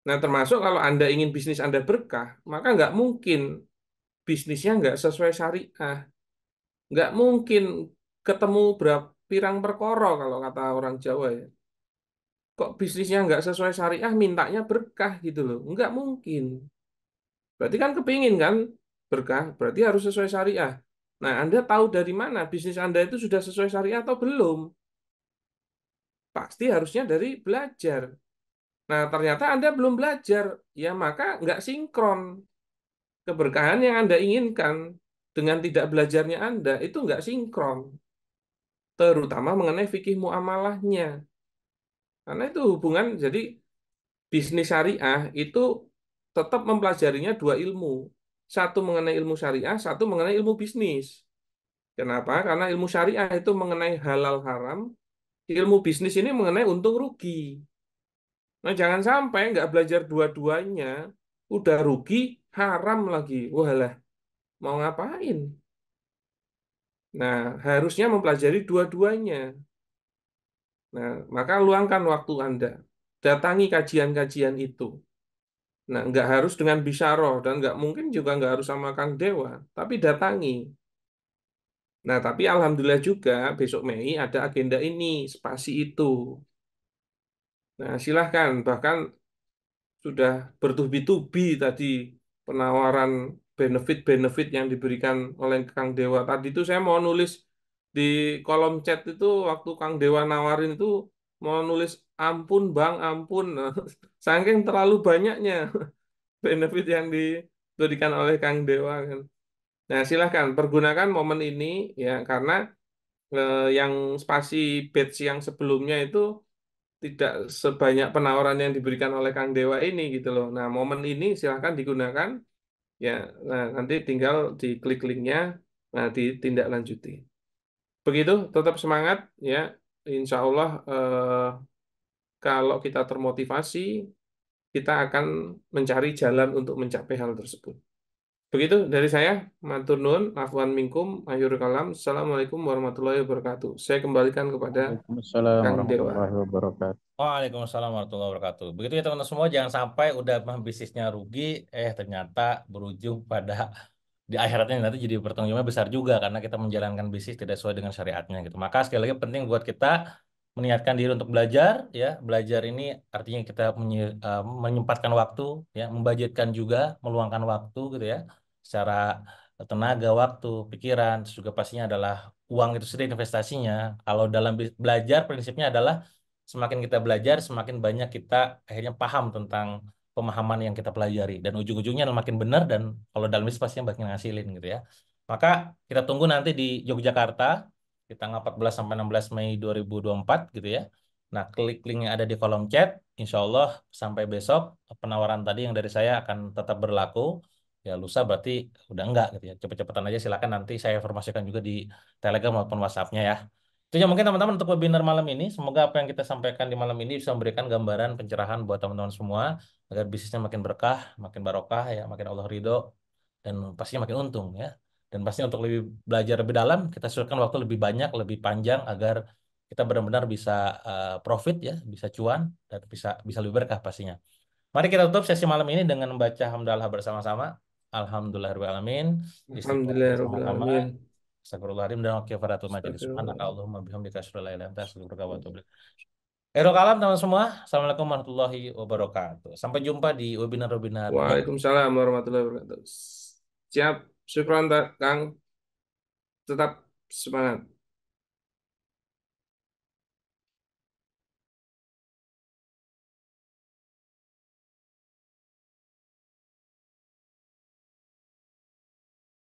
Nah, termasuk kalau Anda ingin bisnis Anda berkah, maka nggak mungkin bisnisnya nggak sesuai syariah. Nggak mungkin ketemu berapa pirang perkara kalau kata orang Jawa ya. Kok bisnisnya nggak sesuai syariah, mintanya berkah gitu loh. Nggak mungkin. Berarti kan kepingin kan berkah, berarti harus sesuai syariah. Nah, Anda tahu dari mana bisnis Anda itu sudah sesuai syariah atau belum? Pasti harusnya dari belajar. Nah, ternyata Anda belum belajar, ya maka nggak sinkron. Keberkahan yang Anda inginkan dengan tidak belajarnya Anda itu nggak sinkron. Terutama mengenai fikih muamalahnya. Karena itu hubungan, jadi bisnis syariah itu tetap mempelajarinya dua ilmu. Satu mengenai ilmu syariah, satu mengenai ilmu bisnis. Kenapa? Karena ilmu syariah itu mengenai halal haram, ilmu bisnis ini mengenai untung rugi. Nah, jangan sampai nggak belajar dua-duanya, udah rugi, haram lagi. Walah, mau ngapain? Nah, harusnya mempelajari dua-duanya. Nah, maka luangkan waktu Anda. Datangi kajian-kajian itu. Nah, nggak harus dengan bisyarah dan nggak mungkin juga nggak harus sama Kang Dewa, tapi datangi. Nah, tapi alhamdulillah juga besok Mei ada agenda ini, spasi itu. Nah, silahkan, bahkan sudah bertubi-tubi tadi penawaran benefit-benefit yang diberikan oleh Kang Dewa. Tadi itu saya mau nulis di kolom chat itu waktu Kang Dewa nawarin itu mau nulis ampun Bang, ampun. Saking terlalu banyaknya benefit yang diberikan oleh Kang Dewa kan. Nah, silahkan pergunakan momen ini ya karena yang spasi batch yang sebelumnya itu tidak sebanyak penawaran yang diberikan oleh Kang Dewa ini gitu loh. Nah, momen ini silahkan digunakan ya. Nah, nanti tinggal diklik linknya, nah ditindaklanjuti. Begitu, tetap semangat ya. Insya Allah kalau kita termotivasi, kita akan mencari jalan untuk mencapai hal tersebut. Begitu dari saya, matur nuwun, afwan minkum, akhir kalam. Assalamualaikum warahmatullahi wabarakatuh. Saya kembalikan kepada Waalaikumsalam Kang Dewa. warahmatullahi wabarakatuh. Waalaikumsalam warahmatullahi wabarakatuh. Begitu ya teman-teman semua, jangan sampai udah mah bisnisnya rugi, ternyata berujung pada di akhiratnya nanti jadi pertanggungjawabannya besar juga karena kita menjalankan bisnis tidak sesuai dengan syariatnya gitu. Maka sekali lagi penting buat kita meniatkan diri untuk belajar ya. Belajar ini artinya kita menyempatkan waktu ya, membudgetkan juga, meluangkan waktu gitu ya. Secara tenaga, waktu, pikiran, terus juga pastinya adalah uang itu sendiri investasinya. Kalau dalam belajar prinsipnya adalah semakin kita belajar, semakin banyak kita akhirnya paham tentang pemahaman yang kita pelajari dan ujung-ujungnya makin benar dan kalau dalam bisnis pastinya bakal ngasilin gitu ya. Maka kita tunggu nanti di Yogyakarta di tanggal 14 sampai 16 Mei 2024 gitu ya. Nah, klik link yang ada di kolom chat. Insya Allah sampai besok penawaran tadi yang dari saya akan tetap berlaku. Ya lusa berarti udah enggak gitu ya. Cepet-cepetan aja silakan nanti saya informasikan juga di Telegram maupun WhatsApp-nya ya. Itu ya mungkin teman-teman untuk webinar malam ini. Semoga apa yang kita sampaikan di malam ini bisa memberikan gambaran pencerahan buat teman-teman semua agar bisnisnya makin berkah, makin barokah ya, makin Allah ridho dan pastinya makin untung ya. Dan pastinya untuk lebih belajar lebih dalam, kita sesuaikan waktu lebih banyak, lebih panjang agar kita benar-benar bisa profit ya, bisa cuan dan bisa bisa lebih berkah pastinya. Mari kita tutup sesi malam ini dengan membaca hamdalah bersama-sama. Alhamdulillahirrahmanirrahim. Istighfar bersama-sama. Alhamdulillahirobbilalamin. Astagfirullahaladzim dan kifaratul majelis. Subhanaka Astagfirullah. Allahumma bihamdika asyhadu an la ilaha illa anta astaghfiruka wa atubu ilaik. Kalam teman semua. Assalamualaikum warahmatullahi wabarakatuh. Sampai jumpa di webinar-webinar berikutnya. Waalaikumsalam warahmatullahi wabarakatuh. Siap, syukran Kang. tetap semangat.